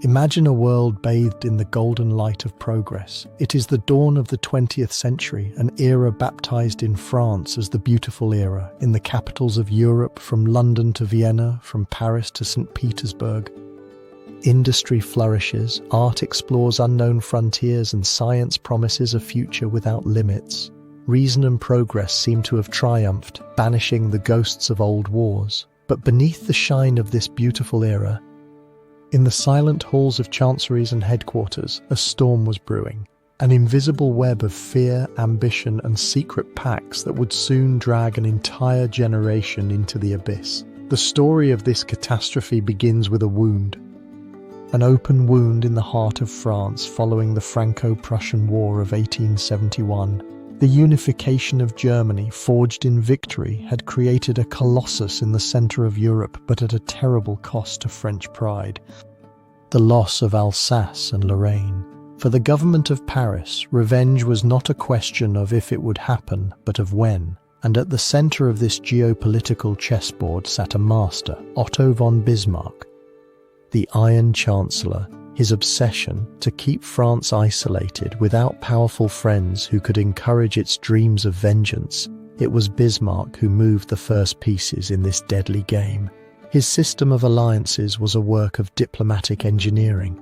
Imagine a world bathed in the golden light of progress. It is the dawn of the 20th century, an era baptized in France as the beautiful era, in the capitals of Europe, from London to Vienna, from Paris to St. Petersburg. Industry flourishes, art explores unknown frontiers, and science promises a future without limits. Reason and progress seem to have triumphed, banishing the ghosts of old wars. But beneath the shine of this beautiful era, in the silent halls of chanceries and headquarters, a storm was brewing. An invisible web of fear, ambition, and secret pacts that would soon drag an entire generation into the abyss. The story of this catastrophe begins with a wound. An open wound in the heart of France following the Franco-Prussian War of 1871. The unification of Germany, forged in victory, had created a colossus in the center of Europe, but at a terrible cost to French pride. The loss of Alsace and Lorraine. For the government of Paris, revenge was not a question of if it would happen, but of when. And at the center of this geopolitical chessboard sat a master, Otto von Bismarck, the Iron Chancellor. His obsession to keep France isolated without powerful friends who could encourage its dreams of vengeance. It was Bismarck who moved the first pieces in this deadly game. His system of alliances was a work of diplomatic engineering.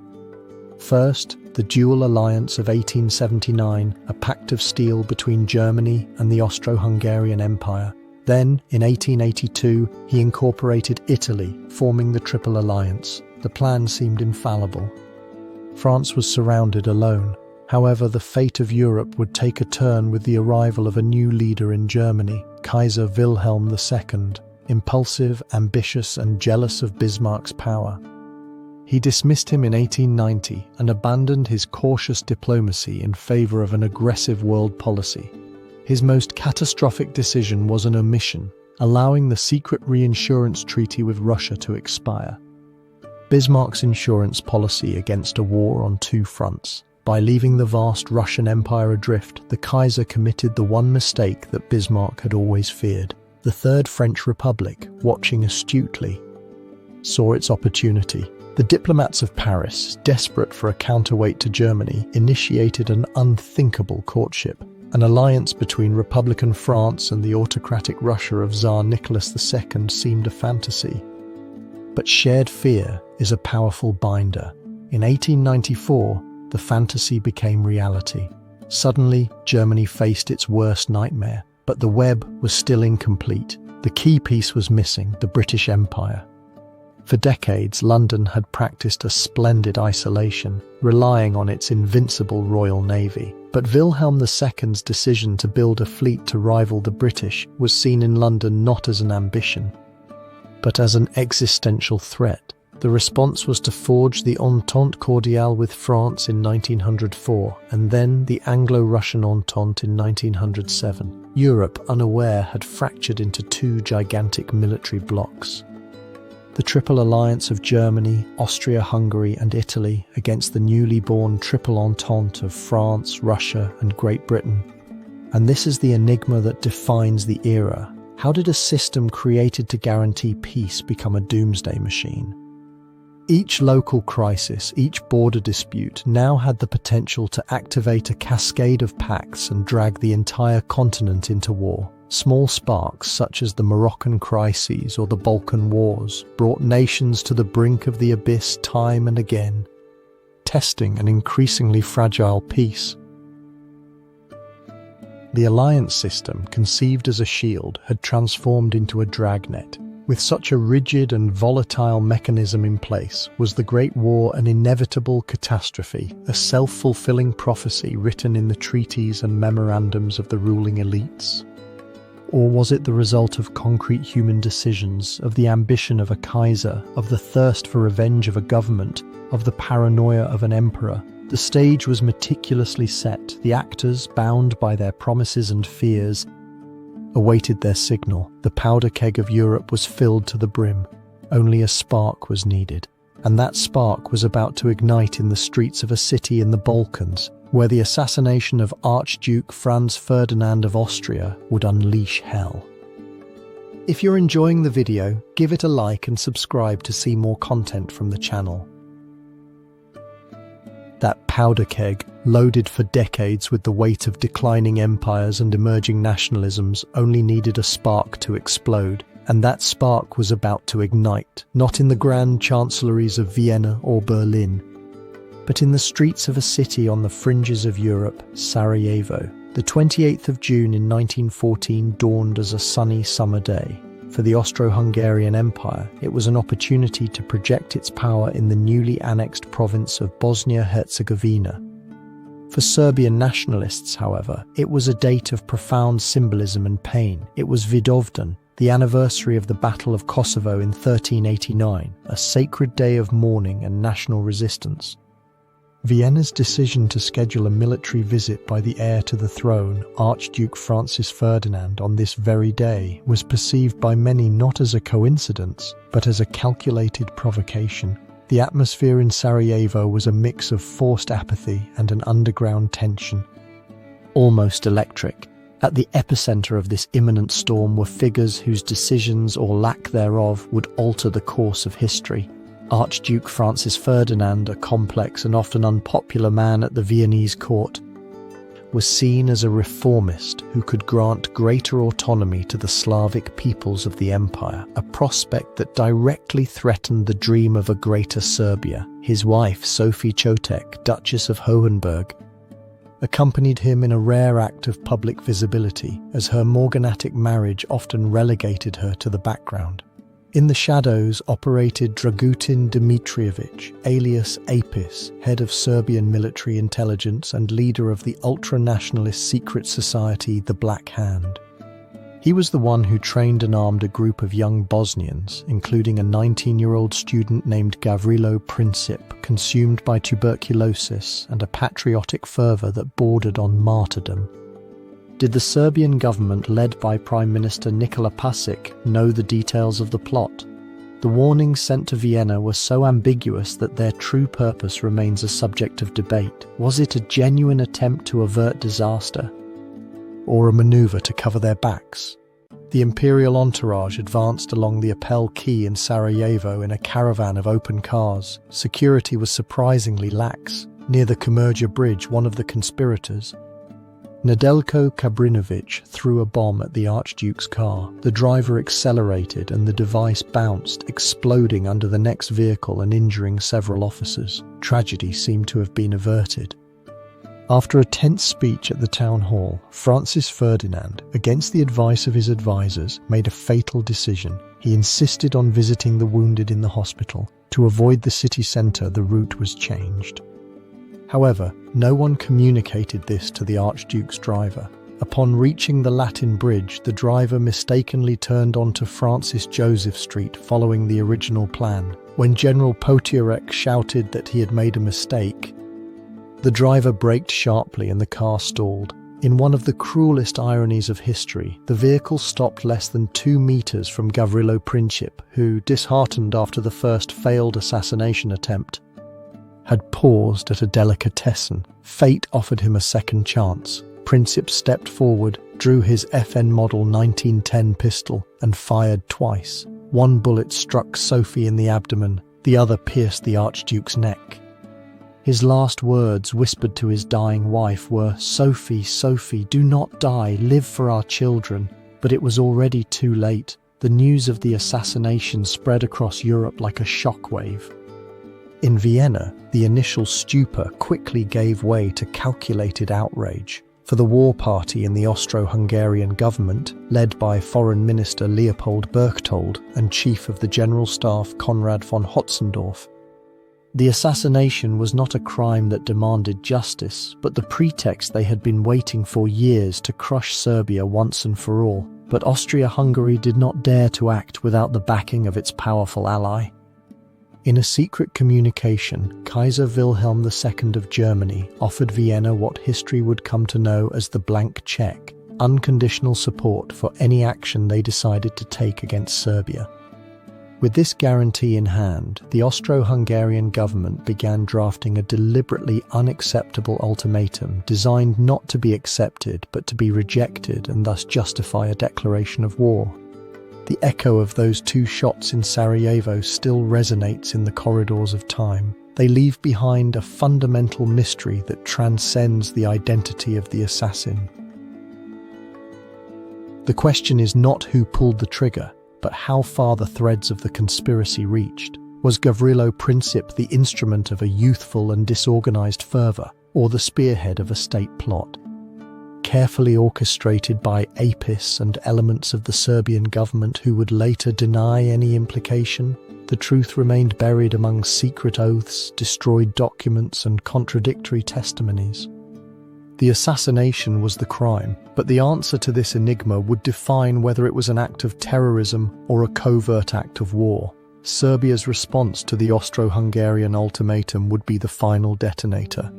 First, the dual alliance of 1879, a pact of steel between Germany and the Austro-Hungarian Empire. Then, in 1882, he incorporated Italy, forming the Triple Alliance. The plan seemed infallible. France was surrounded alone. However, the fate of Europe would take a turn with the arrival of a new leader in Germany, Kaiser Wilhelm II, impulsive, ambitious, and jealous of Bismarck's power. He dismissed him in 1890 and abandoned his cautious diplomacy in favor of an aggressive world policy. His most catastrophic decision was an omission, allowing the secret reinsurance treaty with Russia to expire. Bismarck's insurance policy against a war on two fronts. By leaving the vast Russian Empire adrift, the Kaiser committed the one mistake that Bismarck had always feared. The Third French Republic, watching astutely, saw its opportunity. The diplomats of Paris, desperate for a counterweight to Germany, initiated an unthinkable courtship. An alliance between Republican France and the autocratic Russia of Tsar Nicholas II seemed a fantasy. But shared fear is a powerful binder. In 1894, the fantasy became reality. Suddenly, Germany faced its worst nightmare, but the web was still incomplete. The key piece was missing, the British Empire. For decades, London had practiced a splendid isolation, relying on its invincible Royal Navy. But Wilhelm II's decision to build a fleet to rival the British was seen in London not as an ambition, but as an existential threat. The response was to forge the Entente Cordiale with France in 1904, and then the Anglo-Russian Entente in 1907. Europe, unaware, had fractured into two gigantic military blocs. The Triple Alliance of Germany, Austria-Hungary and Italy against the newly born Triple Entente of France, Russia and Great Britain. And this is the enigma that defines the era. How did a system created to guarantee peace become a doomsday machine? Each local crisis, each border dispute now had the potential to activate a cascade of pacts and drag the entire continent into war. Small sparks, such as the Moroccan crises or the Balkan Wars, brought nations to the brink of the abyss time and again, testing an increasingly fragile peace. The alliance system, conceived as a shield, had transformed into a dragnet. With such a rigid and volatile mechanism in place, was the Great War an inevitable catastrophe, a self-fulfilling prophecy written in the treaties and memorandums of the ruling elites? Or was it the result of concrete human decisions, of the ambition of a Kaiser, of the thirst for revenge of a government, of the paranoia of an emperor? The stage was meticulously set. The actors, bound by their promises and fears, awaited their signal. The powder keg of Europe was filled to the brim. Only a spark was needed. And that spark was about to ignite in the streets of a city in the Balkans, where the assassination of Archduke Franz Ferdinand of Austria would unleash hell. If you're enjoying the video, give it a like and subscribe to see more content from the channel. That powder keg, loaded for decades with the weight of declining empires and emerging nationalisms, only needed a spark to explode. And that spark was about to ignite, not in the grand chancelleries of Vienna or Berlin, but in the streets of a city on the fringes of Europe, Sarajevo. The 28th of June in 1914 dawned as a sunny summer day. For the Austro-Hungarian Empire, it was an opportunity to project its power in the newly annexed province of Bosnia-Herzegovina. For Serbian nationalists, however, it was a date of profound symbolism and pain. It was Vidovdan, the anniversary of the Battle of Kosovo in 1389, a sacred day of mourning and national resistance. Vienna's decision to schedule a military visit by the heir to the throne, Archduke Francis Ferdinand, on this very day was perceived by many not as a coincidence, but as a calculated provocation. The atmosphere in Sarajevo was a mix of forced apathy and an underground tension, almost electric. At the epicenter of this imminent storm were figures whose decisions or lack thereof would alter the course of history. Archduke Francis Ferdinand, a complex and often unpopular man at the Viennese court, was seen as a reformist who could grant greater autonomy to the Slavic peoples of the empire, a prospect that directly threatened the dream of a greater Serbia. His wife, Sophie Chotek, Duchess of Hohenberg, accompanied him in a rare act of public visibility, as her morganatic marriage often relegated her to the background. In the shadows operated Dragutin Dmitrievich, alias Apis, head of Serbian military intelligence and leader of the ultra-nationalist secret society, the Black Hand. He was the one who trained and armed a group of young Bosnians, including a 19-year-old student named Gavrilo Princip, consumed by tuberculosis and a patriotic fervour that bordered on martyrdom. Did the Serbian government, led by Prime Minister Nikola Pasic, know the details of the plot? The warnings sent to Vienna were so ambiguous that their true purpose remains a subject of debate. Was it a genuine attempt to avert disaster, or a maneuver to cover their backs? The imperial entourage advanced along the Apel Quay in Sarajevo in a caravan of open cars. Security was surprisingly lax. Near the Komerja Bridge, one of the conspirators, Nedeljko Kabrinović, threw a bomb at the Archduke's car. The driver accelerated and the device bounced, exploding under the next vehicle and injuring several officers. Tragedy seemed to have been averted. After a tense speech at the town hall, Francis Ferdinand, against the advice of his advisors, made a fatal decision. He insisted on visiting the wounded in the hospital. To avoid the city centre, the route was changed. However, no one communicated this to the Archduke's driver. Upon reaching the Latin Bridge, the driver mistakenly turned onto Francis Joseph Street following the original plan. When General Potiorek shouted that he had made a mistake, the driver braked sharply and the car stalled. In one of the cruelest ironies of history, the vehicle stopped less than 2 meters from Gavrilo Princip, who, disheartened after the first failed assassination attempt, had paused at a delicatessen. Fate offered him a second chance. Princip stepped forward, drew his FN Model 1910 pistol, and fired twice. One bullet struck Sophie in the abdomen, the other pierced the Archduke's neck. His last words, whispered to his dying wife, were, "Sophie, Sophie, do not die, live for our children." But it was already too late. The news of the assassination spread across Europe like a shockwave. In Vienna, the initial stupor quickly gave way to calculated outrage. For the war party in the Austro-Hungarian government, led by Foreign Minister Leopold Berchtold and Chief of the General Staff Konrad von Hotzendorf, the assassination was not a crime that demanded justice, but the pretext they had been waiting for years to crush Serbia once and for all. But Austria-Hungary did not dare to act without the backing of its powerful ally. In a secret communication, Kaiser Wilhelm II of Germany offered Vienna what history would come to know as the blank check, unconditional support for any action they decided to take against Serbia. With this guarantee in hand, the Austro-Hungarian government began drafting a deliberately unacceptable ultimatum designed not to be accepted but to be rejected and thus justify a declaration of war. The echo of those two shots in Sarajevo still resonates in the corridors of time. They leave behind a fundamental mystery that transcends the identity of the assassin. The question is not who pulled the trigger, but how far the threads of the conspiracy reached. Was Gavrilo Princip the instrument of a youthful and disorganized fervor, or the spearhead of a state plot? Carefully orchestrated by APIS and elements of the Serbian government who would later deny any implication, the truth remained buried among secret oaths, destroyed documents, and contradictory testimonies. The assassination was the crime, but the answer to this enigma would define whether it was an act of terrorism or a covert act of war. Serbia's response to the Austro-Hungarian ultimatum would be the final detonator.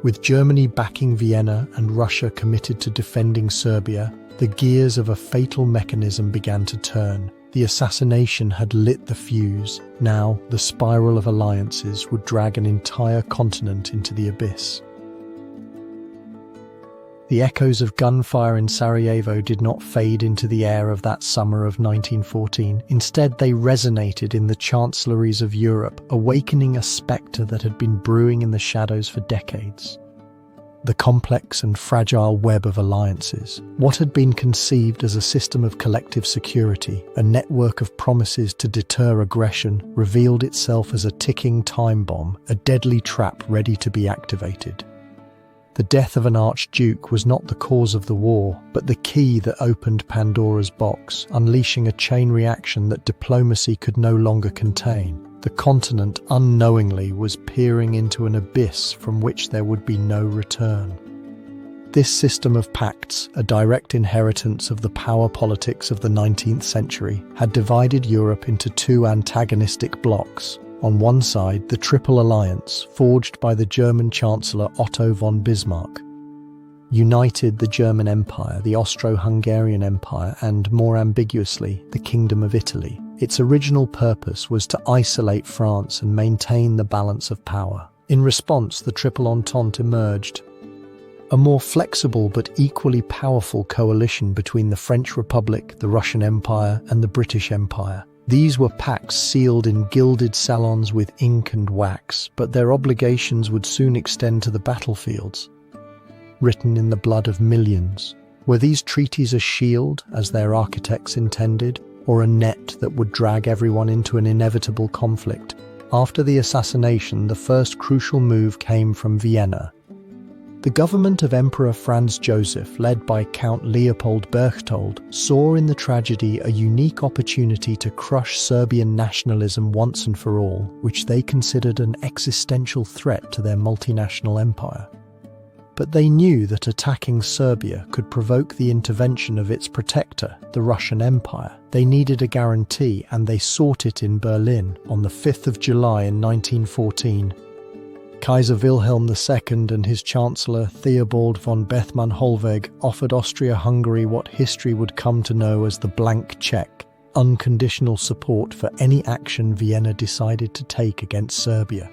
With Germany backing Vienna and Russia committed to defending Serbia, the gears of a fatal mechanism began to turn. The assassination had lit the fuse. Now, the spiral of alliances would drag an entire continent into the abyss. The echoes of gunfire in Sarajevo did not fade into the air of that summer of 1914. Instead, they resonated in the chancelleries of Europe, awakening a spectre that had been brewing in the shadows for decades. The complex and fragile web of alliances, what had been conceived as a system of collective security, a network of promises to deter aggression, revealed itself as a ticking time bomb, a deadly trap ready to be activated. The death of an archduke was not the cause of the war, but the key that opened Pandora's box, unleashing a chain reaction that diplomacy could no longer contain. The continent unknowingly was peering into an abyss from which there would be no return. This system of pacts, a direct inheritance of the power politics of the 19th century, had divided Europe into two antagonistic blocs. On one side, the Triple Alliance, forged by the German Chancellor Otto von Bismarck, united the German Empire, the Austro-Hungarian Empire, and, more ambiguously, the Kingdom of Italy. Its original purpose was to isolate France and maintain the balance of power. In response, the Triple Entente emerged, a more flexible but equally powerful coalition between the French Republic, the Russian Empire, and the British Empire. These were pacts sealed in gilded salons with ink and wax, but their obligations would soon extend to the battlefields, written in the blood of millions. Were these treaties a shield, as their architects intended, or a net that would drag everyone into an inevitable conflict? After the assassination, the first crucial move came from Vienna. The government of Emperor Franz Joseph, led by Count Leopold Berchtold, saw in the tragedy a unique opportunity to crush Serbian nationalism once and for all, which they considered an existential threat to their multinational empire. But they knew that attacking Serbia could provoke the intervention of its protector, the Russian Empire. They needed a guarantee, and they sought it in Berlin on the 5th of July in 1914. Kaiser Wilhelm II and his Chancellor Theobald von Bethmann-Hollweg offered Austria-Hungary what history would come to know as the blank check, unconditional support for any action Vienna decided to take against Serbia.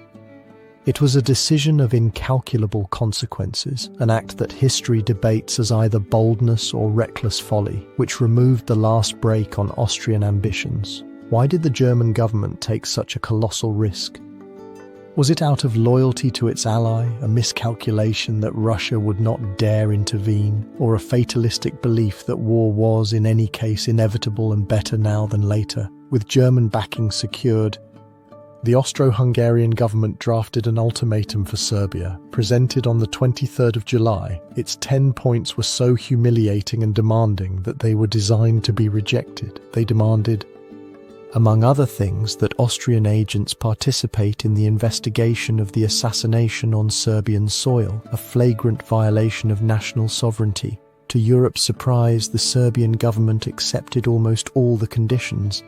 It was a decision of incalculable consequences, an act that history debates as either boldness or reckless folly, which removed the last brake on Austrian ambitions. Why did the German government take such a colossal risk? Was it out of loyalty to its ally, a miscalculation that Russia would not dare intervene, or a fatalistic belief that war was, in any case, inevitable and better now than later? With German backing secured, the Austro-Hungarian government drafted an ultimatum for Serbia, presented on the 23rd of July. Its 10 points were so humiliating and demanding that they were designed to be rejected. They demanded, among other things, that Austrian agents participate in the investigation of the assassination on Serbian soil, a flagrant violation of national sovereignty. To Europe's surprise, the Serbian government accepted almost all the conditions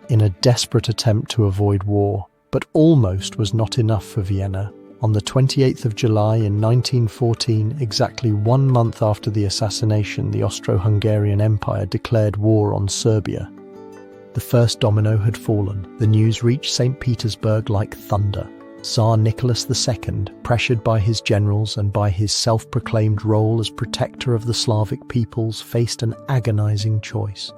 in a desperate attempt to avoid war. But almost was not enough for Vienna. On the 28th of July in 1914, exactly 1 month after the assassination, the Austro-Hungarian Empire declared war on Serbia. The first domino had fallen. The news reached St. Petersburg like thunder. Tsar Nicholas II, pressured by his generals and by his self-proclaimed role as protector of the Slavic peoples, faced an agonizing choice.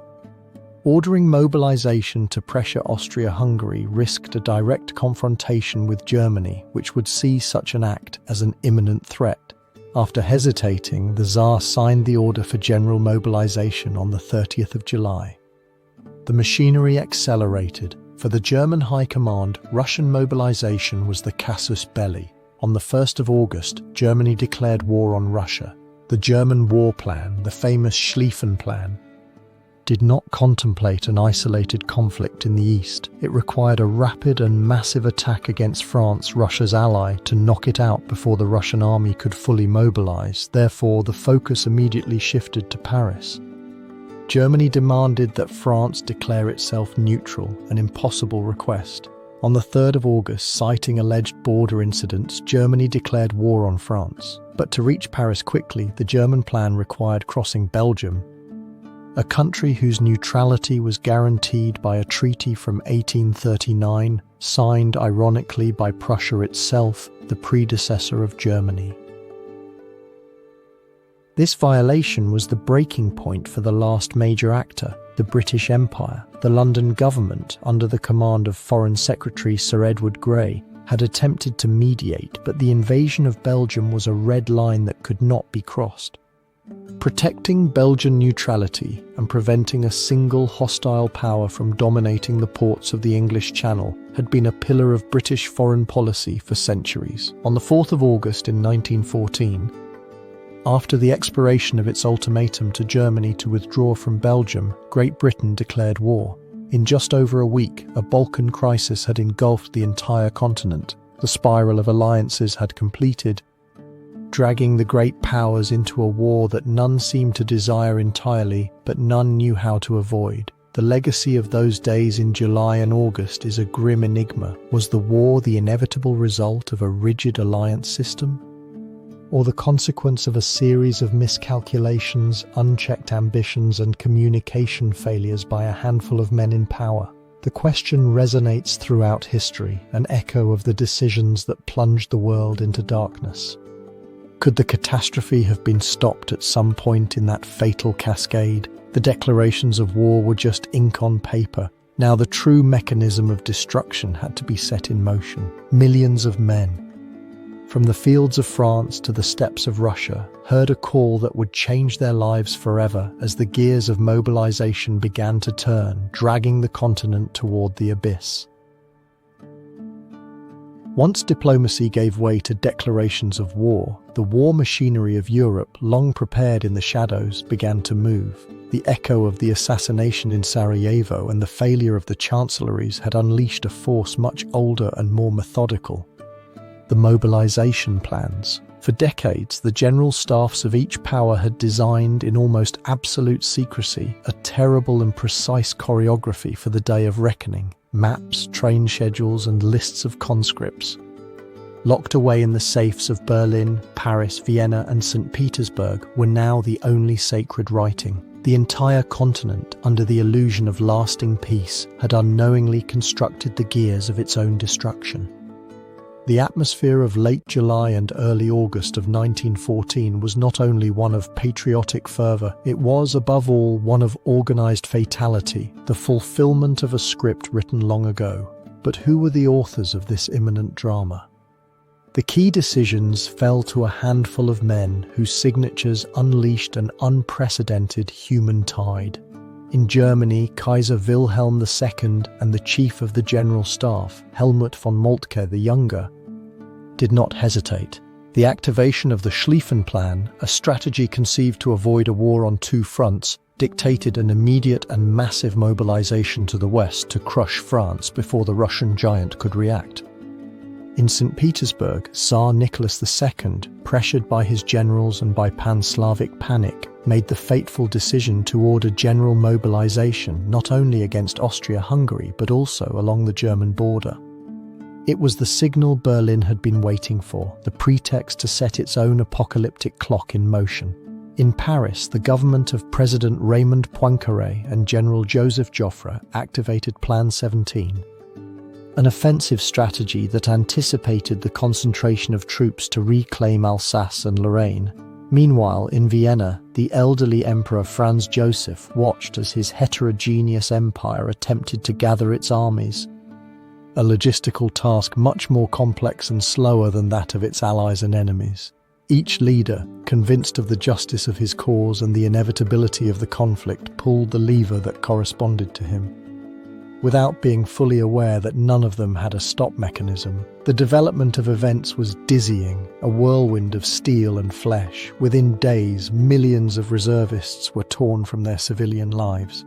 Ordering mobilization to pressure Austria-Hungary risked a direct confrontation with Germany, which would see such an act as an imminent threat. After hesitating, the Tsar signed the order for general mobilization on the 30th of July. The machinery accelerated. For the German High Command, Russian mobilization was the casus belli. On the 1st of August, Germany declared war on Russia. The German war plan, the famous Schlieffen Plan, did not contemplate an isolated conflict in the east. It required a rapid and massive attack against France, Russia's ally, to knock it out before the Russian army could fully mobilize. Therefore, the focus immediately shifted to Paris. Germany demanded that France declare itself neutral, an impossible request. On the 3rd of August, citing alleged border incidents, Germany declared war on France. But to reach Paris quickly, the German plan required crossing Belgium, a country whose neutrality was guaranteed by a treaty from 1839, signed ironically by Prussia itself, the predecessor of Germany. This violation was the breaking point for the last major actor, the British Empire. The London government, under the command of Foreign Secretary Sir Edward Grey, had attempted to mediate, but the invasion of Belgium was a red line that could not be crossed. Protecting Belgian neutrality and preventing a single hostile power from dominating the ports of the English Channel had been a pillar of British foreign policy for centuries. On the 4th of August in 1914, after the expiration of its ultimatum to Germany to withdraw from Belgium, Great Britain declared war. In just over a week, a Balkan crisis had engulfed the entire continent. The spiral of alliances had completed, dragging the great powers into a war that none seemed to desire entirely, but none knew how to avoid. The legacy of those days in July and August is a grim enigma. Was the war the inevitable result of a rigid alliance system, or the consequence of a series of miscalculations, unchecked ambitions, and communication failures by a handful of men in power? The question resonates throughout history, an echo of the decisions that plunged the world into darkness. Could the catastrophe have been stopped at some point in that fatal cascade? The declarations of war were just ink on paper. Now the true mechanism of destruction had to be set in motion. Millions of men, from the fields of France to the steppes of Russia, heard a call that would change their lives forever as the gears of mobilization began to turn, dragging the continent toward the abyss. Once diplomacy gave way to declarations of war, the war machinery of Europe, long prepared in the shadows, began to move. The echo of the assassination in Sarajevo and the failure of the chancelleries had unleashed a force much older and more methodical: the mobilization plans. For decades, the general staffs of each power had designed, in almost absolute secrecy, a terrible and precise choreography for the day of reckoning. Maps, train schedules, and lists of conscripts. Locked away in the safes of Berlin, Paris, Vienna, and St. Petersburg, were now the only sacred writing. The entire continent, under the illusion of lasting peace, had unknowingly constructed the gears of its own destruction. The atmosphere of late July and early August of 1914 was not only one of patriotic fervour, it was, above all, one of organised fatality, the fulfilment of a script written long ago. But who were the authors of this imminent drama? The key decisions fell to a handful of men whose signatures unleashed an unprecedented human tide. In Germany, Kaiser Wilhelm II and the Chief of the General Staff, Helmut von Moltke the Younger, did not hesitate. The activation of the Schlieffen Plan, a strategy conceived to avoid a war on two fronts, dictated an immediate and massive mobilization to the west to crush France before the Russian giant could react. In St. Petersburg, Tsar Nicholas II, pressured by his generals and by pan-Slavic panic, made the fateful decision to order general mobilization not only against Austria-Hungary but also along the German border. It was the signal Berlin had been waiting for, the pretext to set its own apocalyptic clock in motion. In Paris, the government of President Raymond Poincaré and General Joseph Joffre activated Plan 17, an offensive strategy that anticipated the concentration of troops to reclaim Alsace and Lorraine. Meanwhile, in Vienna, the elderly Emperor Franz Joseph watched as his heterogeneous empire attempted to gather its armies, a logistical task much more complex and slower than that of its allies and enemies. Each leader, convinced of the justice of his cause and the inevitability of the conflict, pulled the lever that corresponded to him, without being fully aware that none of them had a stop mechanism. The development of events was dizzying, a whirlwind of steel and flesh. Within days, millions of reservists were torn from their civilian lives.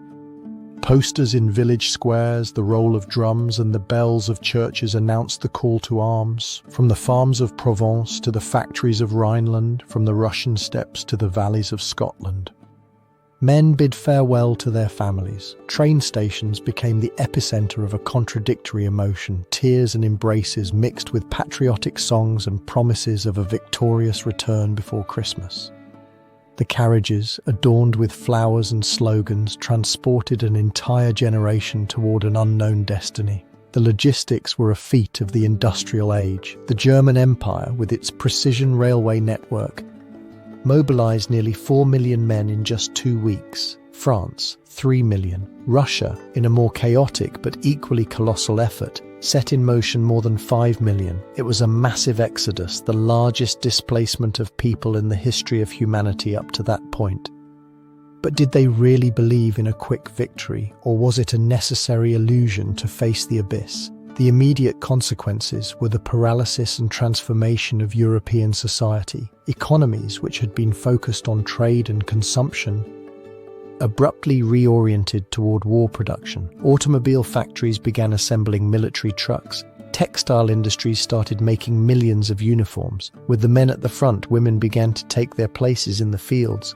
Posters in village squares, the roll of drums and the bells of churches announced the call to arms. From the farms of Provence to the factories of Rhineland, from the Russian steppes to the valleys of Scotland. Men bid farewell to their families. Train stations became the epicenter of a contradictory emotion, tears and embraces mixed with patriotic songs and promises of a victorious return before Christmas. The carriages, adorned with flowers and slogans, transported an entire generation toward an unknown destiny. The logistics were a feat of the industrial age. The German Empire, with its precision railway network, mobilized nearly 4 million men in just 2 weeks. France, 3 million. Russia, in a more chaotic but equally colossal effort, set in motion more than 5 million. It was a massive exodus, the largest displacement of people in the history of humanity up to that point. But did they really believe in a quick victory, or was it a necessary illusion to face the abyss? The immediate consequences were the paralysis and transformation of European society. Economies, which had been focused on trade and consumption, abruptly reoriented toward war production. Automobile factories began assembling military trucks. Textile industries started making millions of uniforms. With the men at the front, women began to take their places in the fields.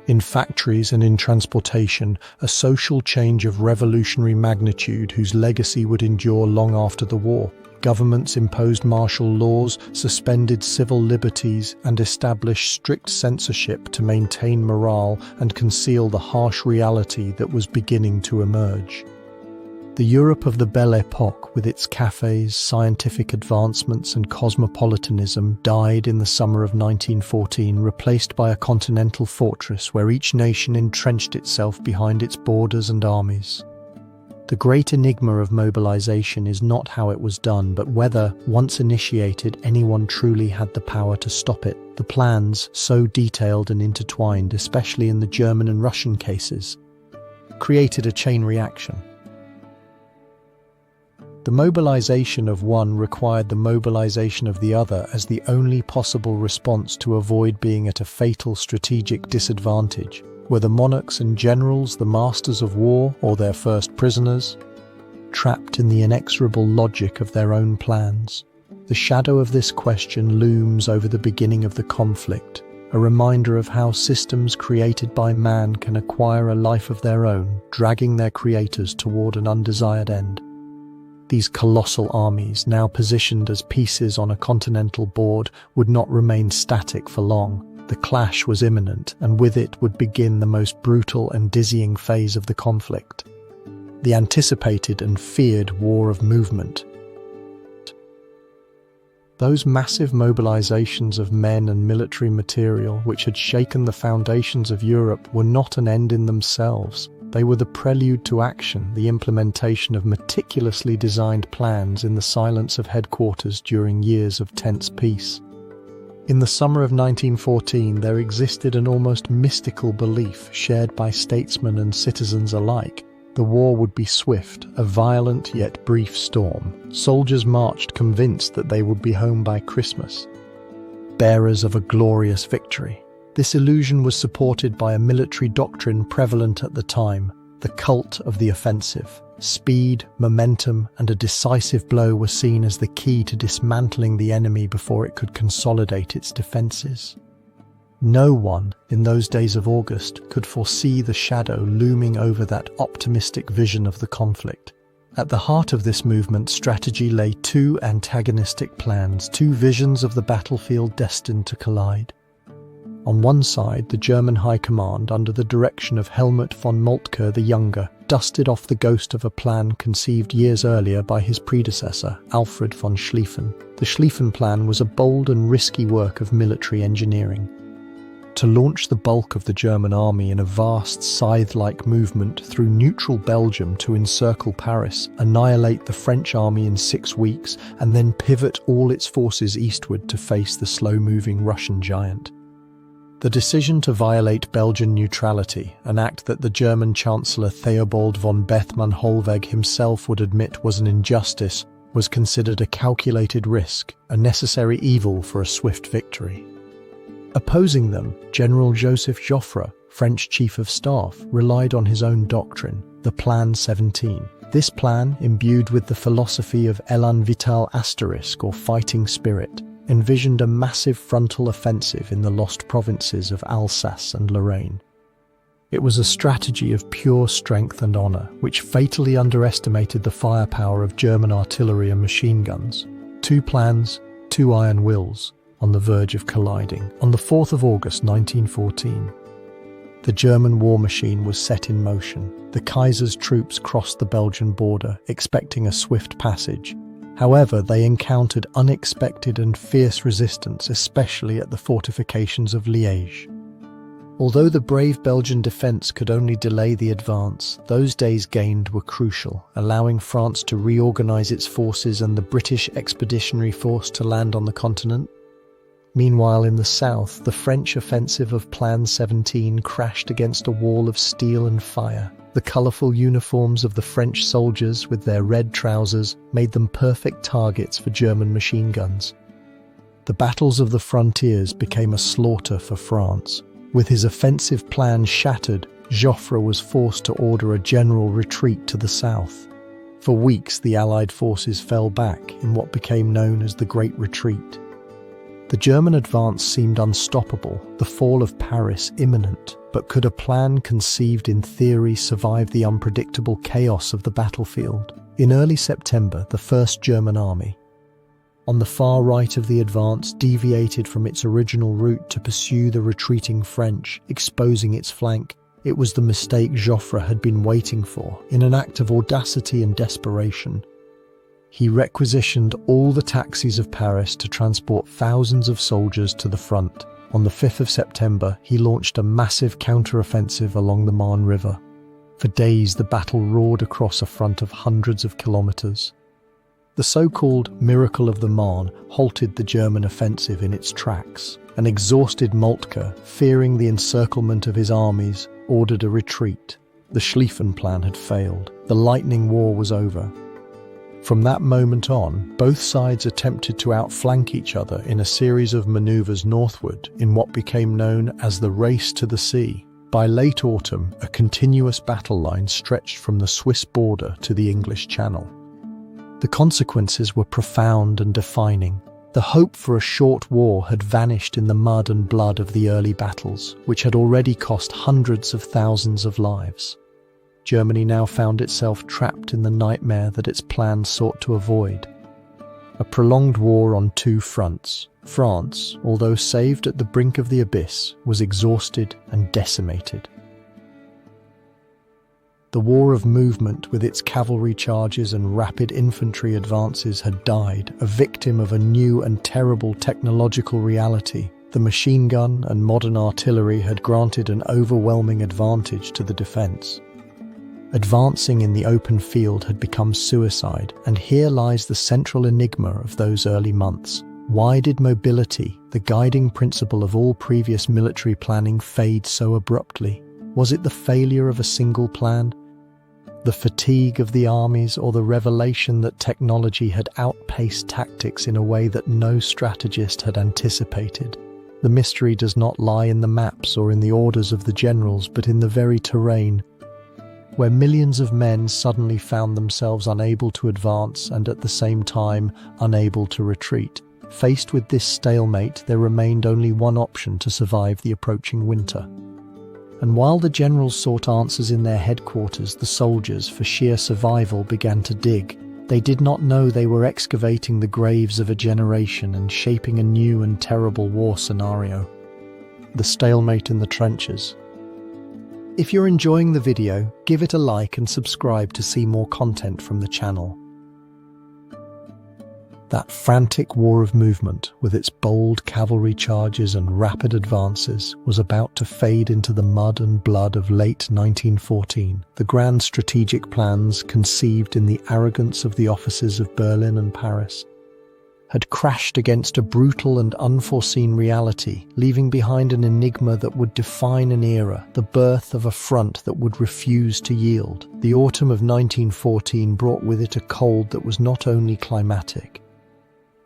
In factories and in transportation, a social change of revolutionary magnitude whose legacy would endure long after the war. Governments imposed martial laws, suspended civil liberties, and established strict censorship to maintain morale and conceal the harsh reality that was beginning to emerge. The Europe of the Belle Époque, with its cafes, scientific advancements, and cosmopolitanism, died in the summer of 1914, replaced by a continental fortress where each nation entrenched itself behind its borders and armies. The great enigma of mobilization is not how it was done, but whether, once initiated, anyone truly had the power to stop it. The plans, so detailed and intertwined, especially in the German and Russian cases, created a chain reaction. The mobilization of one required the mobilization of the other as the only possible response to avoid being at a fatal strategic disadvantage. Were the monarchs and generals the masters of war or their first prisoners, trapped in the inexorable logic of their own plans? The shadow of this question looms over the beginning of the conflict, a reminder of how systems created by man can acquire a life of their own, dragging their creators toward an undesired end. These colossal armies, now positioned as pieces on a continental board, would not remain static for long. The clash was imminent, and with it would begin the most brutal and dizzying phase of the conflict, the anticipated and feared war of movement. Those massive mobilizations of men and military material which had shaken the foundations of Europe were not an end in themselves. They were the prelude to action, the implementation of meticulously designed plans in the silence of headquarters during years of tense peace. In the summer of 1914, there existed an almost mystical belief shared by statesmen and citizens alike. The war would be swift, a violent yet brief storm. Soldiers marched convinced that they would be home by Christmas, bearers of a glorious victory. This illusion was supported by a military doctrine prevalent at the time, the cult of the offensive. Speed, momentum, and a decisive blow were seen as the key to dismantling the enemy before it could consolidate its defenses. No one, in those days of August, could foresee the shadow looming over that optimistic vision of the conflict. At the heart of this movement, strategy lay two antagonistic plans, two visions of the battlefield destined to collide. On one side, the German High Command, under the direction of Helmut von Moltke the Younger, dusted off the ghost of a plan conceived years earlier by his predecessor, Alfred von Schlieffen. The Schlieffen Plan was a bold and risky work of military engineering. to launch the bulk of the German army in a vast scythe-like movement through neutral Belgium to encircle Paris, annihilate the French army in 6 weeks, and then pivot all its forces eastward to face the slow-moving Russian giant. The decision to violate Belgian neutrality, an act that the German Chancellor Theobald von Bethmann-Hollweg himself would admit was an injustice, was considered a calculated risk, a necessary evil for a swift victory. Opposing them, General Joseph Joffre, French Chief of Staff, relied on his own doctrine, the Plan 17. This plan, imbued with the philosophy of Elan Vital Asterisk or fighting spirit, envisioned a massive frontal offensive in the lost provinces of Alsace and Lorraine. It was a strategy of pure strength and honor, which fatally underestimated the firepower of German artillery and machine guns. 2 plans, 2 iron wills, on the verge of colliding. On the 4th of August 1914, the German war machine was set in motion. The Kaiser's troops crossed the Belgian border, expecting a swift passage. However, they encountered unexpected and fierce resistance, especially at the fortifications of Liège. Although the brave Belgian defence could only delay the advance, those days gained were crucial, allowing France to reorganise its forces and the British Expeditionary Force to land on the continent. Meanwhile, in the south, the French offensive of Plan 17 crashed against a wall of steel and fire. The colourful uniforms of the French soldiers, with their red trousers, made them perfect targets for German machine guns. The battles of the frontiers became a slaughter for France. With his offensive plan shattered, Joffre was forced to order a general retreat to the south. For weeks, the Allied forces fell back in what became known as the Great Retreat. The German advance seemed unstoppable, the fall of Paris imminent, but could a plan conceived in theory survive the unpredictable chaos of the battlefield? In early September, the First German Army, on the far right of the advance, deviated from its original route to pursue the retreating French, exposing its flank. It was the mistake Joffre had been waiting for. In an act of audacity and desperation, he requisitioned all the taxis of Paris to transport thousands of soldiers to the front. On the 5th of September, he launched a massive counteroffensive along the Marne River. For days, the battle roared across a front of hundreds of kilometers. The so-called Miracle of the Marne halted the German offensive in its tracks. An exhausted Moltke, fearing the encirclement of his armies, ordered a retreat. The Schlieffen plan had failed. The lightning war was over. From that moment on, both sides attempted to outflank each other in a series of maneuvers northward in what became known as the Race to the Sea. By late autumn, a continuous battle line stretched from the Swiss border to the English Channel. The consequences were profound and defining. The hope for a short war had vanished in the mud and blood of the early battles, which had already cost hundreds of thousands of lives. Germany now found itself trapped in the nightmare that its plan sought to avoid. A prolonged war on 2 fronts. France, although saved at the brink of the abyss, was exhausted and decimated. The war of movement, with its cavalry charges and rapid infantry advances, had died, a victim of a new and terrible technological reality. The machine gun and modern artillery had granted an overwhelming advantage to the defence. Advancing in the open field had become suicide, and here lies the central enigma of those early months. Why did mobility, the guiding principle of all previous military planning, fade so abruptly? Was it the failure of a single plan, the fatigue of the armies, or the revelation that technology had outpaced tactics in a way that no strategist had anticipated? The mystery does not lie in the maps or in the orders of the generals, but in the very terrain, where millions of men suddenly found themselves unable to advance and at the same time unable to retreat. Faced with this stalemate, there remained only one option to survive the approaching winter. And while the generals sought answers in their headquarters, the soldiers, for sheer survival, began to dig. They did not know they were excavating the graves of a generation and shaping a new and terrible war scenario. The stalemate in the trenches. If you're enjoying the video, give it a like and subscribe to see more content from the channel. That frantic war of movement, with its bold cavalry charges and rapid advances, was about to fade into the mud and blood of late 1914. The grand strategic plans, conceived in the arrogance of the officers of Berlin and Paris, had crashed against a brutal and unforeseen reality, leaving behind an enigma that would define an era, the birth of a front that would refuse to yield. The autumn of 1914 brought with it a cold that was not only climatic.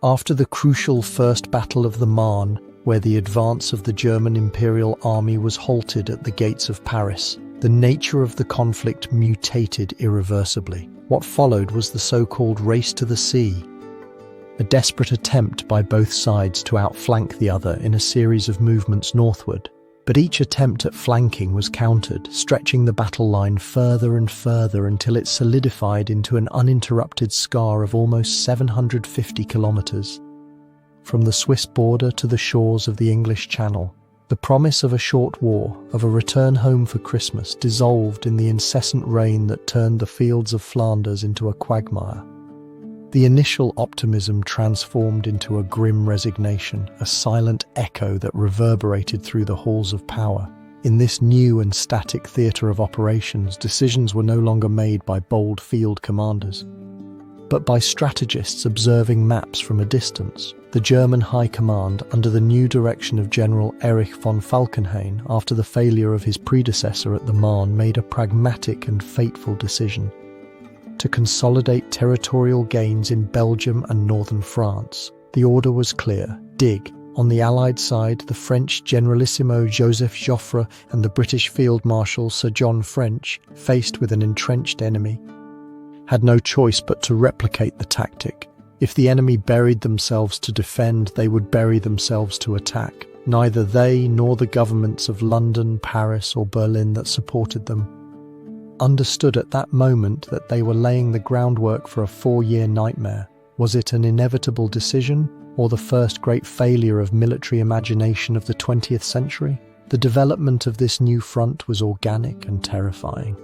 After the crucial First Battle of the Marne, where the advance of the German Imperial Army was halted at the gates of Paris, the nature of the conflict mutated irreversibly. What followed was the so-called race to the sea, a desperate attempt by both sides to outflank the other in a series of movements northward. But each attempt at flanking was countered, stretching the battle line further and further until it solidified into an uninterrupted scar of almost 750 kilometers. From the Swiss border to the shores of the English Channel, the promise of a short war, of a return home for Christmas, dissolved in the incessant rain that turned the fields of Flanders into a quagmire. The initial optimism transformed into a grim resignation, a silent echo that reverberated through the halls of power. In this new and static theatre of operations, decisions were no longer made by bold field commanders, but by strategists observing maps from a distance. The German High Command, under the new direction of General Erich von Falkenhayn, after the failure of his predecessor at the Marne, made a pragmatic and fateful decision: to consolidate territorial gains in Belgium and northern France. The order was clear: dig. On the Allied side, the French Generalissimo Joseph Joffre and the British Field Marshal Sir John French, faced with an entrenched enemy, had no choice but to replicate the tactic. If the enemy buried themselves to defend, they would bury themselves to attack. Neither they nor the governments of London, Paris or Berlin that supported them understood at that moment that they were laying the groundwork for a 4-year nightmare. Was it an inevitable decision, or the first great failure of military imagination of the 20th century? The development of this new front was organic and terrifying.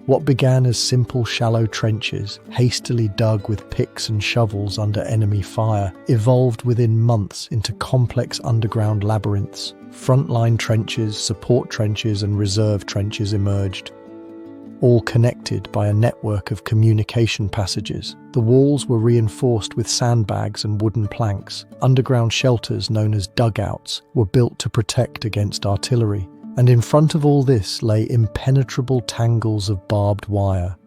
What began as simple shallow trenches, hastily dug with picks and shovels under enemy fire, evolved within months into complex underground labyrinths. Frontline trenches, support trenches and reserve trenches emerged, all connected by a network of communication passages. The walls were reinforced with sandbags and wooden planks. Underground shelters, known as dugouts, were built to protect against artillery. And in front of all this lay impenetrable tangles of barbed wire,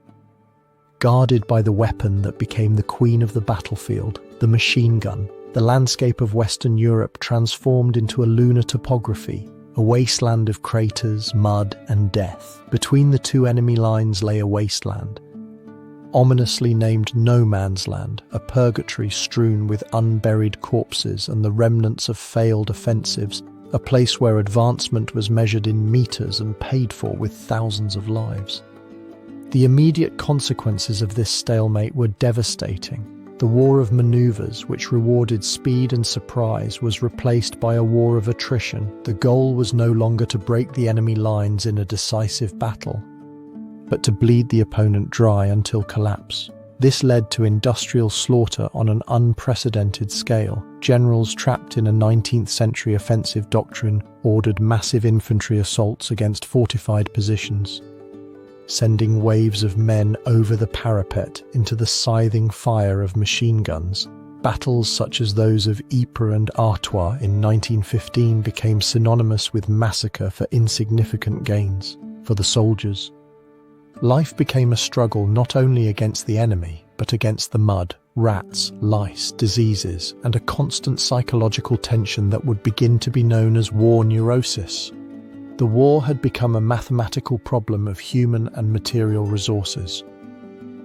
guarded by the weapon that became the queen of the battlefield, the machine gun. The landscape of Western Europe transformed into a lunar topography, a wasteland of craters, mud and death. Between the two enemy lines lay a wasteland, ominously named No Man's Land, a purgatory strewn with unburied corpses and the remnants of failed offensives, a place where advancement was measured in meters and paid for with thousands of lives. The immediate consequences of this stalemate were devastating. The war of maneuvers, which rewarded speed and surprise, was replaced by a war of attrition. The goal was no longer to break the enemy lines in a decisive battle, but to bleed the opponent dry until collapse. This led to industrial slaughter on an unprecedented scale. Generals trapped in a 19th century offensive doctrine ordered massive infantry assaults against fortified positions, sending waves of men over the parapet into the scything fire of machine guns. Battles such as those of Ypres and Artois in 1915 became synonymous with massacre for insignificant gains. For the soldiers, life became a struggle not only against the enemy, but against the mud, rats, lice, diseases, and a constant psychological tension that would begin to be known as war neurosis. The war had become a mathematical problem of human and material resources.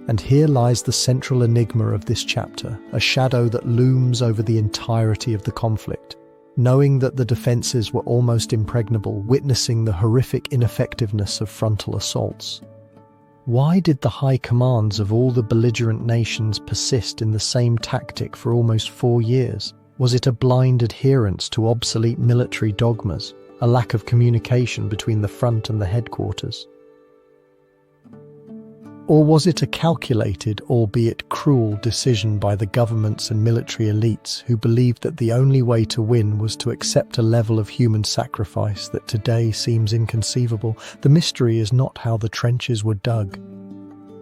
And here lies the central enigma of this chapter, a shadow that looms over the entirety of the conflict. Knowing that the defences were almost impregnable, witnessing the horrific ineffectiveness of frontal assaults, why did the high commands of all the belligerent nations persist in the same tactic for almost 4 years? Was it a blind adherence to obsolete military dogmas? A lack of communication between the front and the headquarters? Or was it a calculated, albeit cruel, decision by the governments and military elites who believed that the only way to win was to accept a level of human sacrifice that today seems inconceivable? The mystery is not how the trenches were dug,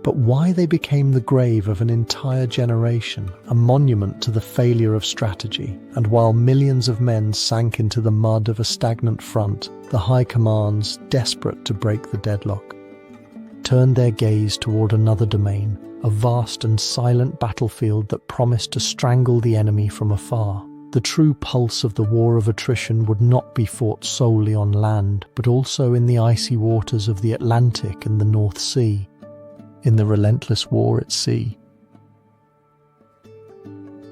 but why they became the grave of an entire generation, a monument to the failure of strategy. And while millions of men sank into the mud of a stagnant front, the high commands, desperate to break the deadlock, turned their gaze toward another domain, a vast and silent battlefield that promised to strangle the enemy from afar. The true pulse of the war of attrition would not be fought solely on land, but also in the icy waters of the Atlantic and the North Sea, in the relentless war at sea.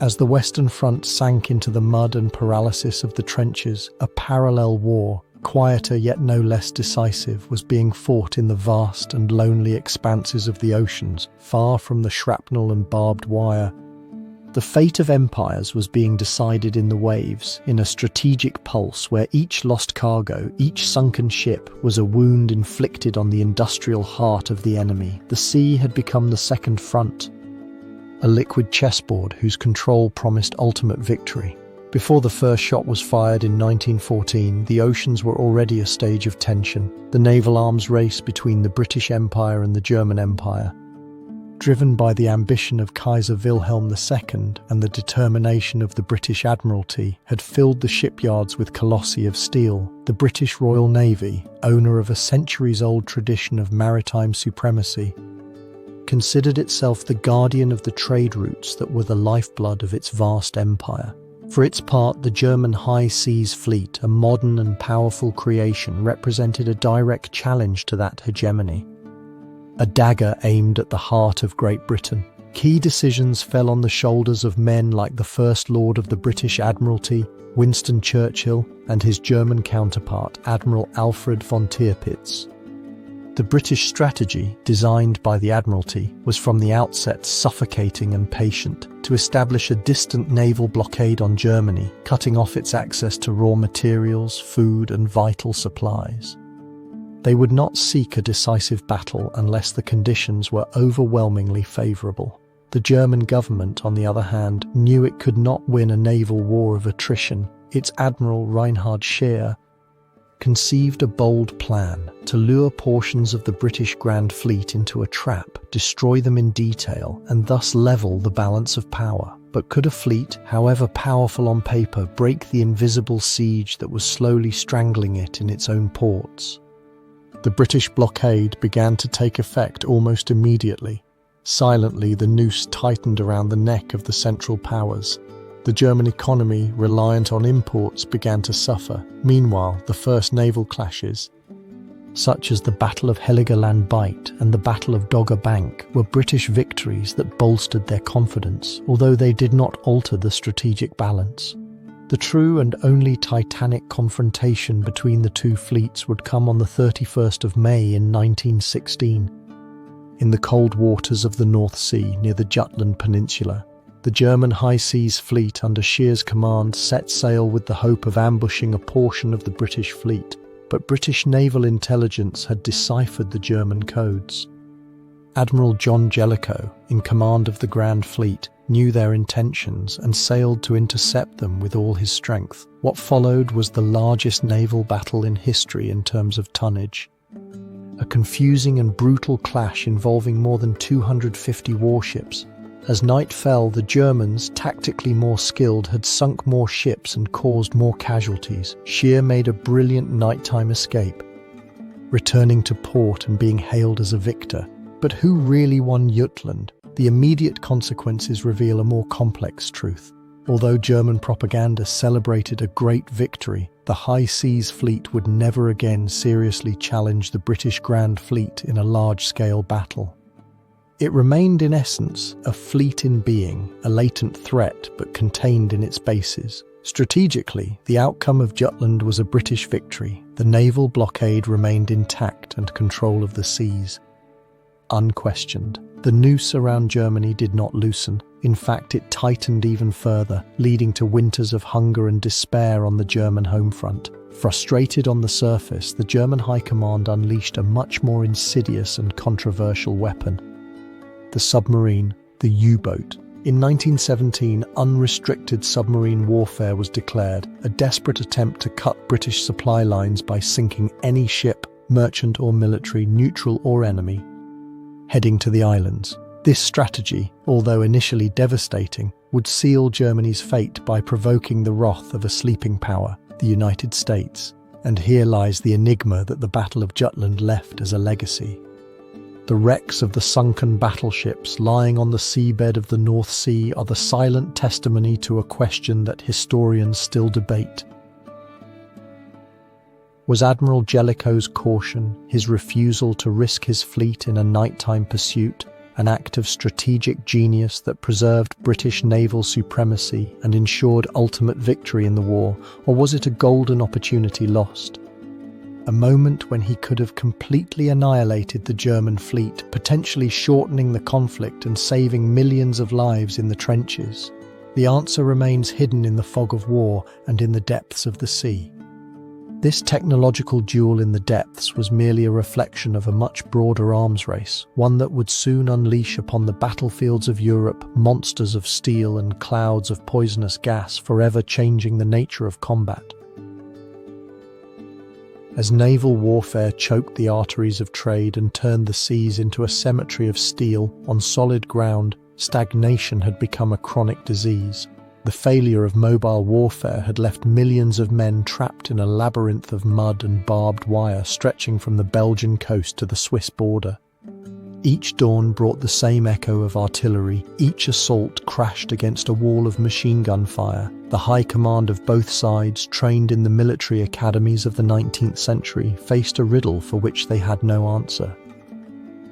As the Western Front sank into the mud and paralysis of the trenches, a parallel war, quieter yet no less decisive, was being fought in the vast and lonely expanses of the oceans, far from the shrapnel and barbed wire. The fate of empires was being decided in the waves, in a strategic pulse where each lost cargo, each sunken ship, was a wound inflicted on the industrial heart of the enemy. The sea had become the second front, a liquid chessboard whose control promised ultimate victory. Before the first shot was fired in 1914, the oceans were already a stage of tension, the naval arms race between the British Empire and the German Empire. Driven by the ambition of Kaiser Wilhelm II and the determination of the British Admiralty, had filled the shipyards with colossi of steel. The British Royal Navy, owner of a centuries-old tradition of maritime supremacy, considered itself the guardian of the trade routes that were the lifeblood of its vast empire. For its part, the German High Seas Fleet, a modern and powerful creation, represented a direct challenge to that hegemony, a dagger aimed at the heart of Great Britain. Key decisions fell on the shoulders of men like the First Lord of the British Admiralty, Winston Churchill, and his German counterpart, Admiral Alfred von Tirpitz. The British strategy, designed by the Admiralty, was from the outset suffocating and patient, to establish a distant naval blockade on Germany, cutting off its access to raw materials, food, and vital supplies. They would not seek a decisive battle unless the conditions were overwhelmingly favourable. The German government, on the other hand, knew it could not win a naval war of attrition. Its Admiral Reinhard Scheer conceived a bold plan to lure portions of the British Grand Fleet into a trap, destroy them in detail, and thus level the balance of power. But could a fleet, however powerful on paper, break the invisible siege that was slowly strangling it in its own ports? The British blockade began to take effect almost immediately. Silently, the noose tightened around the neck of the Central Powers. The German economy, reliant on imports, began to suffer. Meanwhile, the first naval clashes, such as the Battle of Heligoland Bight and the Battle of Dogger Bank, were British victories that bolstered their confidence, although they did not alter the strategic balance. The true and only titanic confrontation between the two fleets would come on the 31st of May in 1916. In the cold waters of the North Sea near the Jutland Peninsula, the German High Seas Fleet under Scheer's command set sail with the hope of ambushing a portion of the British fleet, but British naval intelligence had deciphered the German codes. Admiral John Jellicoe, in command of the Grand Fleet, knew their intentions and sailed to intercept them with all his strength. What followed was the largest naval battle in history in terms of tonnage. A confusing and brutal clash involving more than 250 warships. As night fell, the Germans, tactically more skilled, had sunk more ships and caused more casualties. Scheer made a brilliant nighttime escape, returning to port and being hailed as a victor. But who really won Jutland? The immediate consequences reveal a more complex truth. Although German propaganda celebrated a great victory, the High Seas Fleet would never again seriously challenge the British Grand Fleet in a large-scale battle. It remained in essence a fleet in being, a latent threat but contained in its bases. Strategically, the outcome of Jutland was a British victory. The naval blockade remained intact and control of the seas unquestioned. The noose around Germany did not loosen. In fact, it tightened even further, leading to winters of hunger and despair on the German home front. Frustrated on the surface, the German High Command unleashed a much more insidious and controversial weapon: the submarine, the U-boat. In 1917, unrestricted submarine warfare was declared, a desperate attempt to cut British supply lines by sinking any ship, merchant or military, neutral or enemy, heading to the islands. This strategy, although initially devastating, would seal Germany's fate by provoking the wrath of a sleeping power, the United States. And here lies the enigma that the Battle of Jutland left as a legacy. The wrecks of the sunken battleships lying on the seabed of the North Sea are the silent testimony to a question that historians still debate. Was Admiral Jellicoe's caution, his refusal to risk his fleet in a nighttime pursuit, an act of strategic genius that preserved British naval supremacy and ensured ultimate victory in the war, or was it a golden opportunity lost? A moment when he could have completely annihilated the German fleet, potentially shortening the conflict and saving millions of lives in the trenches. The answer remains hidden in the fog of war and in the depths of the sea. This technological duel in the depths was merely a reflection of a much broader arms race, one that would soon unleash upon the battlefields of Europe monsters of steel and clouds of poisonous gas, forever changing the nature of combat. As naval warfare choked the arteries of trade and turned the seas into a cemetery of steel on solid ground, stagnation had become a chronic disease. The failure of mobile warfare had left millions of men trapped in a labyrinth of mud and barbed wire stretching from the Belgian coast to the Swiss border. Each dawn brought the same echo of artillery, each assault crashed against a wall of machine gun fire. The high command of both sides, trained in the military academies of the 19th century, faced a riddle for which they had no answer.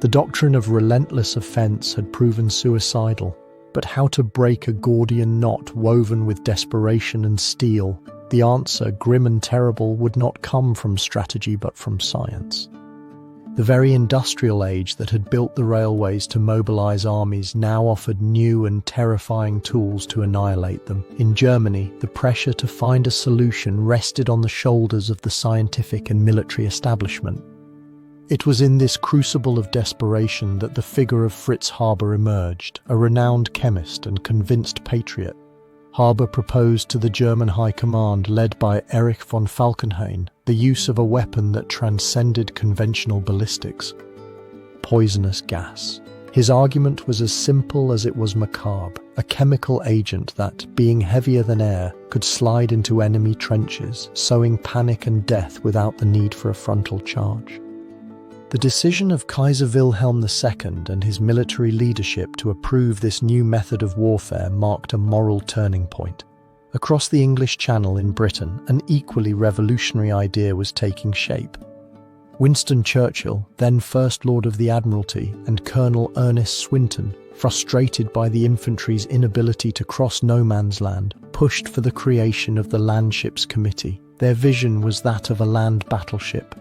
The doctrine of relentless offense had proven suicidal, but how to break a Gordian knot woven with desperation and steel? The answer, grim and terrible, would not come from strategy but from science. The very industrial age that had built the railways to mobilize armies now offered new and terrifying tools to annihilate them. In Germany, the pressure to find a solution rested on the shoulders of the scientific and military establishment. It was in this crucible of desperation that the figure of Fritz Haber emerged, a renowned chemist and convinced patriot. Haber proposed to the German High Command, led by Erich von Falkenhayn, the use of a weapon that transcended conventional ballistics: poisonous gas. His argument was as simple as it was macabre: a chemical agent that, being heavier than air, could slide into enemy trenches, sowing panic and death without the need for a frontal charge. The decision of Kaiser Wilhelm II and his military leadership to approve this new method of warfare marked a moral turning point. Across the English Channel in Britain, an equally revolutionary idea was taking shape. Winston Churchill, then First Lord of the Admiralty, and Colonel Ernest Swinton, frustrated by the infantry's inability to cross no man's land, pushed for the creation of the Landships Committee. Their vision was that of a land battleship,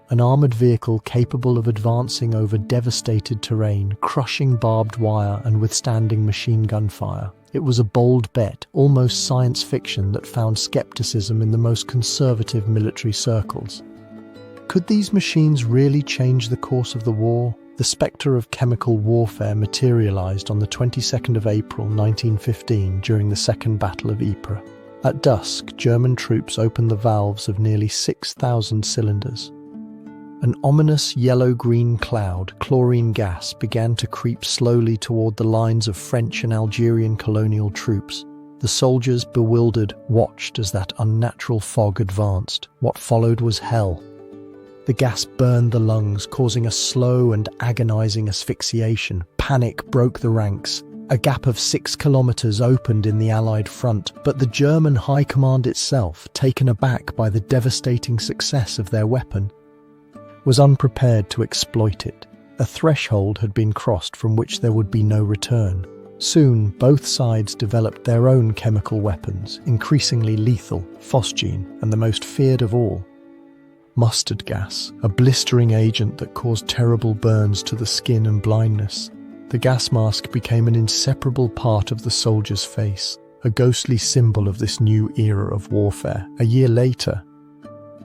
an armoured vehicle capable of advancing over devastated terrain, crushing barbed wire and withstanding machine gun fire. It was a bold bet, almost science fiction, that found skepticism in the most conservative military circles. Could these machines really change the course of the war? The spectre of chemical warfare materialised on the 22nd of April 1915 during the Second Battle of Ypres. At dusk, German troops opened the valves of nearly 6,000 cylinders. An ominous yellow-green cloud, chlorine gas, began to creep slowly toward the lines of French and Algerian colonial troops. The soldiers, bewildered, watched as that unnatural fog advanced. What followed was hell. The gas burned the lungs, causing a slow and agonizing asphyxiation. Panic broke the ranks. A gap of 6 kilometers opened in the Allied front, but the German High Command itself, taken aback by the devastating success of their weapon, was unprepared to exploit it. A threshold had been crossed from which there would be no return. Soon, both sides developed their own chemical weapons, increasingly lethal: phosgene, and the most feared of all, mustard gas, a blistering agent that caused terrible burns to the skin and blindness. The gas mask became an inseparable part of the soldier's face, a ghostly symbol of this new era of warfare. A year later,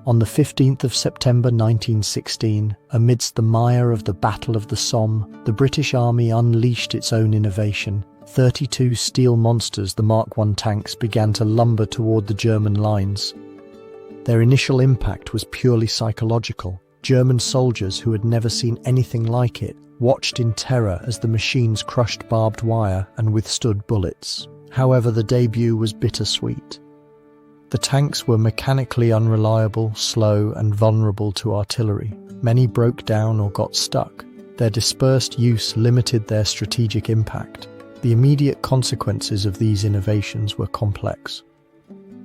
On the 15th of September 1916, amidst the mire of the Battle of the Somme, the British Army unleashed its own innovation. 32 steel monsters, the Mark I tanks, began to lumber toward the German lines. Their initial impact was purely psychological. German soldiers, who had never seen anything like it, watched in terror as the machines crushed barbed wire and withstood bullets. However, the debut was bittersweet. The tanks were mechanically unreliable, slow, and vulnerable to artillery. Many broke down or got stuck. Their dispersed use limited their strategic impact. The immediate consequences of these innovations were complex.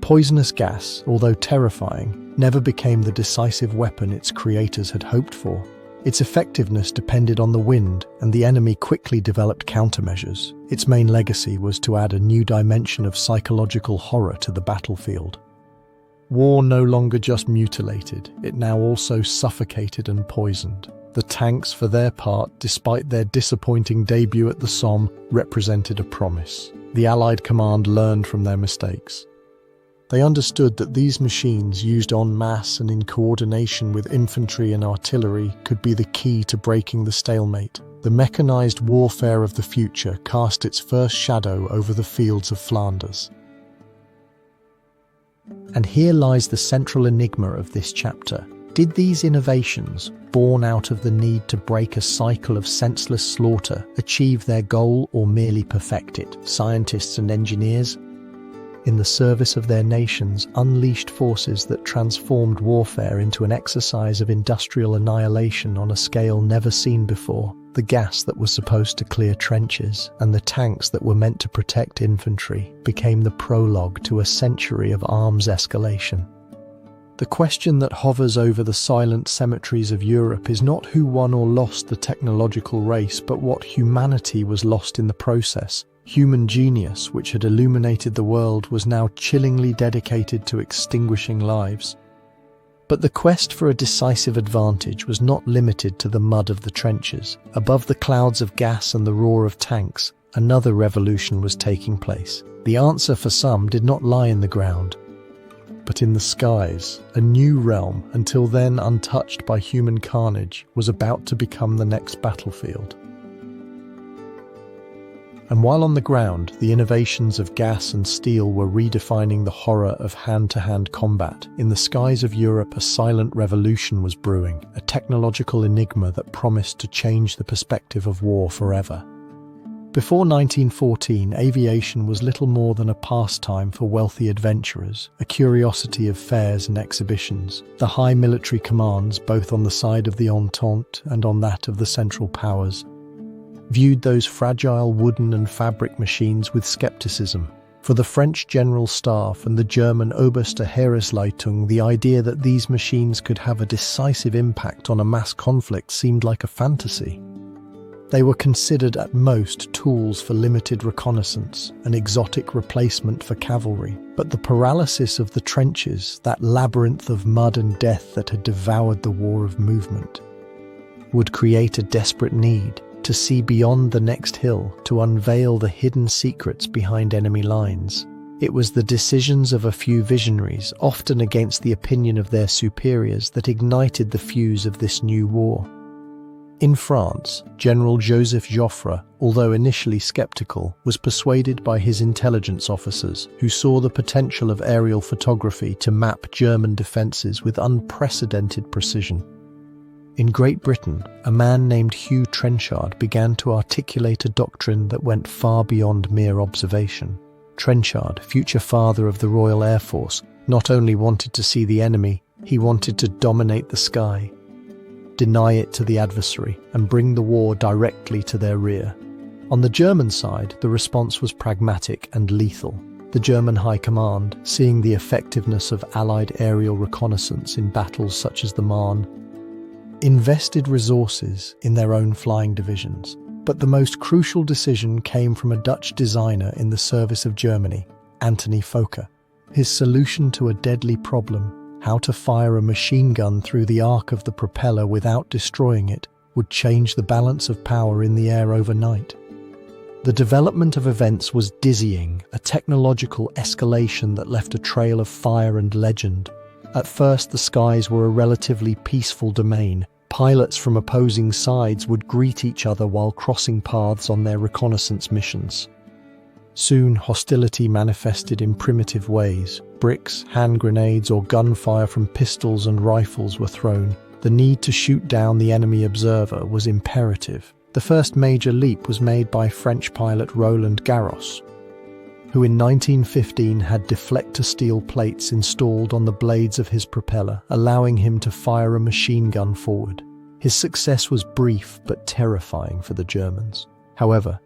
Poisonous gas, although terrifying, never became the decisive weapon its creators had hoped for. Its effectiveness depended on the wind, and the enemy quickly developed countermeasures. Its main legacy was to add a new dimension of psychological horror to the battlefield. War no longer just mutilated, it now also suffocated and poisoned. The tanks, for their part, despite their disappointing debut at the Somme, represented a promise. The Allied command learned from their mistakes. They understood that these machines, used en masse and in coordination with infantry and artillery, could be the key to breaking the stalemate. The mechanized warfare of the future cast its first shadow over the fields of Flanders. And here lies the central enigma of this chapter. Did these innovations, born out of the need to break a cycle of senseless slaughter, achieve their goal or merely perfect it? Scientists and engineers, in the service of their nations, unleashed forces that transformed warfare into an exercise of industrial annihilation on a scale never seen before. The gas that was supposed to clear trenches and the tanks that were meant to protect infantry became the prologue to a century of arms escalation. The question that hovers over the silent cemeteries of Europe is not who won or lost the technological race, but what humanity was lost in the process. Human genius, which had illuminated the world, was now chillingly dedicated to extinguishing lives. But the quest for a decisive advantage was not limited to the mud of the trenches. Above the clouds of gas and the roar of tanks, another revolution was taking place. The answer for some did not lie in the ground, but in the skies. A new realm, until then untouched by human carnage, was about to become the next battlefield. And while on the ground, the innovations of gas and steel were redefining the horror of hand-to-hand combat, in the skies of Europe a silent revolution was brewing, a technological enigma that promised to change the perspective of war forever. Before 1914, aviation was little more than a pastime for wealthy adventurers, a curiosity of fairs and exhibitions. The high military commands, both on the side of the Entente and on that of the Central Powers, viewed those fragile wooden and fabric machines with skepticism. For the French General Staff and the German Oberste Heeresleitung, the idea that these machines could have a decisive impact on a mass conflict seemed like a fantasy. They were considered at most tools for limited reconnaissance, an exotic replacement for cavalry. But the paralysis of the trenches, that labyrinth of mud and death that had devoured the war of movement, would create a desperate need to see beyond the next hill, to unveil the hidden secrets behind enemy lines. It was the decisions of a few visionaries, often against the opinion of their superiors, that ignited the fuse of this new war. In France, General Joseph Joffre, although initially skeptical, was persuaded by his intelligence officers, who saw the potential of aerial photography to map German defences with unprecedented precision. In Great Britain, a man named Hugh Trenchard began to articulate a doctrine that went far beyond mere observation. Trenchard, future father of the Royal Air Force, not only wanted to see the enemy, he wanted to dominate the sky, deny it to the adversary, and bring the war directly to their rear. On the German side, the response was pragmatic and lethal. The German High Command, seeing the effectiveness of Allied aerial reconnaissance in battles such as the Marne, invested resources in their own flying divisions. But the most crucial decision came from a Dutch designer in the service of Germany, Anthony Fokker. His solution to a deadly problem, how to fire a machine gun through the arc of the propeller without destroying it, would change the balance of power in the air overnight. The development of events was dizzying, a technological escalation that left a trail of fire and legend. At first, the skies were a relatively peaceful domain. Pilots from opposing sides would greet each other while crossing paths on their reconnaissance missions. Soon, hostility manifested in primitive ways. Bricks, hand grenades, or gunfire from pistols and rifles were thrown. The need to shoot down the enemy observer was imperative. The first major leap was made by French pilot Roland Garros, who in 1915 had deflector steel plates installed on the blades of his propeller, allowing him to fire a machine gun forward. His success was brief but terrifying for the Germans. However,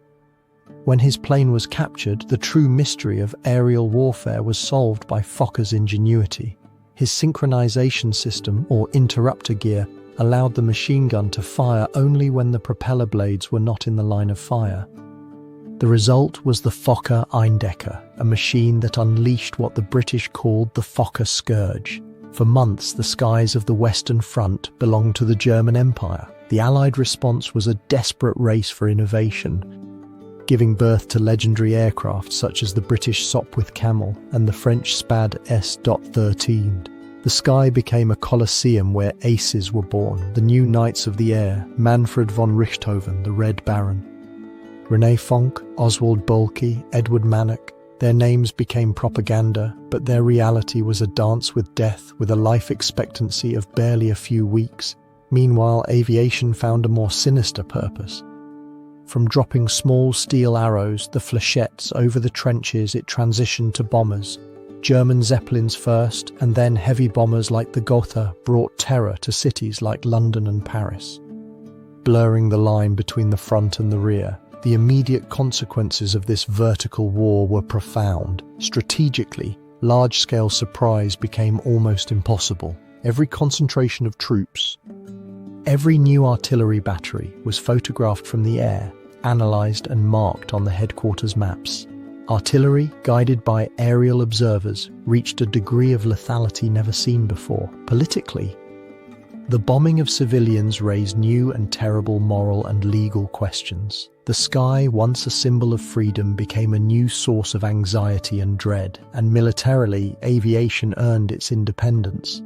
when his plane was captured, the true mystery of aerial warfare was solved by Fokker's ingenuity. His synchronization system, or interrupter gear, allowed the machine gun to fire only when the propeller blades were not in the line of fire. The result was the Fokker Eindecker, a machine that unleashed what the British called the Fokker Scourge. For months, the skies of the Western Front belonged to the German Empire. The Allied response was a desperate race for innovation, giving birth to legendary aircraft such as the British Sopwith Camel and the French Spad S.13. The sky became a coliseum where aces were born, the new knights of the air, Manfred von Richthofen, the Red Baron, René Fonck, Oswald Boelke, Edward Manock. Their names became propaganda, but their reality was a dance with death with a life expectancy of barely a few weeks. Meanwhile, aviation found a more sinister purpose. From dropping small steel arrows, the flechettes, over the trenches, it transitioned to bombers. German Zeppelins first, and then heavy bombers like the Gotha brought terror to cities like London and Paris, blurring the line between the front and the rear. The immediate consequences of this vertical war were profound. Strategically, large-scale surprise became almost impossible. Every concentration of troops, every new artillery battery was photographed from the air, analysed and marked on the headquarters maps. Artillery, guided by aerial observers, reached a degree of lethality never seen before. Politically, the bombing of civilians raised new and terrible moral and legal questions. The sky, once a symbol of freedom, became a new source of anxiety and dread, and militarily, aviation earned its independence.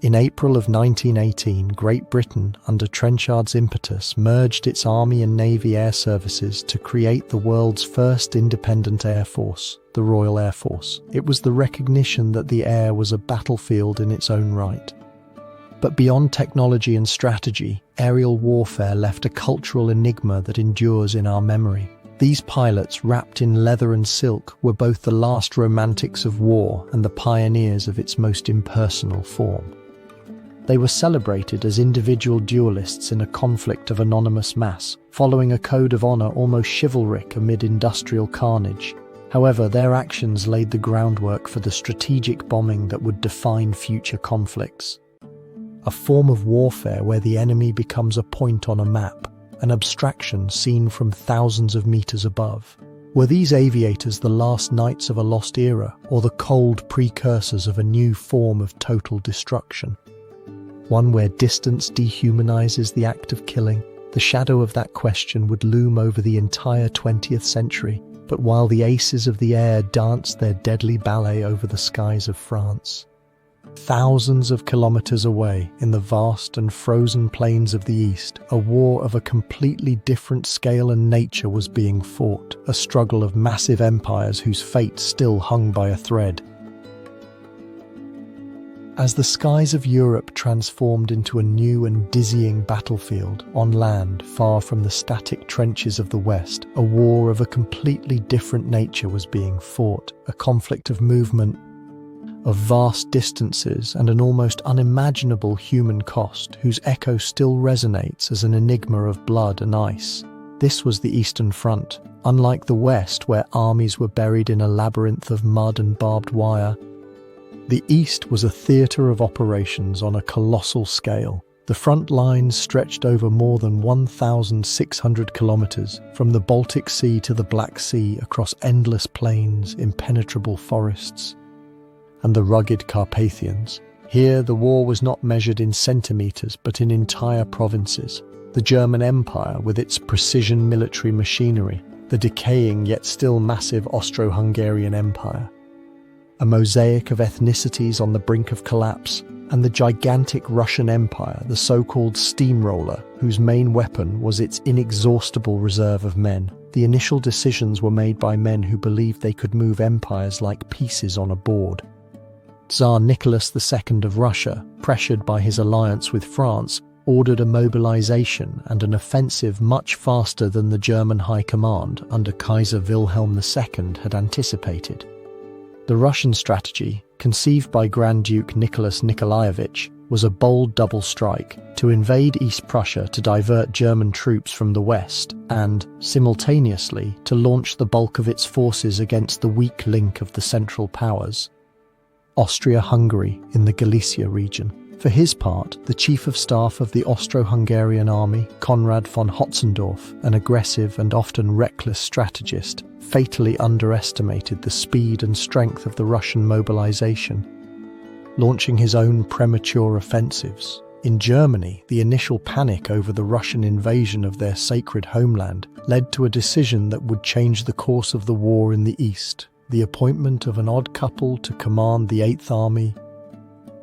In April of 1918, Great Britain, under Trenchard's impetus, merged its Army and Navy air services to create the world's first independent air force, the Royal Air Force. It was the recognition that the air was a battlefield in its own right. But beyond technology and strategy, aerial warfare left a cultural enigma that endures in our memory. These pilots, wrapped in leather and silk, were both the last romantics of war and the pioneers of its most impersonal form. They were celebrated as individual duelists in a conflict of anonymous mass, following a code of honor almost chivalric amid industrial carnage. However, their actions laid the groundwork for the strategic bombing that would define future conflicts. A form of warfare where the enemy becomes a point on a map, an abstraction seen from thousands of meters above. Were these aviators the last knights of a lost era, or the cold precursors of a new form of total destruction? One where distance dehumanizes the act of killing? The shadow of that question would loom over the entire 20th century. But while the aces of the air danced their deadly ballet over the skies of France, thousands of kilometers away, in the vast and frozen plains of the East, a war of a completely different scale and nature was being fought, a struggle of massive empires whose fate still hung by a thread. As the skies of Europe transformed into a new and dizzying battlefield, on land, far from the static trenches of the West, a war of a completely different nature was being fought, a conflict of movement, of vast distances and an almost unimaginable human cost, whose echo still resonates as an enigma of blood and ice. This was the Eastern Front. Unlike the West, where armies were buried in a labyrinth of mud and barbed wire, the East was a theatre of operations on a colossal scale. The front lines stretched over more than 1,600 kilometers, from the Baltic Sea to the Black Sea, across endless plains, impenetrable forests, and the rugged Carpathians. Here, the war was not measured in centimeters, but in entire provinces. The German Empire, with its precision military machinery, the decaying yet still massive Austro-Hungarian Empire, a mosaic of ethnicities on the brink of collapse, and the gigantic Russian Empire, the so-called steamroller, whose main weapon was its inexhaustible reserve of men. The initial decisions were made by men who believed they could move empires like pieces on a board. Tsar Nicholas II of Russia, pressured by his alliance with France, ordered a mobilization and an offensive much faster than the German High Command under Kaiser Wilhelm II had anticipated. The Russian strategy, conceived by Grand Duke Nicholas Nikolaevich, was a bold double strike to invade East Prussia to divert German troops from the west and, simultaneously, to launch the bulk of its forces against the weak link of the Central Powers, Austria-Hungary in the Galicia region. For his part, the Chief of Staff of the Austro-Hungarian army, Konrad von Hotzendorf, an aggressive and often reckless strategist, fatally underestimated the speed and strength of the Russian mobilization, launching his own premature offensives. In Germany, the initial panic over the Russian invasion of their sacred homeland led to a decision that would change the course of the war in the east: the appointment of an odd couple to command the Eighth Army,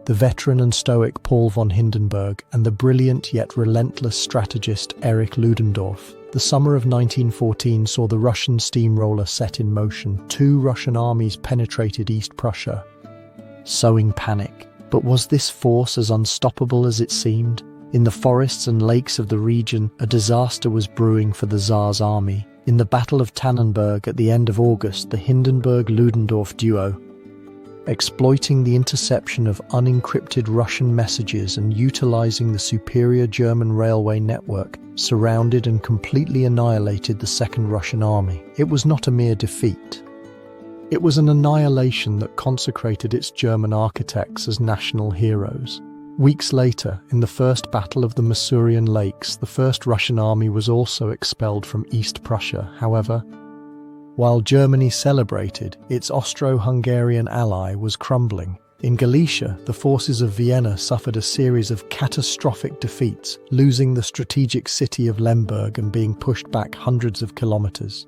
the veteran and stoic Paul von Hindenburg and the brilliant yet relentless strategist Erich Ludendorff. The summer of 1914 saw the Russian steamroller set in motion. 2 Russian armies penetrated East Prussia, sowing panic. But was this force as unstoppable as it seemed? In the forests and lakes of the region, a disaster was brewing for the Tsar's army. In the Battle of Tannenberg at the end of August, the Hindenburg-Ludendorff duo, exploiting the interception of unencrypted Russian messages and utilizing the superior German railway network, surrounded and completely annihilated the Second Russian Army. It was not a mere defeat. It was an annihilation that consecrated its German architects as national heroes. Weeks later, in the First Battle of the Masurian Lakes, the First Russian Army was also expelled from East Prussia. However, while Germany celebrated, its Austro-Hungarian ally was crumbling. In Galicia, the forces of Vienna suffered a series of catastrophic defeats, losing the strategic city of Lemberg and being pushed back hundreds of kilometers.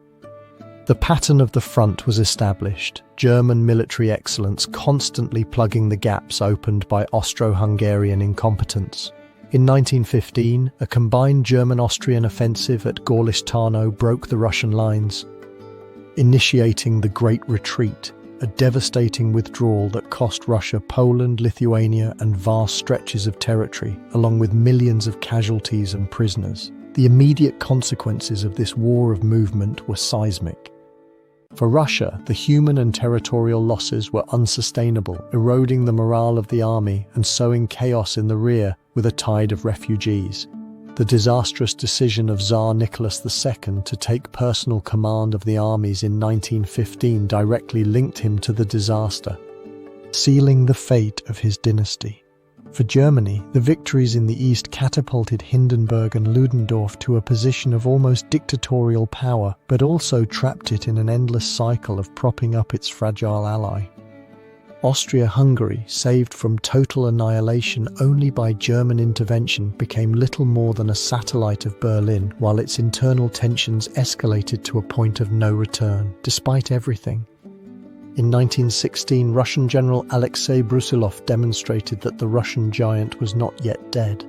The pattern of the front was established, German military excellence constantly plugging the gaps opened by Austro-Hungarian incompetence. In 1915, a combined German-Austrian offensive at Gorlice-Tarnow broke the Russian lines, initiating the Great Retreat, a devastating withdrawal that cost Russia Poland, Lithuania, and vast stretches of territory, along with millions of casualties and prisoners. The immediate consequences of this war of movement were seismic. For Russia, the human and territorial losses were unsustainable, eroding the morale of the army and sowing chaos in the rear with a tide of refugees. The disastrous decision of Tsar Nicholas II to take personal command of the armies in 1915 directly linked him to the disaster, sealing the fate of his dynasty. For Germany, the victories in the east catapulted Hindenburg and Ludendorff to a position of almost dictatorial power, but also trapped it in an endless cycle of propping up its fragile ally. Austria-Hungary, saved from total annihilation only by German intervention, became little more than a satellite of Berlin, while its internal tensions escalated to a point of no return. Despite everything, in 1916, Russian General Alexei Brusilov demonstrated that the Russian giant was not yet dead.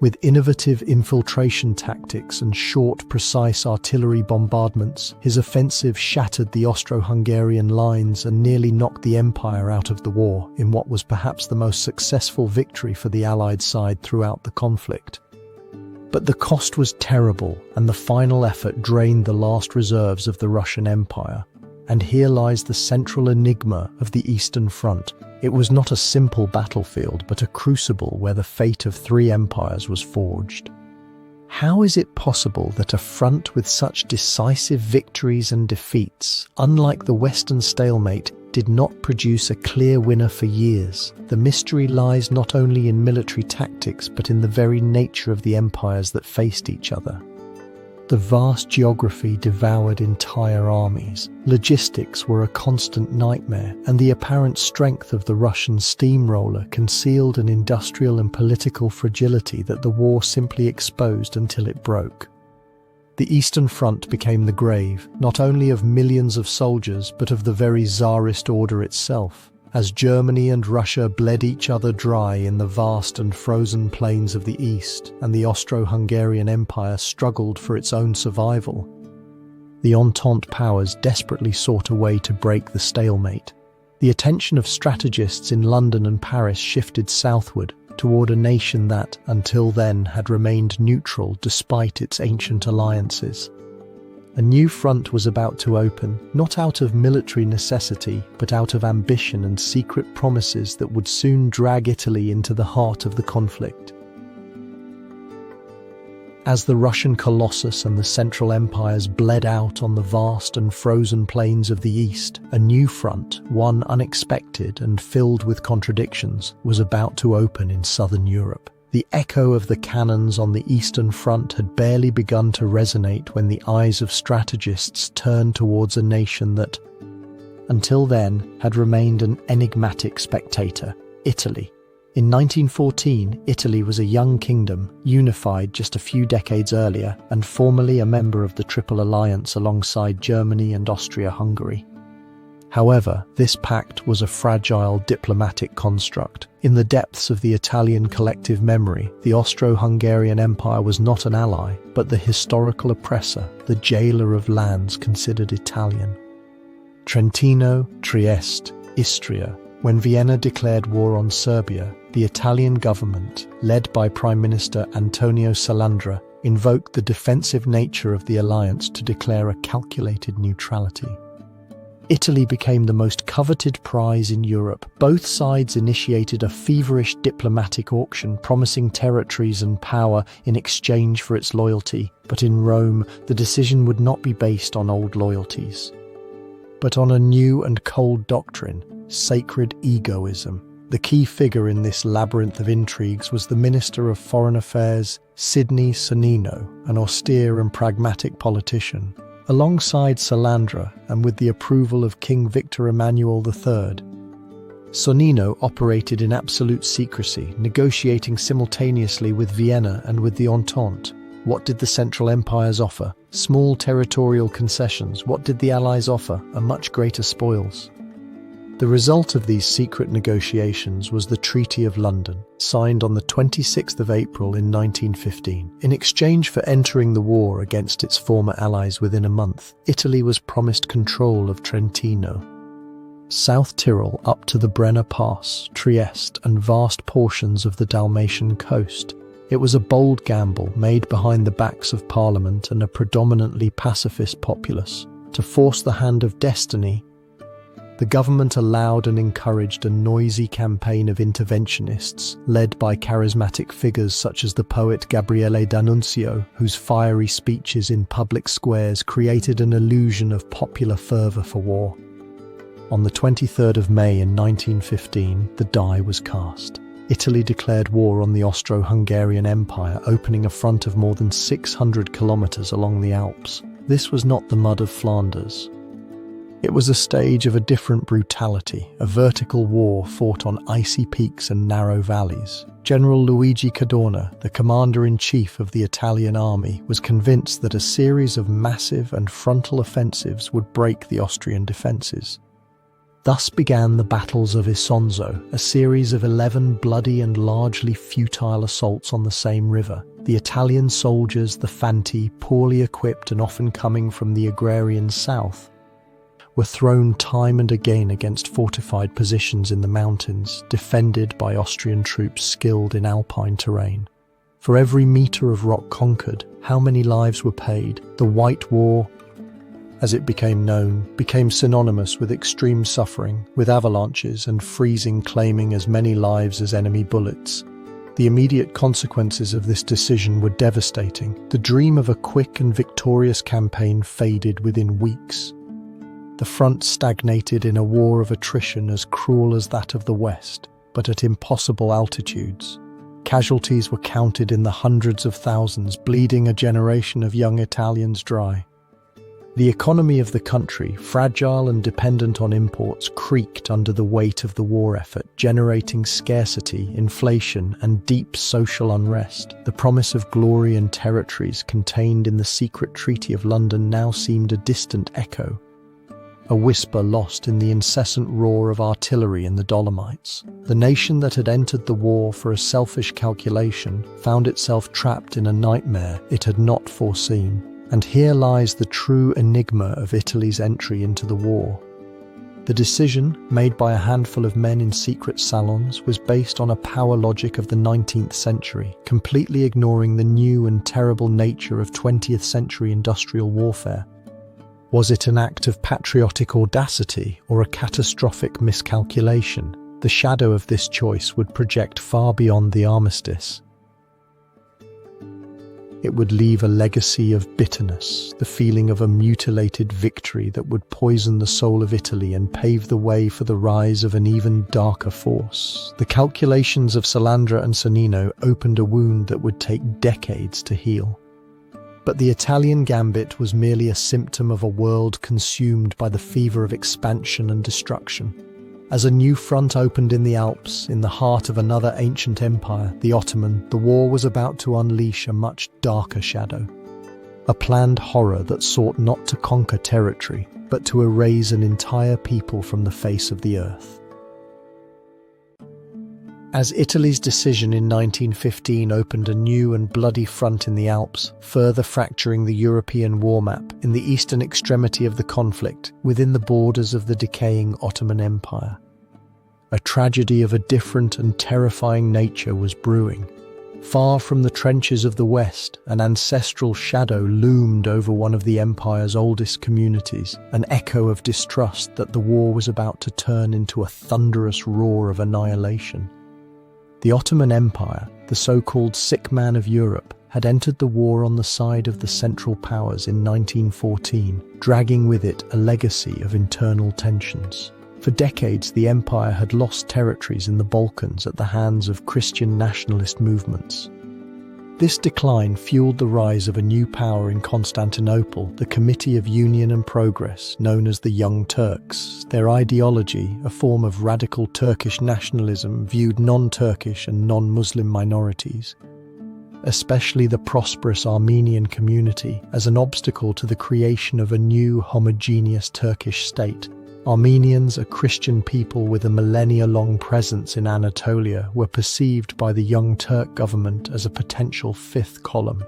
With innovative infiltration tactics and short, precise artillery bombardments, his offensive shattered the Austro-Hungarian lines and nearly knocked the empire out of the war, in what was perhaps the most successful victory for the Allied side throughout the conflict. But the cost was terrible, and the final effort drained the last reserves of the Russian Empire. And here lies the central enigma of the Eastern Front. It was not a simple battlefield, but a crucible where the fate of 3 empires was forged. How is it possible that a front with such decisive victories and defeats, unlike the Western stalemate, did not produce a clear winner for years? The mystery lies not only in military tactics, but in the very nature of the empires that faced each other. The vast geography devoured entire armies. Logistics were a constant nightmare, and the apparent strength of the Russian steamroller concealed an industrial and political fragility that the war simply exposed until it broke. The Eastern Front became the grave, not only of millions of soldiers, but of the very Tsarist order itself, as Germany and Russia bled each other dry in the vast and frozen plains of the East, and the Austro-Hungarian Empire struggled for its own survival. The Entente powers desperately sought a way to break the stalemate. The attention of strategists in London and Paris shifted southward, toward a nation that, until then, had remained neutral despite its ancient alliances. A new front was about to open, not out of military necessity, but out of ambition and secret promises that would soon drag Italy into the heart of the conflict. As the Russian Colossus and the Central Empires bled out on the vast and frozen plains of the East, a new front, one unexpected and filled with contradictions, was about to open in southern Europe. The echo of the cannons on the Eastern Front had barely begun to resonate when the eyes of strategists turned towards a nation that, until then, had remained an enigmatic spectator: Italy. In 1914, Italy was a young kingdom, unified just a few decades earlier, and formally a member of the Triple Alliance alongside Germany and Austria-Hungary. However, this pact was a fragile diplomatic construct. In the depths of the Italian collective memory, the Austro-Hungarian Empire was not an ally, but the historical oppressor, the jailer of lands considered Italian. Trentino, Trieste, Istria. When Vienna declared war on Serbia, the Italian government, led by Prime Minister Antonio Salandra, invoked the defensive nature of the alliance to declare a calculated neutrality. Italy became the most coveted prize in Europe. Both sides initiated a feverish diplomatic auction, promising territories and power in exchange for its loyalty. But in Rome, the decision would not be based on old loyalties, but on a new and cold doctrine: sacred egoism. The key figure in this labyrinth of intrigues was the Minister of Foreign Affairs, Sidney Sonnino, an austere and pragmatic politician. Alongside Salandra, and with the approval of King Victor Emmanuel III, Sonnino operated in absolute secrecy, negotiating simultaneously with Vienna and with the Entente. What did the Central Empires offer? Small territorial concessions. What did the Allies offer? A much greater spoils. The result of these secret negotiations was the Treaty of London, signed on the 26th of April in 1915. In exchange for entering the war against its former allies within a month, Italy was promised control of Trentino, South Tyrol up to the Brenner Pass, Trieste, and vast portions of the Dalmatian coast. It was a bold gamble made behind the backs of Parliament and a predominantly pacifist populace. To force the hand of destiny, the government allowed and encouraged a noisy campaign of interventionists, led by charismatic figures such as the poet Gabriele D'Annunzio, whose fiery speeches in public squares created an illusion of popular fervour for war. On the 23rd of May in 1915, the die was cast. Italy declared war on the Austro-Hungarian Empire, opening a front of more than 600 kilometres along the Alps. This was not the mud of Flanders. It was a stage of a different brutality, a vertical war fought on icy peaks and narrow valleys. General Luigi Cadorna, the commander-in-chief of the Italian army, was convinced that a series of massive and frontal offensives would break the Austrian defences. Thus began the battles of Isonzo, a series of 11 bloody and largely futile assaults on the same river. The Italian soldiers, the Fanti, poorly equipped and often coming from the agrarian south, were thrown time and again against fortified positions in the mountains, defended by Austrian troops skilled in alpine terrain. For every metre of rock conquered, how many lives were paid? The White War, as it became known, became synonymous with extreme suffering, with avalanches and freezing claiming as many lives as enemy bullets. The immediate consequences of this decision were devastating. The dream of a quick and victorious campaign faded within weeks. The front stagnated in a war of attrition as cruel as that of the West, but at impossible altitudes. Casualties were counted in the hundreds of thousands, bleeding a generation of young Italians dry. The economy of the country, fragile and dependent on imports, creaked under the weight of the war effort, generating scarcity, inflation, and deep social unrest. The promise of glory and territories contained in the secret Treaty of London now seemed a distant echo, a whisper lost in the incessant roar of artillery in the Dolomites. The nation that had entered the war for a selfish calculation found itself trapped in a nightmare it had not foreseen. And here lies the true enigma of Italy's entry into the war. The decision, made by a handful of men in secret salons, was based on a power logic of the 19th century, completely ignoring the new and terrible nature of 20th century industrial warfare. Was it an act of patriotic audacity or a catastrophic miscalculation? The shadow of this choice would project far beyond the armistice. It would leave a legacy of bitterness, the feeling of a mutilated victory that would poison the soul of Italy and pave the way for the rise of an even darker force. The calculations of Salandra and Sonnino opened a wound that would take decades to heal. But the Italian gambit was merely a symptom of a world consumed by the fever of expansion and destruction. As a new front opened in the Alps, in the heart of another ancient empire, the Ottoman, the war was about to unleash a much darker shadow. A planned horror that sought not to conquer territory, but to erase an entire people from the face of the earth. As Italy's decision in 1915 opened a new and bloody front in the Alps, further fracturing the European war map in the eastern extremity of the conflict, within the borders of the decaying Ottoman Empire. A tragedy of a different and terrifying nature was brewing. Far from the trenches of the West, an ancestral shadow loomed over one of the empire's oldest communities, an echo of distrust that the war was about to turn into a thunderous roar of annihilation. The Ottoman Empire, the so-called sick man of Europe, had entered the war on the side of the Central Powers in 1914, dragging with it a legacy of internal tensions. For decades, the empire had lost territories in the Balkans at the hands of Christian nationalist movements. This decline fueled the rise of a new power in Constantinople, the Committee of Union and Progress, known as the Young Turks. Their ideology, a form of radical Turkish nationalism, viewed non-Turkish and non-Muslim minorities, especially the prosperous Armenian community, as an obstacle to the creation of a new homogeneous Turkish state. Armenians, a Christian people with a millennia-long presence in Anatolia, were perceived by the Young Turk government as a potential fifth column.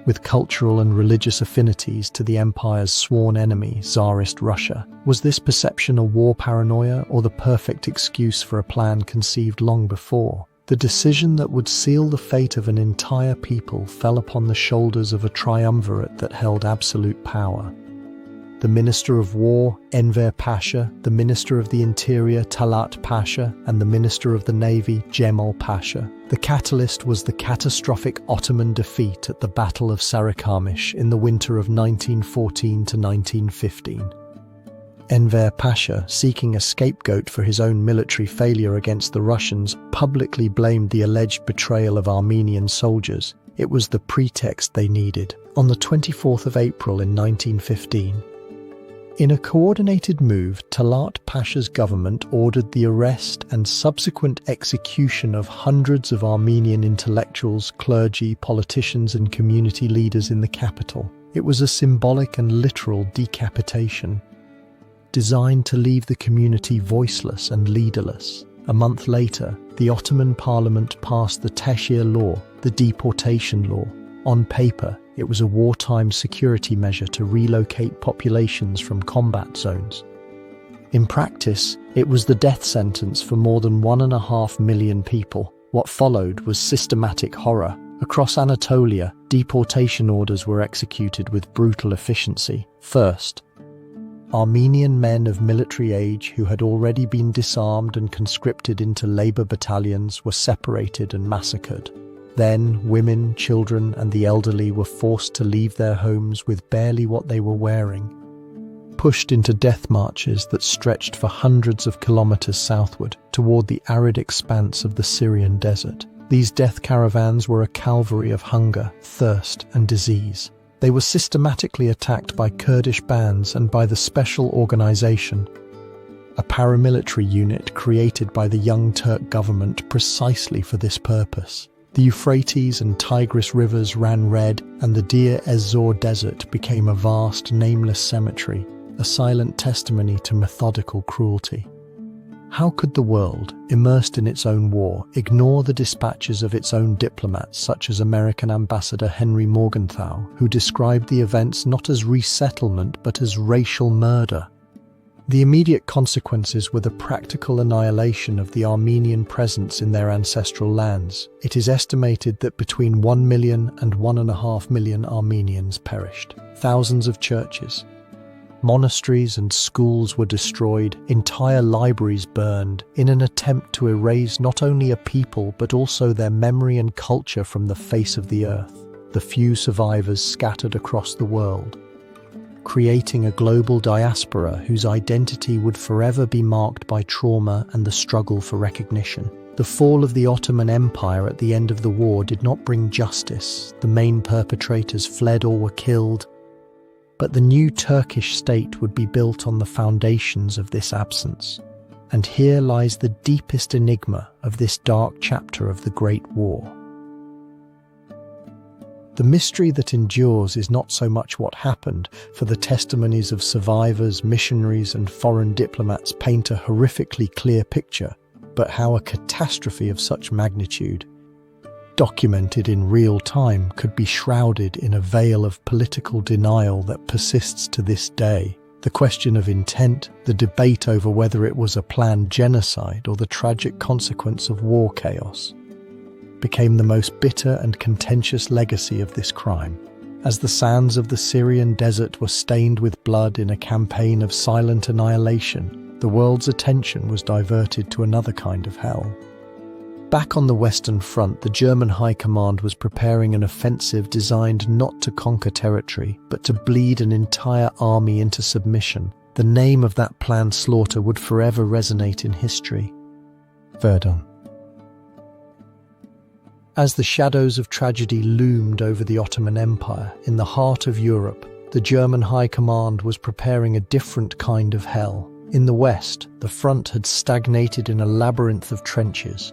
With cultural and religious affinities to the empire's sworn enemy, Tsarist Russia, was this perception a war paranoia or the perfect excuse for a plan conceived long before? The decision that would seal the fate of an entire people fell upon the shoulders of a triumvirate that held absolute power. The Minister of War, Enver Pasha, the Minister of the Interior, Talat Pasha, and the Minister of the Navy, Cemal Pasha. The catalyst was the catastrophic Ottoman defeat at the Battle of Sarıkamış in the winter of 1914 to 1915. Enver Pasha, seeking a scapegoat for his own military failure against the Russians, publicly blamed the alleged betrayal of Armenian soldiers. It was the pretext they needed. On the 24th of April in 1915, in a coordinated move, Talat Pasha's government ordered the arrest and subsequent execution of hundreds of Armenian intellectuals, clergy, politicians, and community leaders in the capital. It was a symbolic and literal decapitation, designed to leave the community voiceless and leaderless. A month later, the Ottoman Parliament passed the Tashir Law, the deportation law. On paper, it was a wartime security measure to relocate populations from combat zones. In practice, it was the death sentence for more than 1.5 million people. What followed was systematic horror. Across Anatolia, deportation orders were executed with brutal efficiency. First, Armenian men of military age who had already been disarmed and conscripted into labor battalions were separated and massacred. Then, women, children, and the elderly were forced to leave their homes with barely what they were wearing, pushed into death marches that stretched for hundreds of kilometers southward toward the arid expanse of the Syrian desert. These death caravans were a calvary of hunger, thirst, and disease. They were systematically attacked by Kurdish bands and by the Special Organization, a paramilitary unit created by the Young Turk government precisely for this purpose. The Euphrates and Tigris rivers ran red, and the Deir ez-Zor desert became a vast, nameless cemetery, a silent testimony to methodical cruelty. How could the world, immersed in its own war, ignore the dispatches of its own diplomats such as American Ambassador Henry Morgenthau, who described the events not as resettlement but as racial murder? The immediate consequences were the practical annihilation of the Armenian presence in their ancestral lands. It is estimated that between 1 million and 1.5 million Armenians perished. Thousands of churches, monasteries and schools were destroyed, entire libraries burned, in an attempt to erase not only a people but also their memory and culture from the face of the earth. The few survivors scattered across the world, creating a global diaspora whose identity would forever be marked by trauma and the struggle for recognition. The fall of the Ottoman Empire at the end of the war did not bring justice. The main perpetrators fled or were killed. But the new Turkish state would be built on the foundations of this absence. And here lies the deepest enigma of this dark chapter of the Great War. The mystery that endures is not so much what happened, for the testimonies of survivors, missionaries, and foreign diplomats paint a horrifically clear picture, but how a catastrophe of such magnitude, documented in real time, could be shrouded in a veil of political denial that persists to this day. The question of intent, the debate over whether it was a planned genocide or the tragic consequence of war chaos, became the most bitter and contentious legacy of this crime. As the sands of the Syrian desert were stained with blood in a campaign of silent annihilation, the world's attention was diverted to another kind of hell. Back on the Western Front, the German High Command was preparing an offensive designed not to conquer territory, but to bleed an entire army into submission. The name of that planned slaughter would forever resonate in history: Verdun. As the shadows of tragedy loomed over the Ottoman Empire, in the heart of Europe, the German High Command was preparing a different kind of hell. In the west, the front had stagnated in a labyrinth of trenches,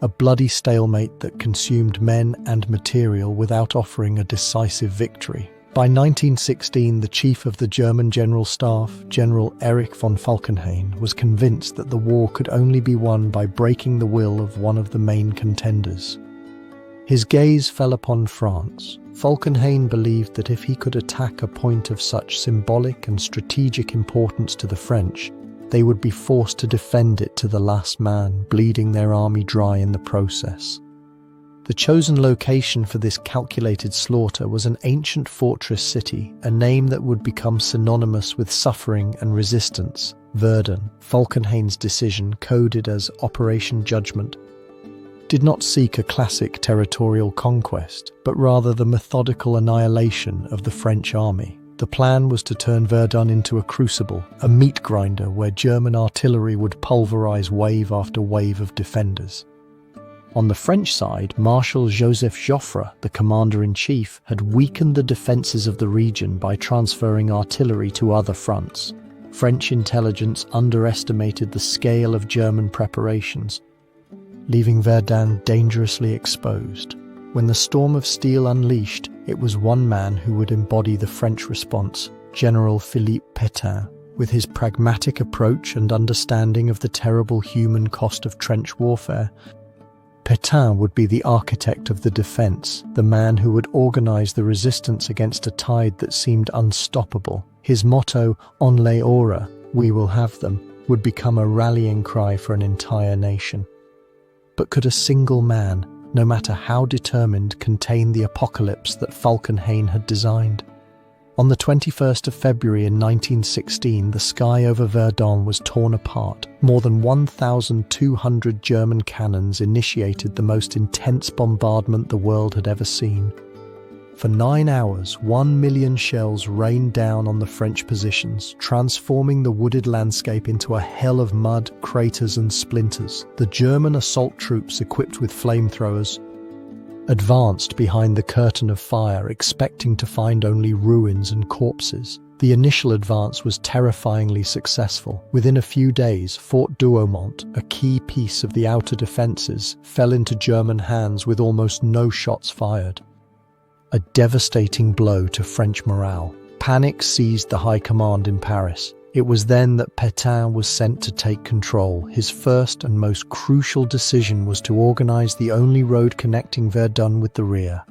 a bloody stalemate that consumed men and material without offering a decisive victory. By 1916, the chief of the German General Staff, General Erich von Falkenhayn, was convinced that the war could only be won by breaking the will of one of the main contenders. His gaze fell upon France. Falkenhayn believed that if he could attack a point of such symbolic and strategic importance to the French, they would be forced to defend it to the last man, bleeding their army dry in the process. The chosen location for this calculated slaughter was an ancient fortress city, a name that would become synonymous with suffering and resistance: Verdun. Falkenhayn's decision, coded as Operation Judgment, did not seek a classic territorial conquest, but rather the methodical annihilation of the French army. The plan was to turn Verdun into a crucible, a meat grinder where German artillery would pulverize wave after wave of defenders. On the French side, Marshal Joseph Joffre, the commander-in-chief, had weakened the defenses of the region by transferring artillery to other fronts. French intelligence underestimated the scale of German preparations, leaving Verdun dangerously exposed. When the storm of steel unleashed, it was one man who would embody the French response: General Philippe Pétain. With his pragmatic approach and understanding of the terrible human cost of trench warfare, Pétain would be the architect of the defense, the man who would organize the resistance against a tide that seemed unstoppable. His motto, "On les aura," "We will have them," would become a rallying cry for an entire nation. But could a single man, no matter how determined, contain the apocalypse that Falkenhayn had designed? On the 21st of February in 1916, the sky over Verdun was torn apart. More than 1,200 German cannons initiated the most intense bombardment the world had ever seen. For 9 hours, 1 million shells rained down on the French positions, transforming the wooded landscape into a hell of mud, craters and splinters. The German assault troops, equipped with flamethrowers, advanced behind the curtain of fire, expecting to find only ruins and corpses. The initial advance was terrifyingly successful. Within a few days, Fort Douaumont, a key piece of the outer defences, fell into German hands with almost no shots fired. A devastating blow to French morale. Panic seized the high command in Paris. It was then that Pétain was sent to take control. His first and most crucial decision was to organise the only road connecting Verdun with the rear.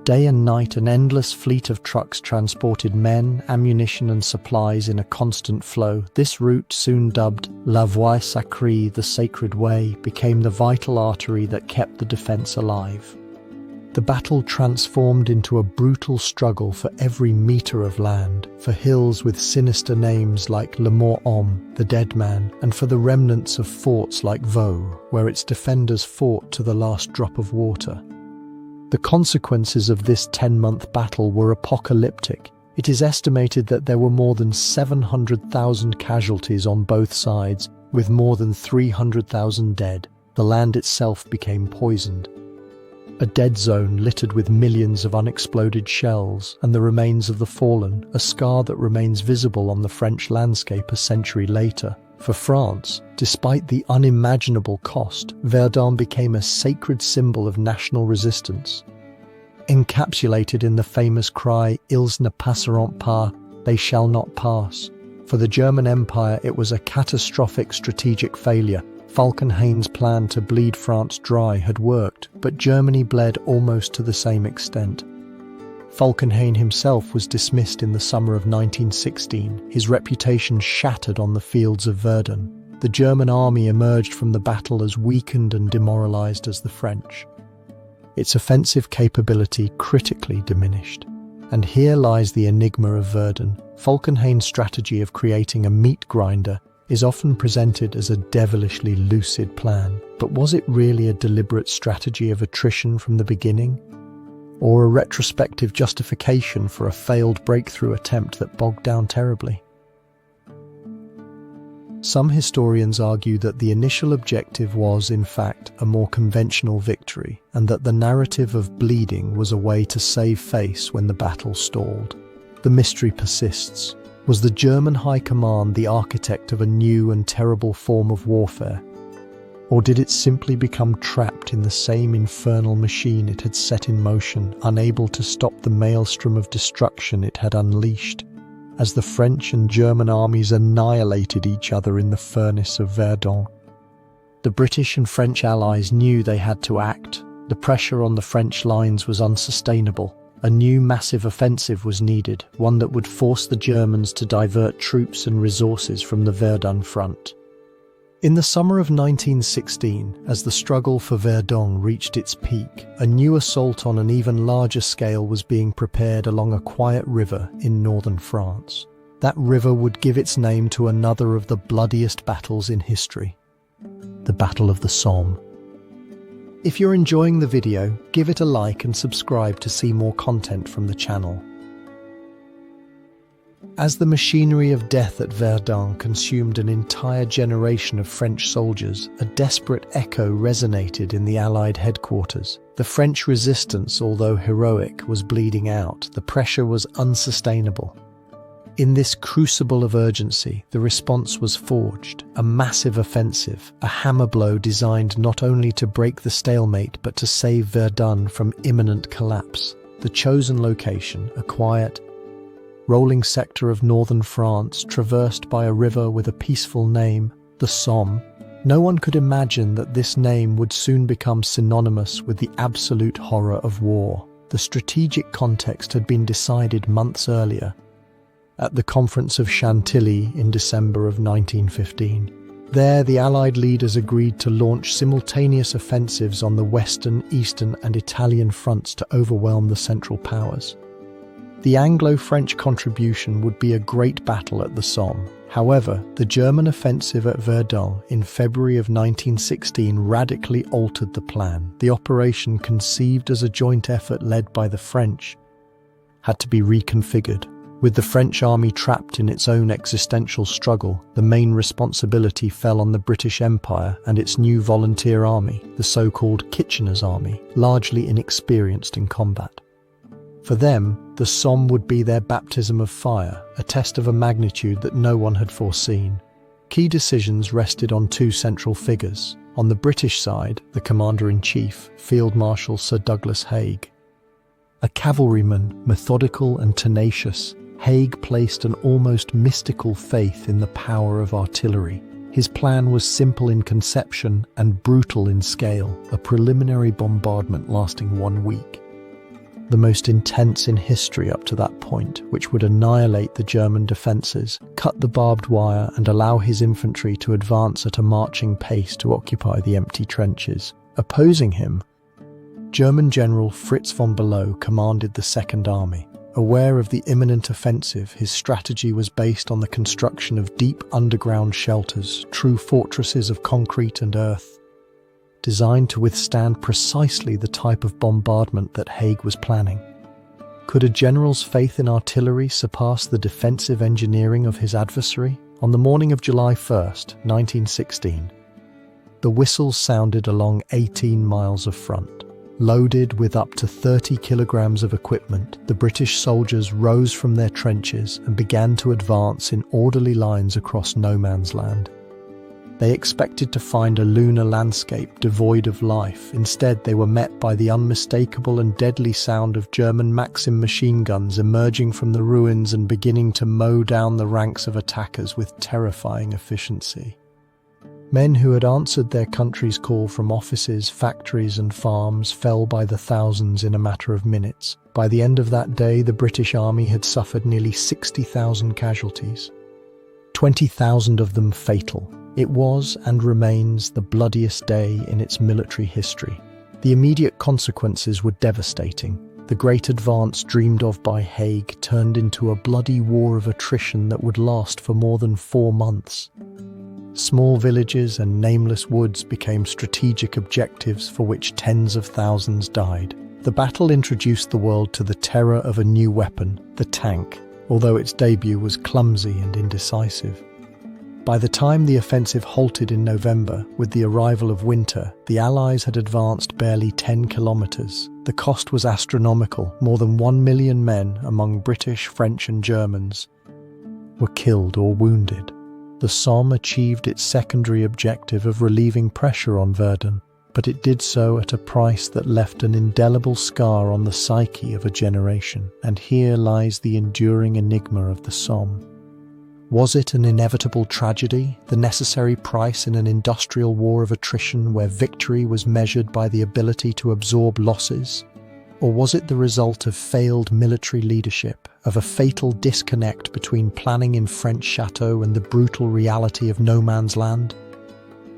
Day and night, an endless fleet of trucks transported men, ammunition and supplies in a constant flow. This route, soon dubbed La Voie Sacrée, the Sacred Way, became the vital artery that kept the defence alive. The battle transformed into a brutal struggle for every metre of land, for hills with sinister names like Le Mort Homme, the Dead Man, and for the remnants of forts like Vaux, where its defenders fought to the last drop of water. The consequences of this 10-month battle were apocalyptic. It is estimated that there were more than 700,000 casualties on both sides, with more than 300,000 dead. The land itself became poisoned. A dead zone littered with millions of unexploded shells and the remains of the fallen, a scar that remains visible on the French landscape a century later. For France, despite the unimaginable cost, Verdun became a sacred symbol of national resistance. Encapsulated in the famous cry, "Ils ne passeront pas," they shall not pass. For the German Empire, it was a catastrophic strategic failure. Falkenhayn's plan to bleed France dry had worked, but Germany bled almost to the same extent. Falkenhayn himself was dismissed in the summer of 1916, his reputation shattered on the fields of Verdun. The German army emerged from the battle as weakened and demoralised as the French. Its offensive capability critically diminished. And here lies the enigma of Verdun. Falkenhayn's strategy of creating a meat grinder is often presented as a devilishly lucid plan. But was it really a deliberate strategy of attrition from the beginning? Or a retrospective justification for a failed breakthrough attempt that bogged down terribly? Some historians argue that the initial objective was, in fact, a more conventional victory, and that the narrative of bleeding was a way to save face when the battle stalled. The mystery persists. Was the German High Command the architect of a new and terrible form of warfare? Or did it simply become trapped in the same infernal machine it had set in motion, unable to stop the maelstrom of destruction it had unleashed, as the French and German armies annihilated each other in the furnace of Verdun? The British and French allies knew they had to act. The pressure on the French lines was unsustainable. A new massive offensive was needed, one that would force the Germans to divert troops and resources from the Verdun front. In the summer of 1916, as the struggle for Verdun reached its peak, a new assault on an even larger scale was being prepared along a quiet river in northern France. That river would give its name to another of the bloodiest battles in history, the Battle of the Somme. If you're enjoying the video, give it a like and subscribe to see more content from the channel. As the machinery of death at Verdun consumed an entire generation of French soldiers, a desperate echo resonated in the Allied headquarters. The French resistance, although heroic, was bleeding out. The pressure was unsustainable. In this crucible of urgency, the response was forged, a massive offensive, a hammer blow designed not only to break the stalemate but to save Verdun from imminent collapse. The chosen location, a quiet, rolling sector of northern France, traversed by a river with a peaceful name, the Somme. No one could imagine that this name would soon become synonymous with the absolute horror of war. The strategic context had been decided months earlier, at the Conference of Chantilly in December of 1915. There, the Allied leaders agreed to launch simultaneous offensives on the western, eastern and Italian fronts to overwhelm the Central Powers. The Anglo-French contribution would be a great battle at the Somme. However, the German offensive at Verdun in February of 1916 radically altered the plan. The operation, conceived as a joint effort led by the French, had to be reconfigured. With the French army trapped in its own existential struggle, the main responsibility fell on the British Empire and its new volunteer army, the so-called Kitchener's Army, largely inexperienced in combat. For them, the Somme would be their baptism of fire, a test of a magnitude that no one had foreseen. Key decisions rested on two central figures. On the British side, the Commander-in-Chief, Field Marshal Sir Douglas Haig. A cavalryman, methodical and tenacious, Haig placed an almost mystical faith in the power of artillery. His plan was simple in conception and brutal in scale, a preliminary bombardment lasting 1 week. The most intense in history up to that point, which would annihilate the German defences, cut the barbed wire and allow his infantry to advance at a marching pace to occupy the empty trenches. Opposing him, German General Fritz von Below commanded the Second Army. Aware of the imminent offensive, his strategy was based on the construction of deep underground shelters, true fortresses of concrete and earth, designed to withstand precisely the type of bombardment that Haig was planning. Could a general's faith in artillery surpass the defensive engineering of his adversary? On the morning of July 1st, 1916, the whistles sounded along 18 miles of front. Loaded with up to 30 kilograms of equipment, the British soldiers rose from their trenches and began to advance in orderly lines across no man's land. They expected to find a lunar landscape devoid of life. Instead, they were met by the unmistakable and deadly sound of German Maxim machine guns emerging from the ruins and beginning to mow down the ranks of attackers with terrifying efficiency. Men who had answered their country's call from offices, factories and farms fell by the thousands in a matter of minutes. By the end of that day, the British Army had suffered nearly 60,000 casualties, 20,000 of them fatal. It was and remains the bloodiest day in its military history. The immediate consequences were devastating. The great advance dreamed of by Haig turned into a bloody war of attrition that would last for more than 4 months. Small villages and nameless woods became strategic objectives for which tens of thousands died. The battle introduced the world to the terror of a new weapon, the tank, although its debut was clumsy and indecisive. By the time the offensive halted in November, with the arrival of winter, the Allies had advanced barely 10 kilometers. The cost was astronomical. More than 1 million men, among British, French and Germans, were killed or wounded. The Somme achieved its secondary objective of relieving pressure on Verdun, but it did so at a price that left an indelible scar on the psyche of a generation. And here lies the enduring enigma of the Somme. Was it an inevitable tragedy, the necessary price in an industrial war of attrition where victory was measured by the ability to absorb losses? Or was it the result of failed military leadership, of a fatal disconnect between planning in French chateaux and the brutal reality of no man's land?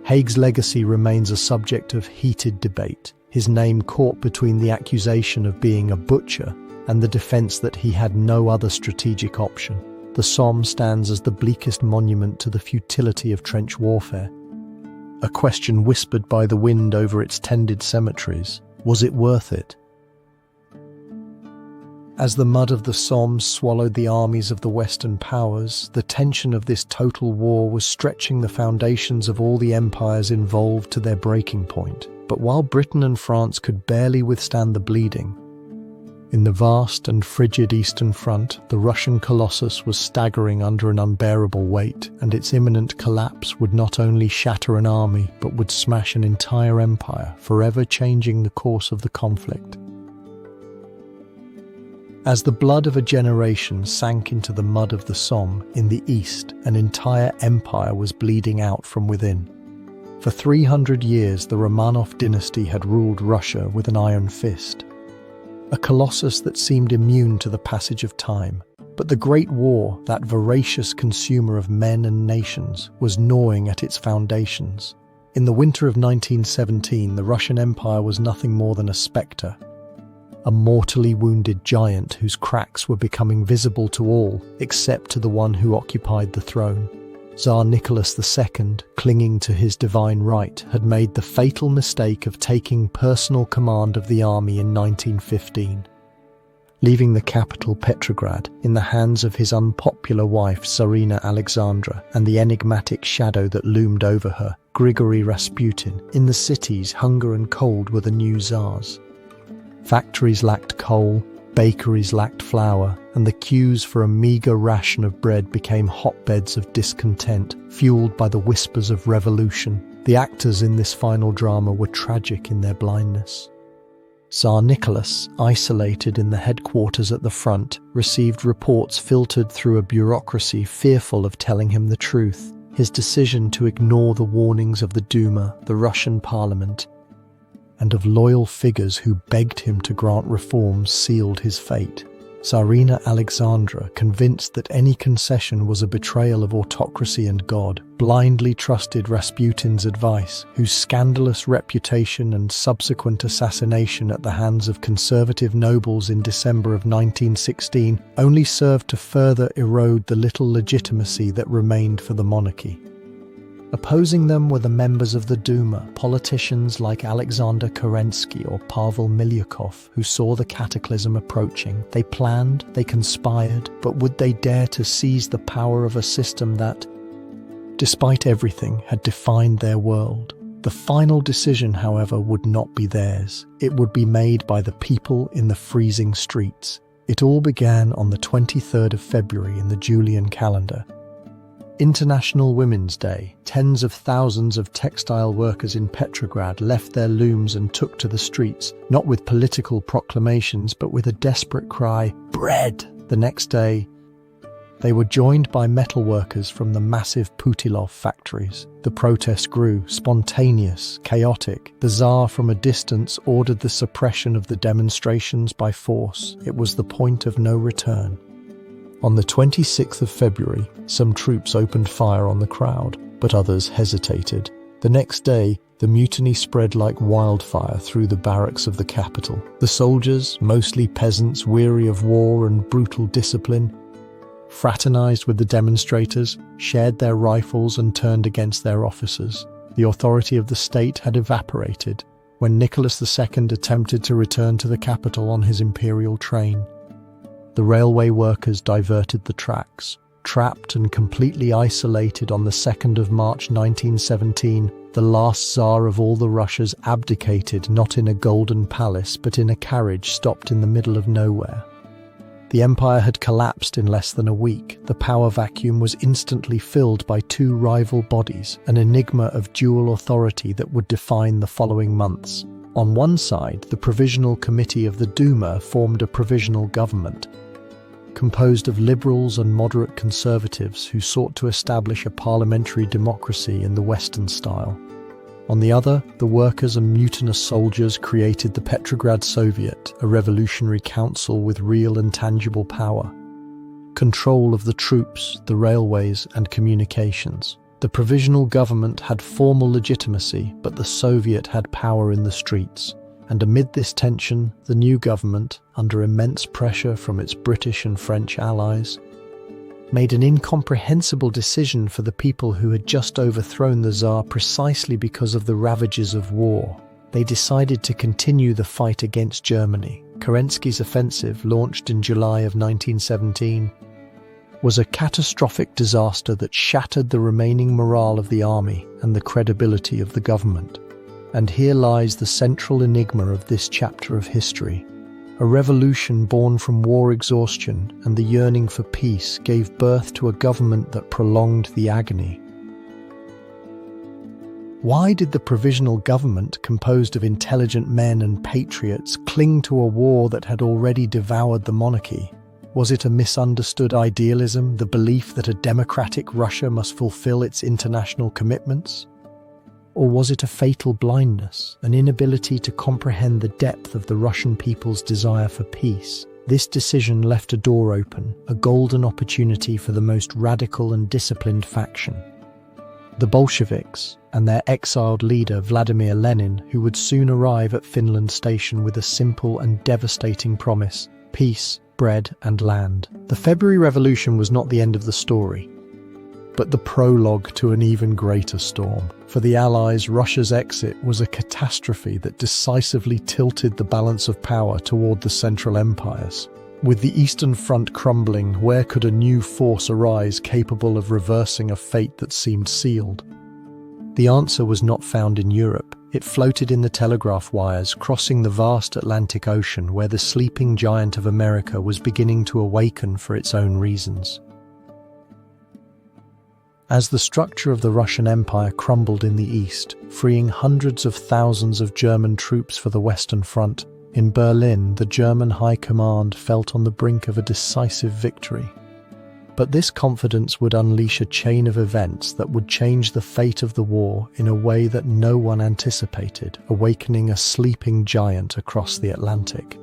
Haig's legacy remains a subject of heated debate, his name caught between the accusation of being a butcher and the defense that he had no other strategic option. The Somme stands as the bleakest monument to the futility of trench warfare. A question whispered by the wind over its tended cemeteries: was it worth it? As the mud of the Somme swallowed the armies of the Western powers, the tension of this total war was stretching the foundations of all the empires involved to their breaking point. But while Britain and France could barely withstand the bleeding, in the vast and frigid Eastern Front, the Russian colossus was staggering under an unbearable weight, and its imminent collapse would not only shatter an army, but would smash an entire empire, forever changing the course of the conflict. As the blood of a generation sank into the mud of the Somme, in the east, an entire empire was bleeding out from within. For 300 years, the Romanov dynasty had ruled Russia with an iron fist, a colossus that seemed immune to the passage of time. But the Great War, that voracious consumer of men and nations, was gnawing at its foundations. In the winter of 1917, the Russian Empire was nothing more than a spectre, a mortally wounded giant whose cracks were becoming visible to all except to the one who occupied the throne. Tsar Nicholas II, clinging to his divine right, had made the fatal mistake of taking personal command of the army in 1915. leaving the capital Petrograd in the hands of his unpopular wife Tsarina Alexandra and the enigmatic shadow that loomed over her, Grigory Rasputin. In the cities, hunger and cold were the new czars. Factories lacked coal, bakeries lacked flour, and the queues for a meager ration of bread became hotbeds of discontent, fueled by the whispers of revolution. The actors in this final drama were tragic in their blindness. Tsar Nicholas, isolated in the headquarters at the front, received reports filtered through a bureaucracy fearful of telling him the truth. His decision to ignore the warnings of the Duma, the Russian parliament, and of loyal figures who begged him to grant reforms sealed his fate. Tsarina Alexandra, convinced that any concession was a betrayal of autocracy and God, blindly trusted Rasputin's advice, whose scandalous reputation and subsequent assassination at the hands of conservative nobles in December of 1916 only served to further erode the little legitimacy that remained for the monarchy. Opposing them were the members of the Duma, politicians like Alexander Kerensky or Pavel Milyukov, who saw the cataclysm approaching. They planned, they conspired, but would they dare to seize the power of a system that, despite everything, had defined their world? The final decision, however, would not be theirs. It would be made by the people in the freezing streets. It all began on the 23rd of February in the Julian calendar. International Women's Day. Tens of thousands of textile workers in Petrograd left their looms and took to the streets, not with political proclamations, but with a desperate cry, "Bread!" The next day, they were joined by metalworkers from the massive Putilov factories. The protest grew, spontaneous, chaotic. The Tsar from a distance ordered the suppression of the demonstrations by force. It was the point of no return. On the 26th of February, some troops opened fire on the crowd, but others hesitated. The next day, the mutiny spread like wildfire through the barracks of the capital. The soldiers, mostly peasants weary of war and brutal discipline, fraternized with the demonstrators, shared their rifles and turned against their officers. The authority of the state had evaporated when Nicholas II attempted to return to the capital on his imperial train. The railway workers diverted the tracks. Trapped and completely isolated on the 2nd of March 1917, the last Tsar of all the Russias abdicated not in a golden palace but in a carriage stopped in the middle of nowhere. The empire had collapsed in less than a week. The power vacuum was instantly filled by two rival bodies, an enigma of dual authority that would define the following months. On one side, the Provisional Committee of the Duma formed a provisional government, composed of liberals and moderate conservatives who sought to establish a parliamentary democracy in the Western style. On the other, the workers and mutinous soldiers created the Petrograd Soviet, a revolutionary council with real and tangible power. Control of the troops, the railways, and communications. The provisional government had formal legitimacy, but the Soviet had power in the streets. And amid this tension, the new government, under immense pressure from its British and French allies, made an incomprehensible decision for the people who had just overthrown the Tsar precisely because of the ravages of war. They decided to continue the fight against Germany. Kerensky's offensive, launched in July of 1917, was a catastrophic disaster that shattered the remaining morale of the army and the credibility of the government. And here lies the central enigma of this chapter of history. A revolution born from war exhaustion and the yearning for peace gave birth to a government that prolonged the agony. Why did the provisional government, composed of intelligent men and patriots, cling to a war that had already devoured the monarchy? Was it a misunderstood idealism, the belief that a democratic Russia must fulfill its international commitments? Or was it a fatal blindness, an inability to comprehend the depth of the Russian people's desire for peace? This decision left a door open, a golden opportunity for the most radical and disciplined faction. The Bolsheviks and their exiled leader Vladimir Lenin, who would soon arrive at Finland Station with a simple and devastating promise: peace, bread and land. The February Revolution was not the end of the story, but the prologue to an even greater storm. For the Allies, Russia's exit was a catastrophe that decisively tilted the balance of power toward the Central Empires. With the Eastern Front crumbling, where could a new force arise capable of reversing a fate that seemed sealed? The answer was not found in Europe. It floated in the telegraph wires, crossing the vast Atlantic Ocean, where the sleeping giant of America was beginning to awaken for its own reasons. As the structure of the Russian Empire crumbled in the east, freeing hundreds of thousands of German troops for the Western Front, in Berlin, the German High Command felt on the brink of a decisive victory. But this confidence would unleash a chain of events that would change the fate of the war in a way that no one anticipated, awakening a sleeping giant across the Atlantic.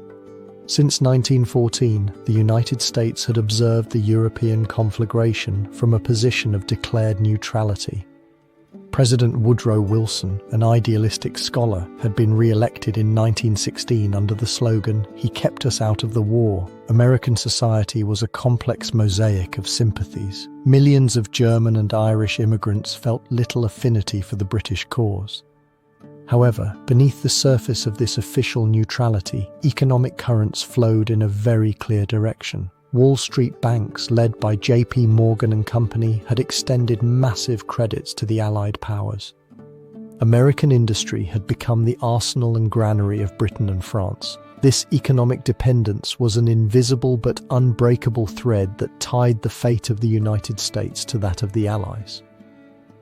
Since 1914, the United States had observed the European conflagration from a position of declared neutrality. President Woodrow Wilson, an idealistic scholar, had been re-elected in 1916 under the slogan, "He kept us out of the war." American society was a complex mosaic of sympathies. Millions of German and Irish immigrants felt little affinity for the British cause. However, beneath the surface of this official neutrality, economic currents flowed in a very clear direction. Wall Street banks, led by JP Morgan and Company, had extended massive credits to the Allied powers. American industry had become the arsenal and granary of Britain and France. This economic dependence was an invisible but unbreakable thread that tied the fate of the United States to that of the Allies.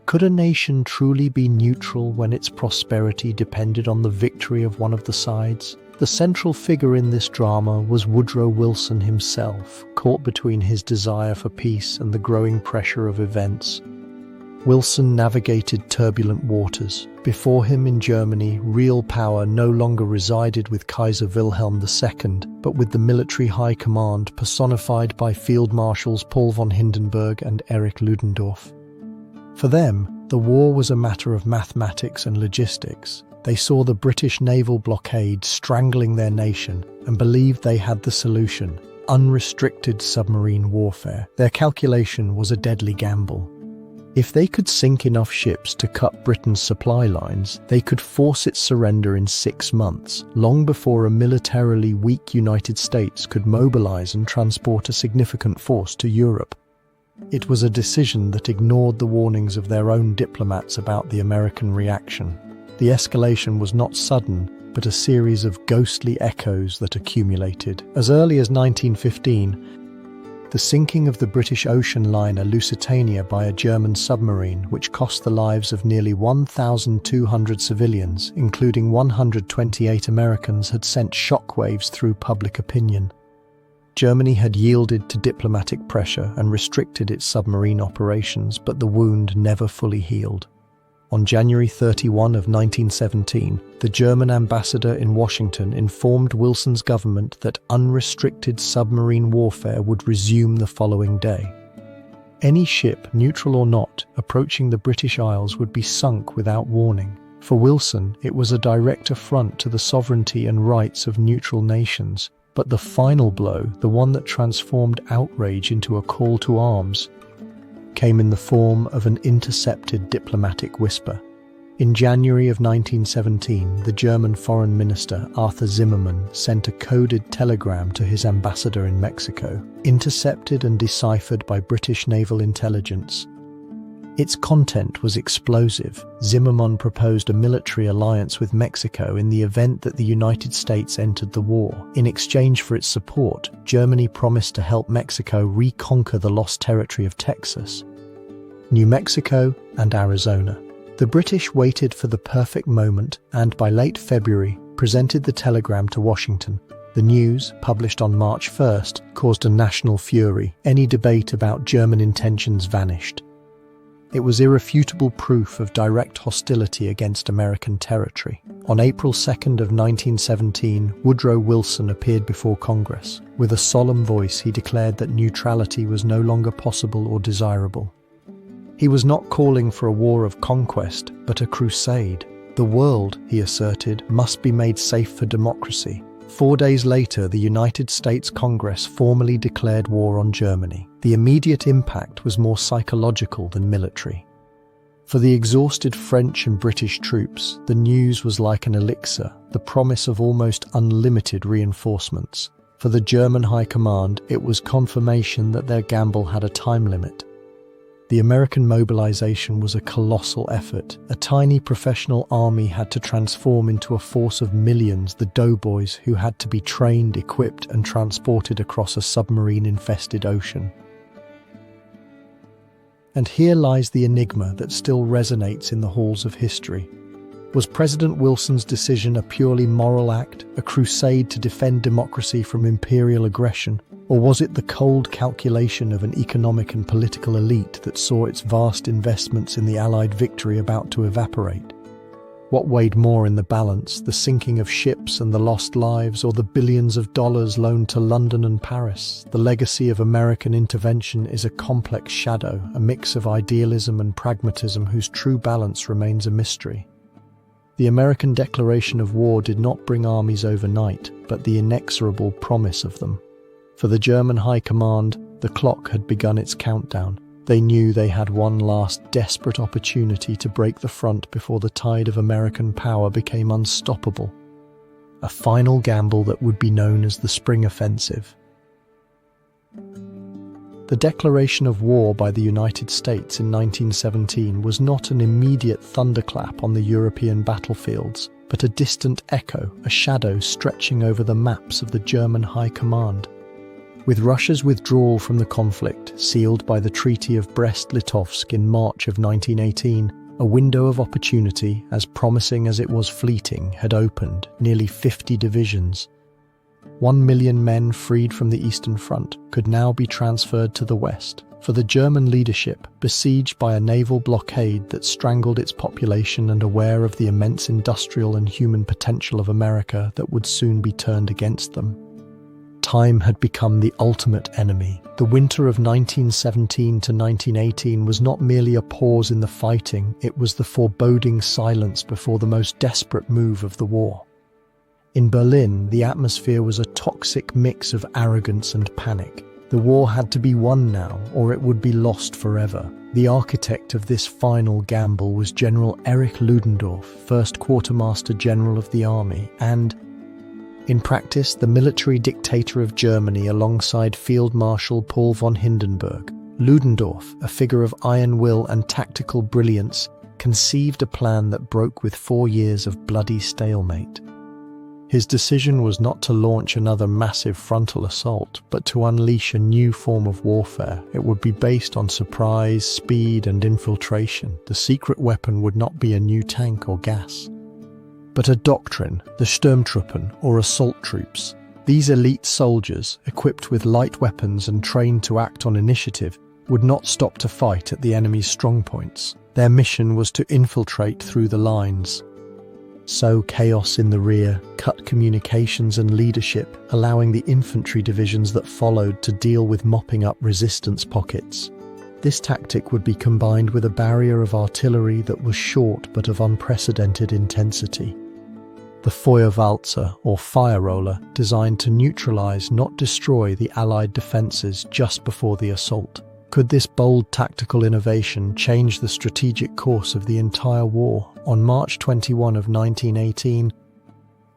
Could a nation truly be neutral when its prosperity depended on the victory of one of the sides? The central figure in this drama was Woodrow Wilson himself, caught between his desire for peace and the growing pressure of events. Wilson navigated turbulent waters. Before him in Germany, real power no longer resided with Kaiser Wilhelm II, but with the military high command personified by Field Marshals Paul von Hindenburg and Erich Ludendorff. For them, the war was a matter of mathematics and logistics. They saw the British naval blockade strangling their nation and believed they had the solution: unrestricted submarine warfare. Their calculation was a deadly gamble. If they could sink enough ships to cut Britain's supply lines, they could force its surrender in 6 months, long before a militarily weak United States could mobilize and transport a significant force to Europe. It was a decision that ignored the warnings of their own diplomats about the American reaction. The escalation was not sudden, but a series of ghostly echoes that accumulated. As early as 1915, the sinking of the British ocean liner Lusitania by a German submarine, which cost the lives of nearly 1,200 civilians, including 128 Americans, had sent shockwaves through public opinion. Germany had yielded to diplomatic pressure and restricted its submarine operations, but the wound never fully healed. On January 31 of 1917, the German ambassador in Washington informed Wilson's government that unrestricted submarine warfare would resume the following day. Any ship, neutral or not, approaching the British Isles would be sunk without warning. For Wilson, it was a direct affront to the sovereignty and rights of neutral nations. But the final blow, the one that transformed outrage into a call to arms, came in the form of an intercepted diplomatic whisper. In January of 1917, the German Foreign Minister Arthur Zimmermann sent a coded telegram to his ambassador in Mexico, intercepted and deciphered by British naval intelligence. Its content was explosive. Zimmermann proposed a military alliance with Mexico in the event that the United States entered the war. In exchange for its support, Germany promised to help Mexico reconquer the lost territory of Texas, New Mexico, and Arizona. The British waited for the perfect moment and, by late February, presented the telegram to Washington. The news, published on March 1st, caused a national fury. Any debate about German intentions vanished. It was irrefutable proof of direct hostility against American territory. On April 2nd of 1917, Woodrow Wilson appeared before Congress. With a solemn voice, he declared that neutrality was no longer possible or desirable. He was not calling for a war of conquest, but a crusade. The world, he asserted, must be made safe for democracy. 4 days later, the United States Congress formally declared war on Germany. The immediate impact was more psychological than military. For the exhausted French and British troops, the news was like an elixir, the promise of almost unlimited reinforcements. For the German High Command, it was confirmation that their gamble had a time limit. The American mobilization was a colossal effort. A tiny professional army had to transform into a force of millions, the doughboys who had to be trained, equipped, and transported across a submarine-infested ocean. And here lies the enigma that still resonates in the halls of history. Was President Wilson's decision a purely moral act, a crusade to defend democracy from imperial aggression, or was it the cold calculation of an economic and political elite that saw its vast investments in the Allied victory about to evaporate? What weighed more in the balance, the sinking of ships and the lost lives, or the billions of dollars loaned to London and Paris? The legacy of American intervention is a complex shadow, a mix of idealism and pragmatism whose true balance remains a mystery. The American declaration of war did not bring armies overnight, but the inexorable promise of them. For the German High Command, the clock had begun its countdown. They knew they had one last desperate opportunity to break the front before the tide of American power became unstoppable. A final gamble that would be known as the Spring Offensive. The declaration of war by the United States in 1917 was not an immediate thunderclap on the European battlefields, but a distant echo, a shadow stretching over the maps of the German High Command. With Russia's withdrawal from the conflict, sealed by the Treaty of Brest-Litovsk in March of 1918, a window of opportunity, as promising as it was fleeting, had opened. Nearly 50 divisions, 1 million men freed from the Eastern Front, could now be transferred to the West. For the German leadership, besieged by a naval blockade that strangled its population and aware of the immense industrial and human potential of America that would soon be turned against them. Time had become the ultimate enemy. The winter of 1917 to 1918 was not merely a pause in the fighting, it was the foreboding silence before the most desperate move of the war. In Berlin, the atmosphere was a toxic mix of arrogance and panic. The war had to be won now, or it would be lost forever. The architect of this final gamble was General Erich Ludendorff, first quartermaster general of the army, and, in practice, the military dictator of Germany alongside Field Marshal Paul von Hindenburg. Ludendorff, a figure of iron will and tactical brilliance, conceived a plan that broke with 4 years of bloody stalemate. His decision was not to launch another massive frontal assault, but to unleash a new form of warfare. It would be based on surprise, speed, and infiltration. The secret weapon would not be a new tank or gas, but a doctrine, the Sturmtruppen, or assault troops. These elite soldiers, equipped with light weapons and trained to act on initiative, would not stop to fight at the enemy's strongpoints. Their mission was to infiltrate through the lines, sow chaos in the rear, cut communications and leadership, allowing the infantry divisions that followed to deal with mopping up resistance pockets. This tactic would be combined with a barrier of artillery that was short but of unprecedented intensity. The Feuerwalzer, or fire roller, designed to neutralize, not destroy, the Allied defenses just before the assault. Could this bold tactical innovation change the strategic course of the entire war? On March 21 of 1918,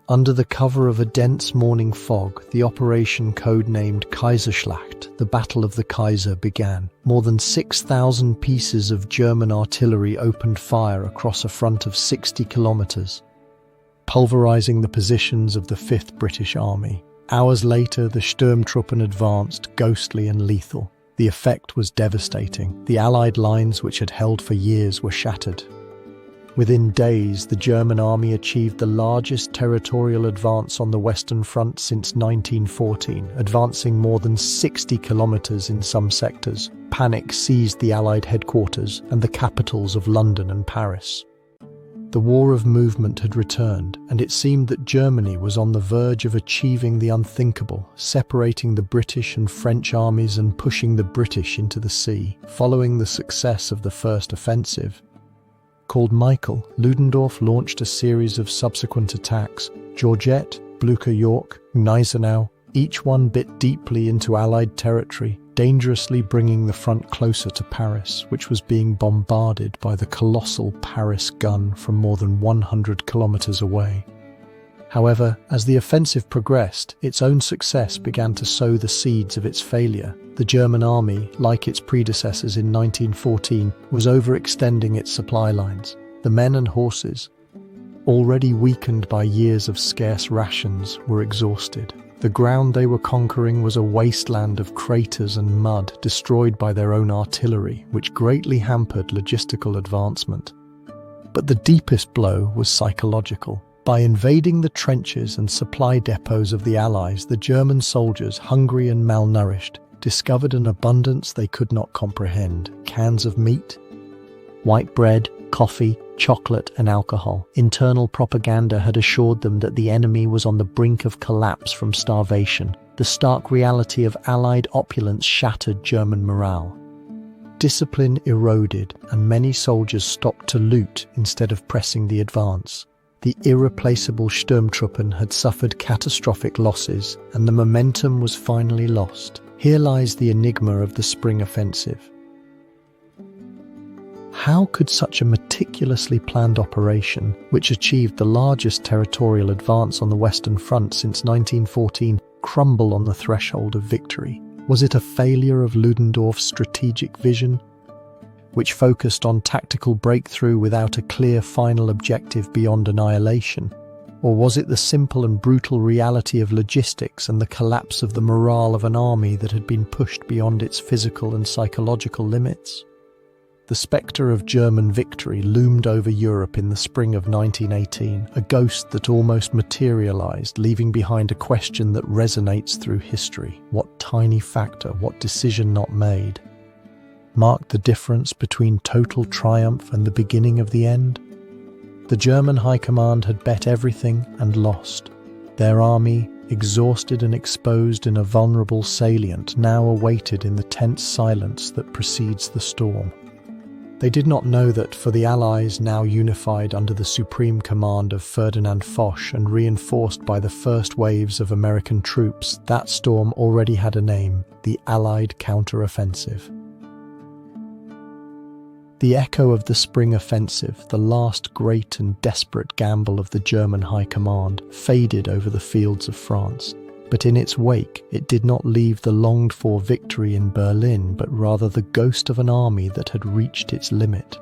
under the cover of a dense morning fog, the operation codenamed Kaiserschlacht, the Battle of the Kaiser, began. More than 6,000 pieces of German artillery opened fire across a front of 60 kilometers, pulverizing the positions of the 5th British Army. Hours later, the Sturmtruppen advanced, ghostly and lethal. The effect was devastating. The Allied lines, which had held for years, were shattered. Within days, the German army achieved the largest territorial advance on the Western Front since 1914, advancing more than 60 kilometers in some sectors. Panic seized the Allied headquarters and the capitals of London and Paris. The war of movement had returned, and it seemed that Germany was on the verge of achieving the unthinkable, separating the British and French armies and pushing the British into the sea. Following the success of the first offensive, called Michael, Ludendorff launched a series of subsequent attacks: Georgette, Blucher, York, Gneisenau. Each one bit deeply into Allied territory, dangerously bringing the front closer to Paris, which was being bombarded by the colossal Paris gun from more than 100 kilometers away. However, as the offensive progressed, its own success began to sow the seeds of its failure. The German army, like its predecessors in 1914, was overextending its supply lines. The men and horses, already weakened by years of scarce rations, were exhausted. The ground they were conquering was a wasteland of craters and mud destroyed by their own artillery, which greatly hampered logistical advancement. But the deepest blow was psychological. By invading the trenches and supply depots of the Allies, the German soldiers, hungry and malnourished, discovered an abundance they could not comprehend: cans of meat, white bread, coffee, chocolate and alcohol. Internal propaganda had assured them that the enemy was on the brink of collapse from starvation. The stark reality of Allied opulence shattered German morale. Discipline eroded, and many soldiers stopped to loot instead of pressing the advance. The irreplaceable Sturmtruppen had suffered catastrophic losses, and the momentum was finally lost. Here lies the enigma of the spring offensive. How could such a meticulously planned operation, which achieved the largest territorial advance on the Western Front since 1914, crumble on the threshold of victory? Was it a failure of Ludendorff's strategic vision, which focused on tactical breakthrough without a clear final objective beyond annihilation? Or was it the simple and brutal reality of logistics and the collapse of the morale of an army that had been pushed beyond its physical and psychological limits? The spectre of German victory loomed over Europe in the spring of 1918, a ghost that almost materialized, leaving behind a question that resonates through history. What tiny factor, what decision not made, marked the difference between total triumph and the beginning of the end? The German High Command had bet everything and lost. Their army, exhausted and exposed in a vulnerable salient, now awaited in the tense silence that precedes the storm. They did not know that for the Allies, now unified under the supreme command of Ferdinand Foch and reinforced by the first waves of American troops, that storm already had a name: the Allied Counteroffensive. The echo of the spring offensive, the last great and desperate gamble of the German High Command, faded over the fields of France. But in its wake, it did not leave the longed-for victory in Berlin, but rather the ghost of an army that had reached its limit.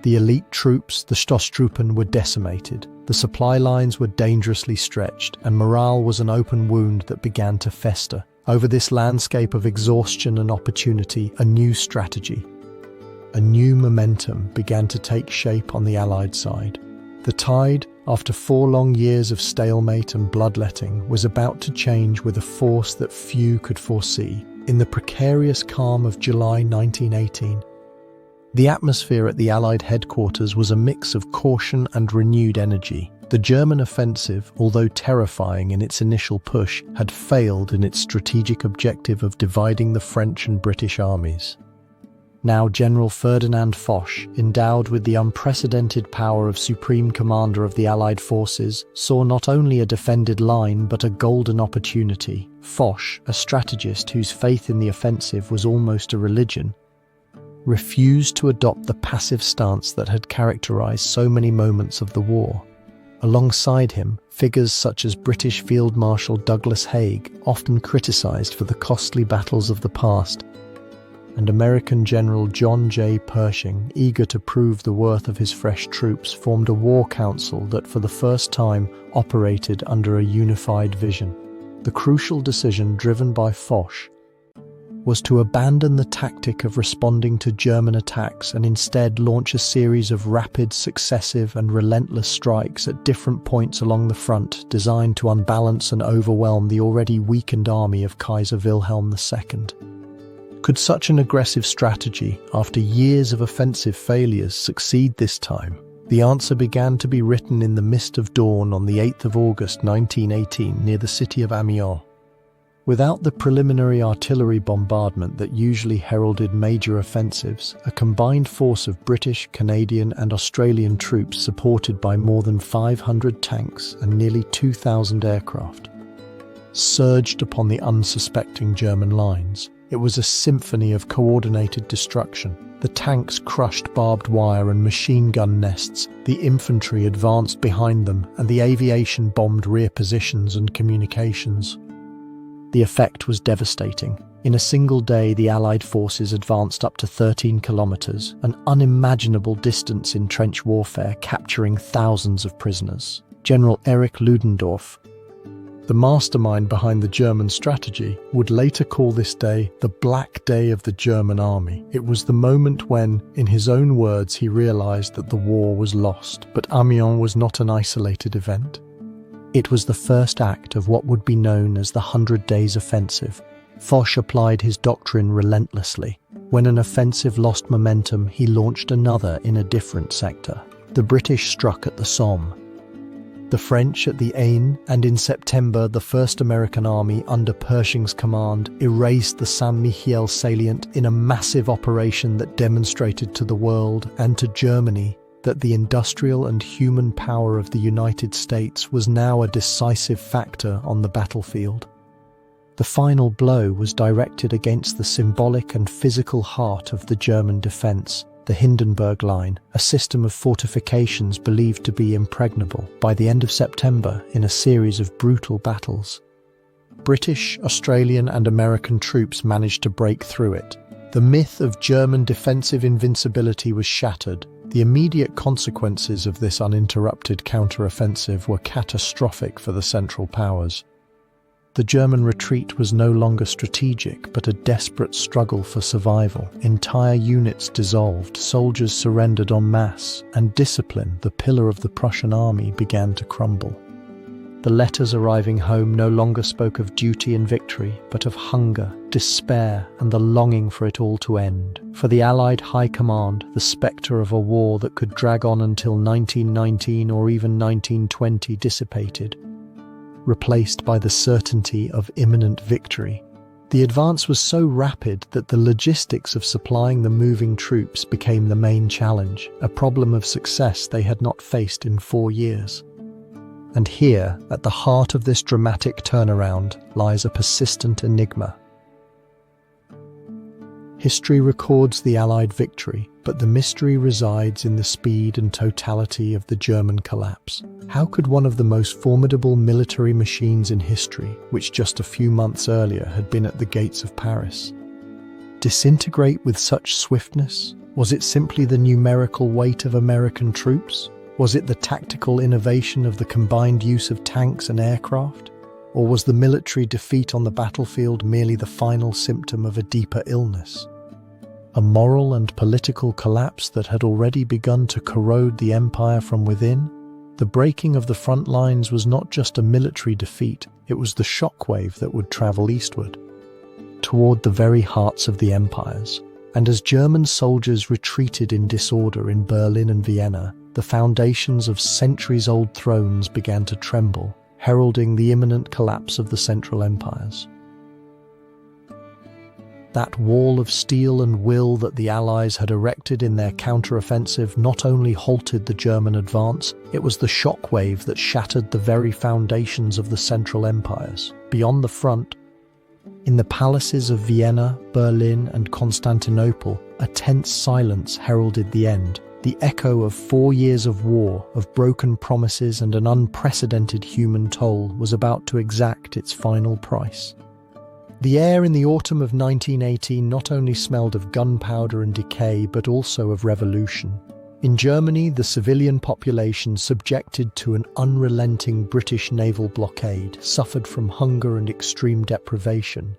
The elite troops, the Stoßtruppen, were decimated. The supply lines were dangerously stretched, and morale was an open wound that began to fester. Over this landscape of exhaustion and opportunity, a new strategy, a new momentum began to take shape on the Allied side. The tide, after 4 long years of stalemate and bloodletting, was about to change with a force that few could foresee. In the precarious calm of July 1918, the atmosphere at the Allied headquarters was a mix of caution and renewed energy. The German offensive, although terrifying in its initial push, had failed in its strategic objective of dividing the French and British armies. Now General Ferdinand Foch, endowed with the unprecedented power of Supreme Commander of the Allied forces, saw not only a defended line but a golden opportunity. Foch, a strategist whose faith in the offensive was almost a religion, refused to adopt the passive stance that had characterized so many moments of the war. Alongside him, figures such as British Field Marshal Douglas Haig, often criticized for the costly battles of the past, and American General John J. Pershing, eager to prove the worth of his fresh troops, formed a war council that for the first time operated under a unified vision. The crucial decision driven by Foch was to abandon the tactic of responding to German attacks and instead launch a series of rapid, successive and relentless strikes at different points along the front, designed to unbalance and overwhelm the already weakened army of Kaiser Wilhelm II. Could such an aggressive strategy, after years of offensive failures, succeed this time? The answer began to be written in the mist of dawn on the 8th of August 1918 near the city of Amiens. Without the preliminary artillery bombardment that usually heralded major offensives, a combined force of British, Canadian and Australian troops supported by more than 500 tanks and nearly 2,000 aircraft surged upon the unsuspecting German lines. It was a symphony of coordinated destruction. The tanks crushed barbed wire and machine gun nests, the infantry advanced behind them, and the aviation bombed rear positions and communications. The effect was devastating. In a single day, the Allied forces advanced up to 13 kilometers, an unimaginable distance in trench warfare, capturing thousands of prisoners. General Erich Ludendorff, the mastermind behind the German strategy, would later call this day the Black Day of the German army. It was the moment when, in his own words, he realized that the war was lost. But Amiens was not an isolated event. It was the first act of what would be known as the 100 Days Offensive. Foch applied his doctrine relentlessly. When an offensive lost momentum, he launched another in a different sector. The British struck at the Somme, the French at the Aisne, and in September, the 1st American Army, under Pershing's command, erased the Saint-Mihiel salient in a massive operation that demonstrated to the world and to Germany that the industrial and human power of the United States was now a decisive factor on the battlefield. The final blow was directed against the symbolic and physical heart of the German defense, the Hindenburg Line, a system of fortifications believed to be impregnable. By the end of September, in a series of brutal battles, British, Australian, and American troops managed to break through it. The myth of German defensive invincibility was shattered. The immediate consequences of this uninterrupted counteroffensive were catastrophic for the Central Powers. The German retreat was no longer strategic, but a desperate struggle for survival. Entire units dissolved, soldiers surrendered en masse, and discipline, the pillar of the Prussian army, began to crumble. The letters arriving home no longer spoke of duty and victory, but of hunger, despair, and the longing for it all to end. For the Allied High Command, the spectre of a war that could drag on until 1919 or even 1920 dissipated, replaced by the certainty of imminent victory. The advance was so rapid that the logistics of supplying the moving troops became the main challenge, a problem of success they had not faced in 4 years. And here, at the heart of this dramatic turnaround, lies a persistent enigma. History records the Allied victory, but the mystery resides in the speed and totality of the German collapse. How could one of the most formidable military machines in history, which just a few months earlier had been at the gates of Paris, disintegrate with such swiftness? Was it simply the numerical weight of American troops? Was it the tactical innovation of the combined use of tanks and aircraft? Or was the military defeat on the battlefield merely the final symptom of a deeper illness? A moral and political collapse that had already begun to corrode the empire from within? The breaking of the front lines was not just a military defeat, it was the shockwave that would travel eastward, toward the very hearts of the empires. And as German soldiers retreated in disorder in Berlin and Vienna, the foundations of centuries-old thrones began to tremble, heralding the imminent collapse of the Central Empires. That wall of steel and will that the Allies had erected in their counteroffensive not only halted the German advance, it was the shockwave that shattered the very foundations of the Central Empires. Beyond the front, in the palaces of Vienna, Berlin, and Constantinople, a tense silence heralded the end. The echo of 4 years of war, of broken promises and an unprecedented human toll was about to exact its final price. The air in the autumn of 1918 not only smelled of gunpowder and decay, but also of revolution. In Germany, the civilian population, subjected to an unrelenting British naval blockade, suffered from hunger and extreme deprivation.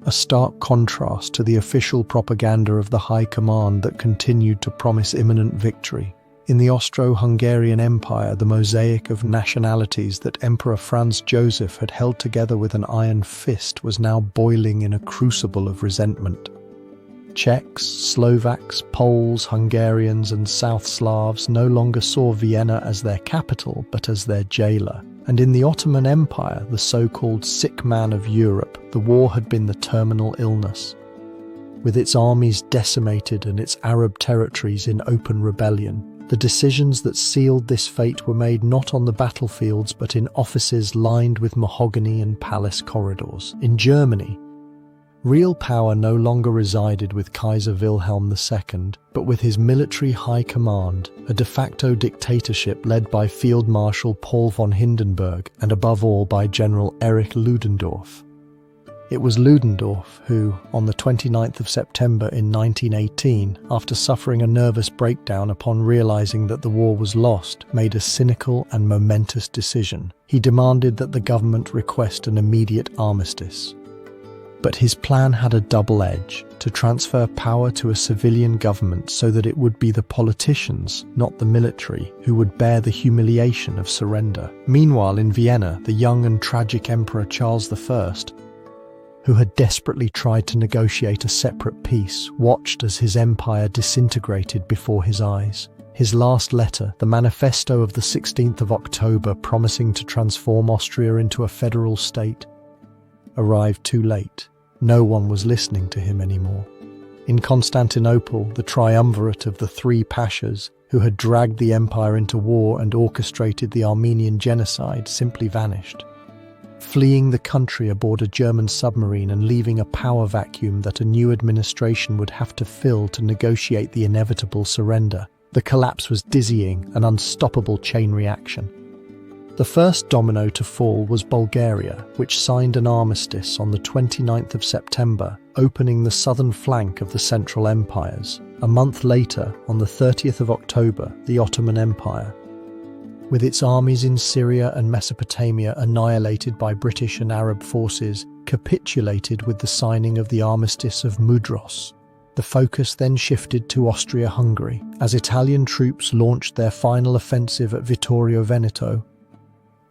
A stark contrast to the official propaganda of the High Command that continued to promise imminent victory. In the Austro-Hungarian Empire, the mosaic of nationalities that Emperor Franz Joseph had held together with an iron fist was now boiling in a crucible of resentment. Czechs, Slovaks, Poles, Hungarians, and South Slavs no longer saw Vienna as their capital, but as their jailer. And in the Ottoman Empire, the so-called sick man of Europe, the war had been the terminal illness. With its armies decimated and its Arab territories in open rebellion, the decisions that sealed this fate were made not on the battlefields but in offices lined with mahogany and palace corridors. In Germany, Real power no longer resided with Kaiser Wilhelm II, but with his military high command, a de facto dictatorship led by Field Marshal Paul von Hindenburg and above all by General Erich Ludendorff. It was Ludendorff who, on the 29th of September in 1918, after suffering a nervous breakdown upon realizing that the war was lost, made a cynical and momentous decision. He demanded that the government request an immediate armistice. But his plan had a double edge: to transfer power to a civilian government so that it would be the politicians, not the military, who would bear the humiliation of surrender. Meanwhile, in Vienna, the young and tragic Emperor Charles I, who had desperately tried to negotiate a separate peace, watched as his empire disintegrated before his eyes. His last letter, the manifesto of the 16th of October promising to transform Austria into a federal state, arrived too late. No one was listening to him anymore. In Constantinople, the triumvirate of the three pashas, who had dragged the empire into war and orchestrated the Armenian Genocide, simply vanished, fleeing the country aboard a German submarine and leaving a power vacuum that a new administration would have to fill to negotiate the inevitable surrender. The collapse was dizzying, an unstoppable chain reaction. The first domino to fall was Bulgaria, which signed an armistice on the 29th of September, opening the southern flank of the Central Empires. A month later, on the 30th of October, the Ottoman Empire, with its armies in Syria and Mesopotamia annihilated by British and Arab forces, capitulated with the signing of the Armistice of Mudros. The focus then shifted to Austria-Hungary, as Italian troops launched their final offensive at Vittorio Veneto.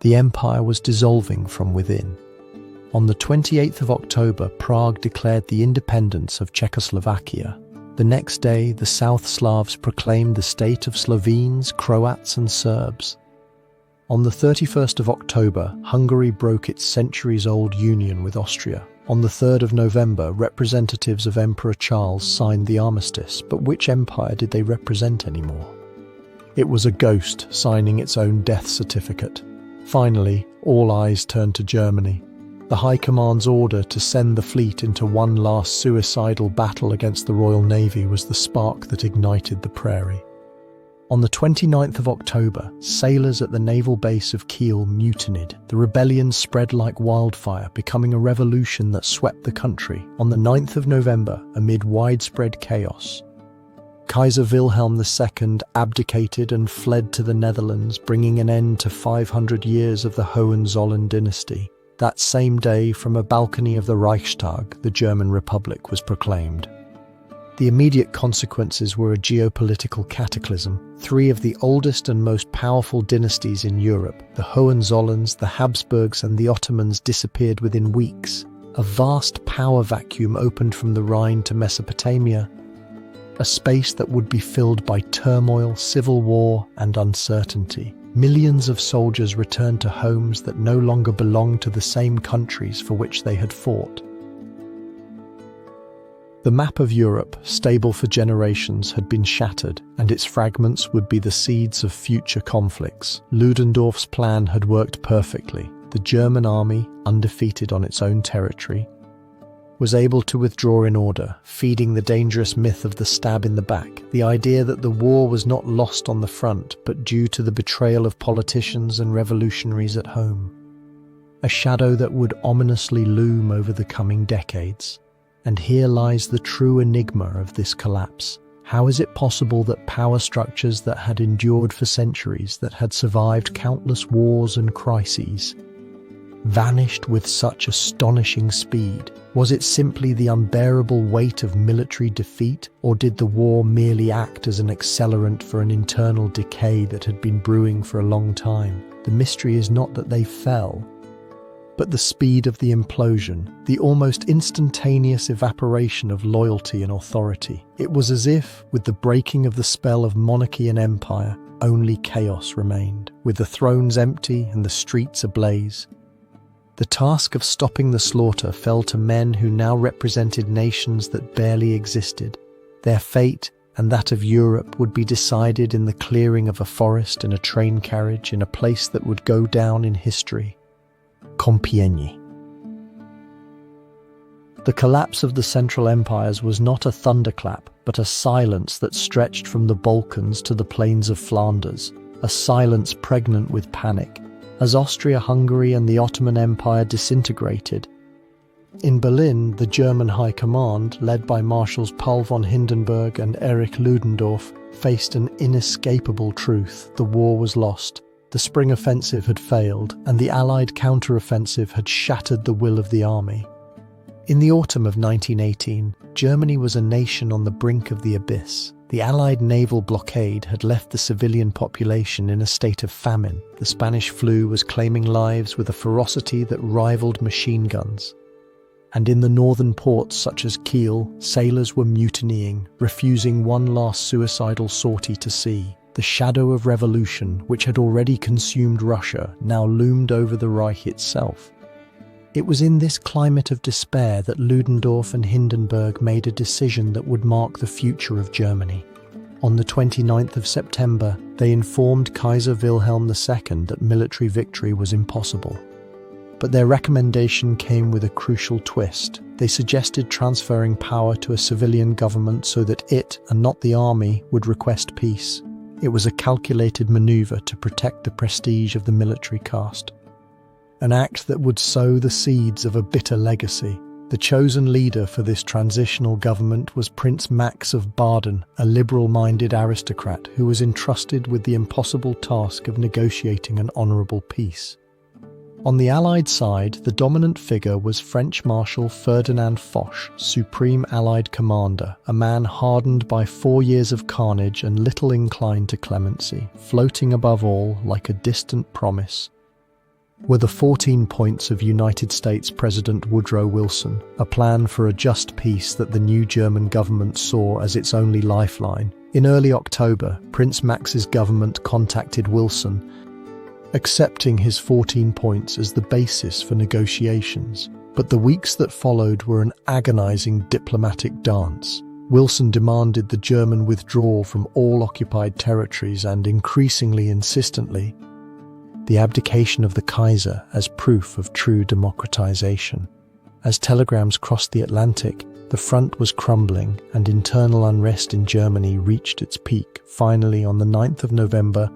The empire was dissolving from within. On the 28th of October, Prague declared the independence of Czechoslovakia. The next day, the South Slavs proclaimed the state of Slovenes, Croats and Serbs. On the 31st of October, Hungary broke its centuries-old union with Austria. On the 3rd of November, representatives of Emperor Charles signed the armistice, but which empire did they represent anymore? It was a ghost signing its own death certificate. Finally, all eyes turned to Germany. The High Command's order to send the fleet into one last suicidal battle against the Royal Navy was the spark that ignited the prairie. On the 29th of October, sailors at the naval base of Kiel mutinied. The rebellion spread like wildfire, becoming a revolution that swept the country. On the 9th of November, amid widespread chaos, Kaiser Wilhelm II abdicated and fled to the Netherlands, bringing an end to 500 years of the Hohenzollern dynasty. That same day, from a balcony of the Reichstag, the German Republic was proclaimed. The immediate consequences were a geopolitical cataclysm. Three of the oldest and most powerful dynasties in Europe, the Hohenzollerns, the Habsburgs and the Ottomans, disappeared within weeks. A vast power vacuum opened from the Rhine to Mesopotamia, a space that would be filled by turmoil, civil war and uncertainty. Millions of soldiers returned to homes that no longer belonged to the same countries for which they had fought. The map of Europe, stable for generations, had been shattered, and its fragments would be the seeds of future conflicts. Ludendorff's plan had worked perfectly. The German army, undefeated on its own territory, was able to withdraw in order, feeding the dangerous myth of the stab in the back, the idea that the war was not lost on the front, but due to the betrayal of politicians and revolutionaries at home. A shadow that would ominously loom over the coming decades. And here lies the true enigma of this collapse. How is it possible that power structures that had endured for centuries, that had survived countless wars and crises, vanished with such astonishing speed? Was it simply the unbearable weight of military defeat, or did the war merely act as an accelerant for an internal decay that had been brewing for a long time? The mystery is not that they fell, but the speed of the implosion, the almost instantaneous evaporation of loyalty and authority. It was as if, with the breaking of the spell of monarchy and empire, only chaos remained. With the thrones empty and the streets ablaze, the task of stopping the slaughter fell to men who now represented nations that barely existed. Their fate and that of Europe would be decided in the clearing of a forest, in a train carriage, in a place that would go down in history: Compiègne. The collapse of the Central Empires was not a thunderclap, but a silence that stretched from the Balkans to the plains of Flanders, a silence pregnant with panic, as Austria-Hungary and the Ottoman Empire disintegrated. In Berlin, the German High Command, led by Marshals Paul von Hindenburg and Erich Ludendorff, faced an inescapable truth: the war was lost. The spring offensive had failed, and the Allied counteroffensive had shattered the will of the army. In the autumn of 1918, Germany was a nation on the brink of the abyss. The Allied naval blockade had left the civilian population in a state of famine. The Spanish flu was claiming lives with a ferocity that rivaled machine guns. And in the northern ports such as Kiel, sailors were mutinying, refusing one last suicidal sortie to sea. The shadow of revolution, which had already consumed Russia, now loomed over the Reich itself. It was in this climate of despair that Ludendorff and Hindenburg made a decision that would mark the future of Germany. On the 29th of September, they informed Kaiser Wilhelm II that military victory was impossible. But their recommendation came with a crucial twist. They suggested transferring power to a civilian government so that it, and not the army, would request peace. It was a calculated maneuver to protect the prestige of the military caste. An act that would sow the seeds of a bitter legacy. The chosen leader for this transitional government was Prince Max of Baden, a liberal-minded aristocrat who was entrusted with the impossible task of negotiating an honourable peace. On the Allied side, the dominant figure was French Marshal Ferdinand Foch, Supreme Allied Commander, a man hardened by 4 years of carnage and little inclined to clemency, floating above all like a distant promise. Were the 14 points of United States President Woodrow Wilson, a plan for a just peace that the new German government saw as its only lifeline. In early October, Prince Max's government contacted Wilson, accepting his 14 points as the basis for negotiations. But the weeks that followed were an agonizing diplomatic dance. Wilson demanded the German withdrawal from all occupied territories and, increasingly insistently, the abdication of the Kaiser as proof of true democratization. As telegrams crossed the Atlantic, the front was crumbling and internal unrest in Germany reached its peak. Finally, on the 9th of November,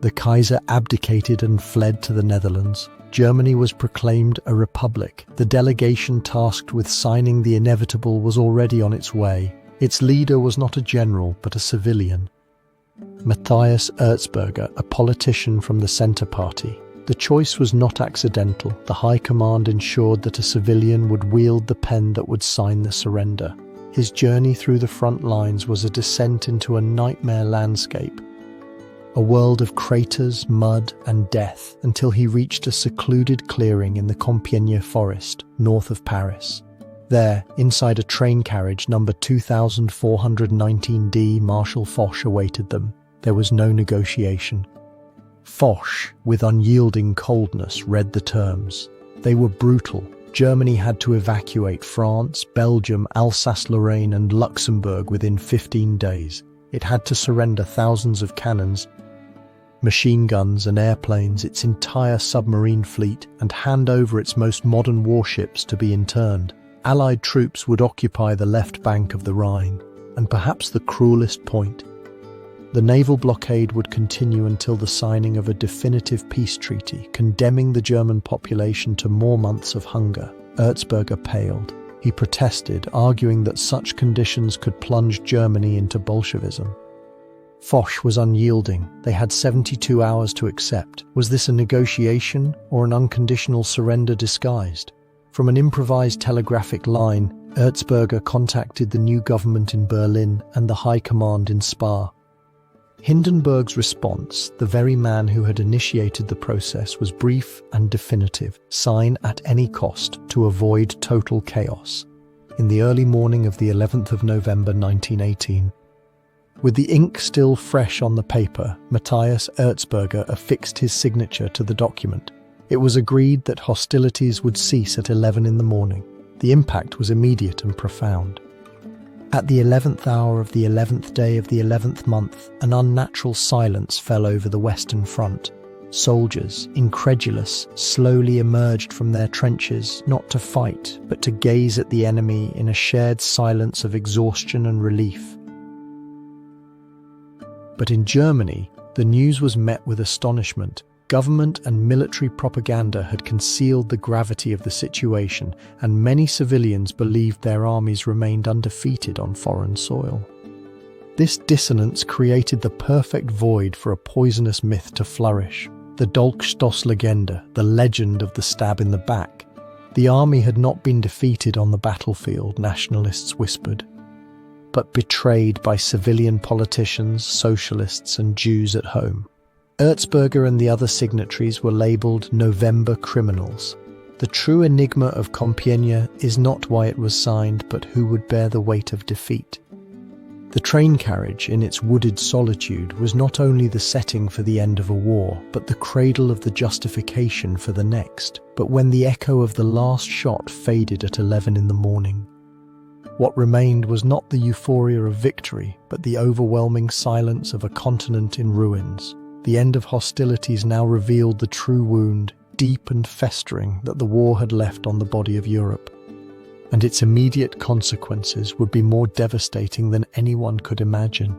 the Kaiser abdicated and fled to the Netherlands. Germany was proclaimed a republic. The delegation tasked with signing the inevitable was already on its way. Its leader was not a general, but a civilian. Matthias Erzberger, a politician from the Centre Party. The choice was not accidental. The High Command ensured that a civilian would wield the pen that would sign the surrender. His journey through the front lines was a descent into a nightmare landscape, a world of craters, mud, and death, until he reached a secluded clearing in the Compiègne forest, north of Paris. There, inside a train carriage number 2419D, Marshal Foch awaited them. There was no negotiation. Foch, with unyielding coldness, read the terms. They were brutal. Germany had to evacuate France, Belgium, Alsace-Lorraine, and Luxembourg within 15 days. It had to surrender thousands of cannons, machine guns and airplanes, its entire submarine fleet, and hand over its most modern warships to be interned. Allied troops would occupy the left bank of the Rhine, and perhaps the cruelest point, the naval blockade would continue until the signing of a definitive peace treaty, condemning the German population to more months of hunger. Erzberger paled. He protested, arguing that such conditions could plunge Germany into Bolshevism. Foch was unyielding. They had 72 hours to accept. Was this a negotiation or an unconditional surrender disguised? From an improvised telegraphic line, Erzberger contacted the new government in Berlin and the High Command in Spa. Hindenburg's response, the very man who had initiated the process, was brief and definitive: sign at any cost to avoid total chaos. In the early morning of the 11th of November 1918, with the ink still fresh on the paper, Matthias Erzberger affixed his signature to the document. It was agreed that hostilities would cease at 11 in the morning. The impact was immediate and profound. At the 11th hour of the 11th day of the 11th month, an unnatural silence fell over the Western Front. Soldiers, incredulous, slowly emerged from their trenches, not to fight, but to gaze at the enemy in a shared silence of exhaustion and relief. But in Germany, the news was met with astonishment. Government and military propaganda had concealed the gravity of the situation, and many civilians believed their armies remained undefeated on foreign soil. This dissonance created the perfect void for a poisonous myth to flourish. The Dolchstoßlegende, the legend of the stab in the back. The army had not been defeated on the battlefield, nationalists whispered, but betrayed by civilian politicians, socialists and Jews at home. Erzberger and the other signatories were labelled November criminals. The true enigma of Compiègne is not why it was signed, but who would bear the weight of defeat. The train carriage, in its wooded solitude, was not only the setting for the end of a war, but the cradle of the justification for the next. But when the echo of the last shot faded at 11 in the morning, what remained was not the euphoria of victory, but the overwhelming silence of a continent in ruins. The end of hostilities now revealed the true wound, deep and festering, that the war had left on the body of Europe. And its immediate consequences would be more devastating than anyone could imagine.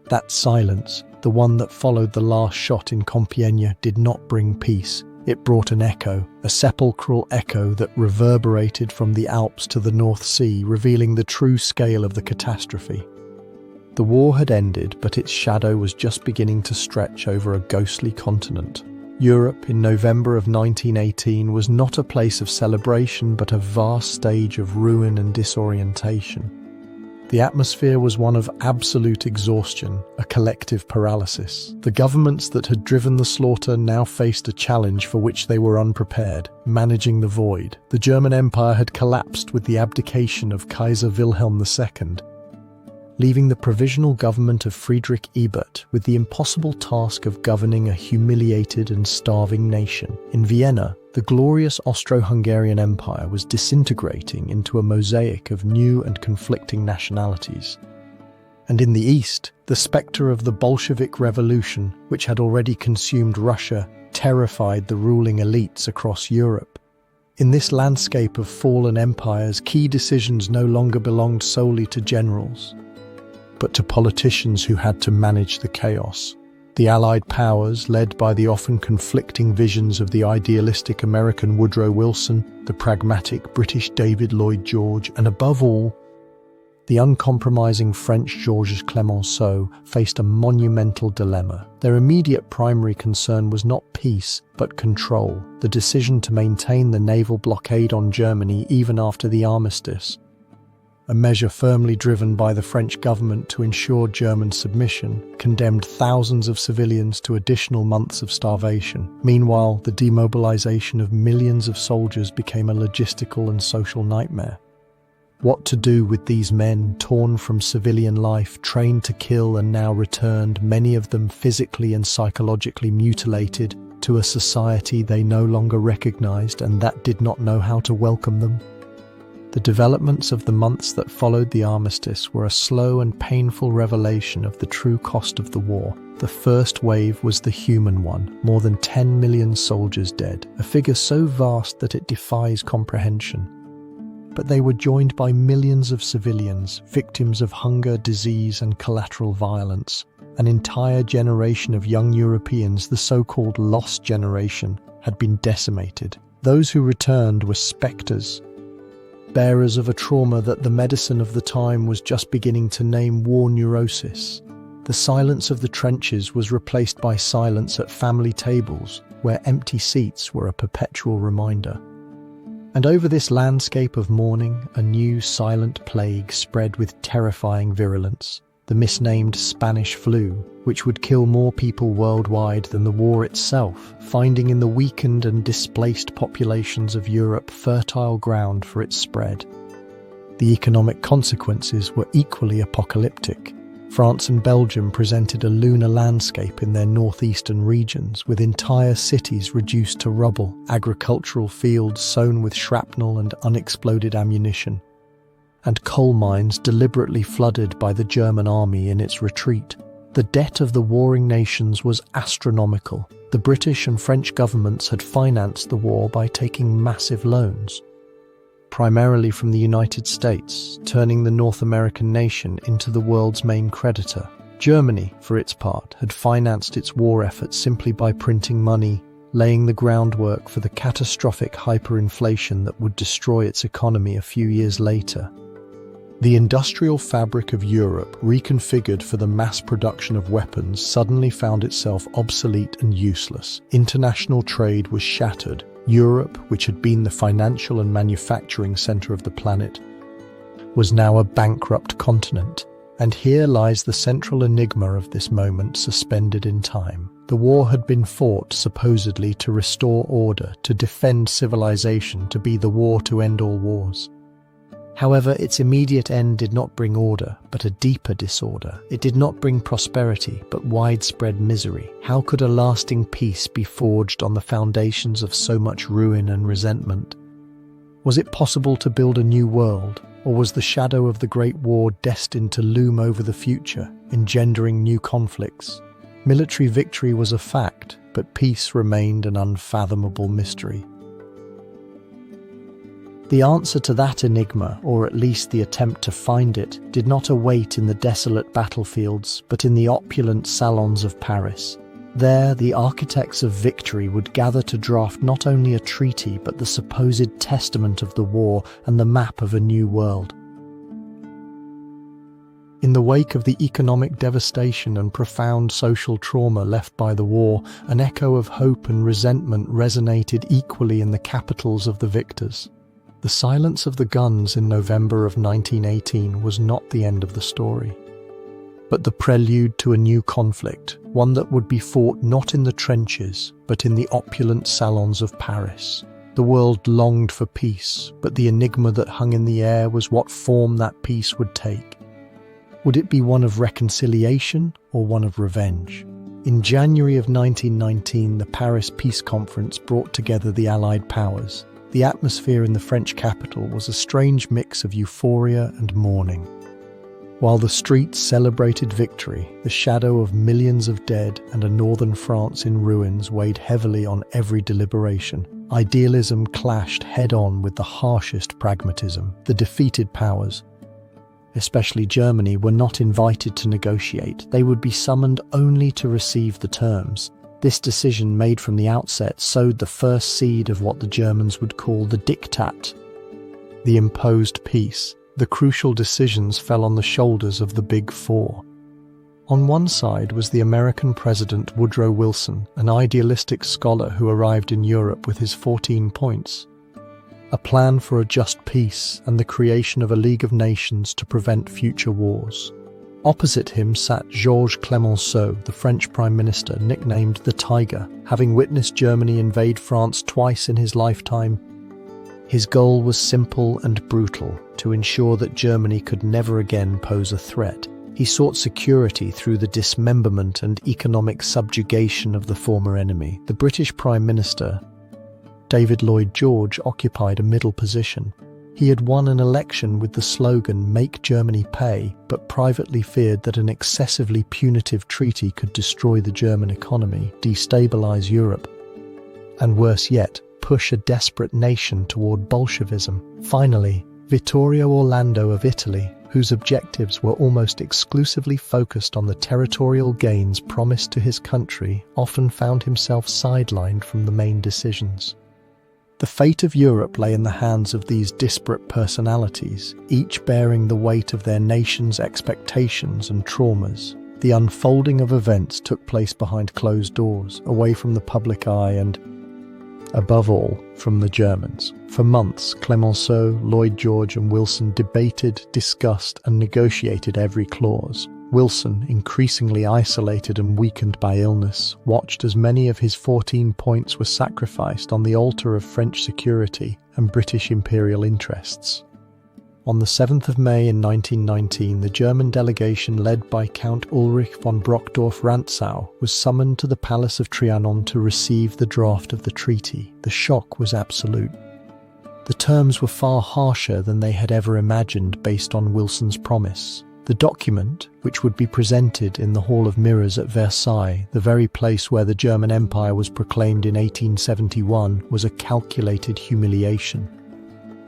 That silence, the one that followed the last shot in Compiègne, did not bring peace. It brought an echo, a sepulchral echo that reverberated from the Alps to the North Sea, revealing the true scale of the catastrophe. The war had ended, but its shadow was just beginning to stretch over a ghostly continent. Europe in November of 1918 was not a place of celebration, but a vast stage of ruin and disorientation. The atmosphere was one of absolute exhaustion, a collective paralysis. The governments that had driven the slaughter now faced a challenge for which they were unprepared: managing the void. The German Empire had collapsed with the abdication of Kaiser Wilhelm II, leaving the provisional government of Friedrich Ebert with the impossible task of governing a humiliated and starving nation. In Vienna, the glorious Austro-Hungarian Empire was disintegrating into a mosaic of new and conflicting nationalities. And in the East, the spectre of the Bolshevik Revolution, which had already consumed Russia, terrified the ruling elites across Europe. In this landscape of fallen empires, key decisions no longer belonged solely to generals, but to politicians who had to manage the chaos. The Allied powers, led by the often conflicting visions of the idealistic American Woodrow Wilson, the pragmatic British David Lloyd George, and above all, the uncompromising French Georges Clemenceau, faced a monumental dilemma. Their immediate primary concern was not peace, but control, the decision to maintain the naval blockade on Germany even after the Armistice, a measure firmly driven by the French government to ensure German submission, condemned thousands of civilians to additional months of starvation. Meanwhile, the demobilization of millions of soldiers became a logistical and social nightmare. What to do with these men, torn from civilian life, trained to kill and now returned, many of them physically and psychologically mutilated, to a society they no longer recognized and that did not know how to welcome them? The developments of the months that followed the armistice were a slow and painful revelation of the true cost of the war. The first wave was the human one, more than 10 million soldiers dead, a figure so vast that it defies comprehension. But they were joined by millions of civilians, victims of hunger, disease and collateral violence. An entire generation of young Europeans, the so-called lost generation, had been decimated. Those who returned were spectres, bearers of a trauma that the medicine of the time was just beginning to name war neurosis. The silence of the trenches was replaced by silence at family tables, where empty seats were a perpetual reminder. And over this landscape of mourning, a new silent plague spread with terrifying virulence, the misnamed Spanish flu, which would kill more people worldwide than the war itself, finding in the weakened and displaced populations of Europe fertile ground for its spread. The economic consequences were equally apocalyptic. France and Belgium presented a lunar landscape in their northeastern regions, with entire cities reduced to rubble, agricultural fields sown with shrapnel and unexploded ammunition, and coal mines deliberately flooded by the German army in its retreat. The debt of the warring nations was astronomical. The British and French governments had financed the war by taking massive loans, primarily from the United States, turning the North American nation into the world's main creditor. Germany, for its part, had financed its war effort simply by printing money, laying the groundwork for the catastrophic hyperinflation that would destroy its economy a few years later. The industrial fabric of Europe, reconfigured for the mass production of weapons, suddenly found itself obsolete and useless. International trade was shattered. Europe, which had been the financial and manufacturing center of the planet, was now a bankrupt continent. And here lies the central enigma of this moment, suspended in time. The war had been fought supposedly to restore order, to defend civilization, to be the war to end all wars. However, its immediate end did not bring order, but a deeper disorder. It did not bring prosperity, but widespread misery. How could a lasting peace be forged on the foundations of so much ruin and resentment? Was it possible to build a new world, or was the shadow of the Great War destined to loom over the future, engendering new conflicts? Military victory was a fact, but peace remained an unfathomable mystery. The answer to that enigma, or at least the attempt to find it, did not await in the desolate battlefields, but in the opulent salons of Paris. There, the architects of victory would gather to draft not only a treaty, but the supposed testament of the war and the map of a new world. In the wake of the economic devastation and profound social trauma left by the war, an echo of hope and resentment resonated equally in the capitals of the victors. The silence of the guns in November of 1918 was not the end of the story, but the prelude to a new conflict, one that would be fought not in the trenches, but in the opulent salons of Paris. The world longed for peace, but the enigma that hung in the air was what form that peace would take. Would it be one of reconciliation or one of revenge? In January of 1919, the Paris Peace Conference brought together the Allied powers. The atmosphere in the French capital was a strange mix of euphoria and mourning. While the streets celebrated victory, the shadow of millions of dead and a northern France in ruins weighed heavily on every deliberation. Idealism clashed head-on with the harshest pragmatism. The defeated powers, especially Germany, were not invited to negotiate. They would be summoned only to receive the terms. This decision, made from the outset, sowed the first seed of what the Germans would call the diktat, the imposed peace. The crucial decisions fell on the shoulders of the Big Four. On one side was the American President Woodrow Wilson, an idealistic scholar who arrived in Europe with his 14 points. A plan for a just peace and the creation of a League of Nations to prevent future wars. Opposite him sat Georges Clemenceau, the French Prime Minister, nicknamed the Tiger, having witnessed Germany invade France twice in his lifetime. His goal was simple and brutal: to ensure that Germany could never again pose a threat. He sought security through the dismemberment and economic subjugation of the former enemy. The British Prime Minister, David Lloyd George, occupied a middle position. He had won an election with the slogan "Make Germany Pay," but privately feared that an excessively punitive treaty could destroy the German economy, destabilize Europe, and worse yet, push a desperate nation toward Bolshevism. Finally, Vittorio Orlando of Italy, whose objectives were almost exclusively focused on the territorial gains promised to his country, often found himself sidelined from the main decisions. The fate of Europe lay in the hands of these disparate personalities, each bearing the weight of their nation's expectations and traumas. The unfolding of events took place behind closed doors, away from the public eye and, above all, from the Germans. For months, Clemenceau, Lloyd George and Wilson debated, discussed and negotiated every clause. Wilson, increasingly isolated and weakened by illness, watched as many of his 14 points were sacrificed on the altar of French security and British imperial interests. On the 7th of May in 1919, the German delegation led by Count Ulrich von Brockdorff-Rantzau was summoned to the Palace of Trianon to receive the draft of the treaty. The shock was absolute. The terms were far harsher than they had ever imagined based on Wilson's promise. The document, which would be presented in the Hall of Mirrors at Versailles, the very place where the German Empire was proclaimed in 1871, was a calculated humiliation.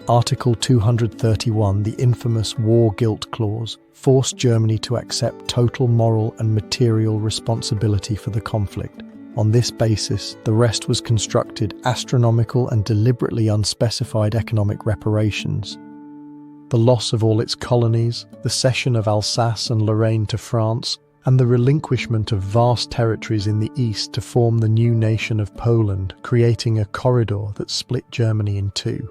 Article 231, the infamous War Guilt Clause, forced Germany to accept total moral and material responsibility for the conflict. On this basis, the rest was constructed astronomical and deliberately unspecified economic reparations. The loss of all its colonies, the cession of Alsace and Lorraine to France, and the relinquishment of vast territories in the east to form the new nation of Poland, creating a corridor that split Germany in two.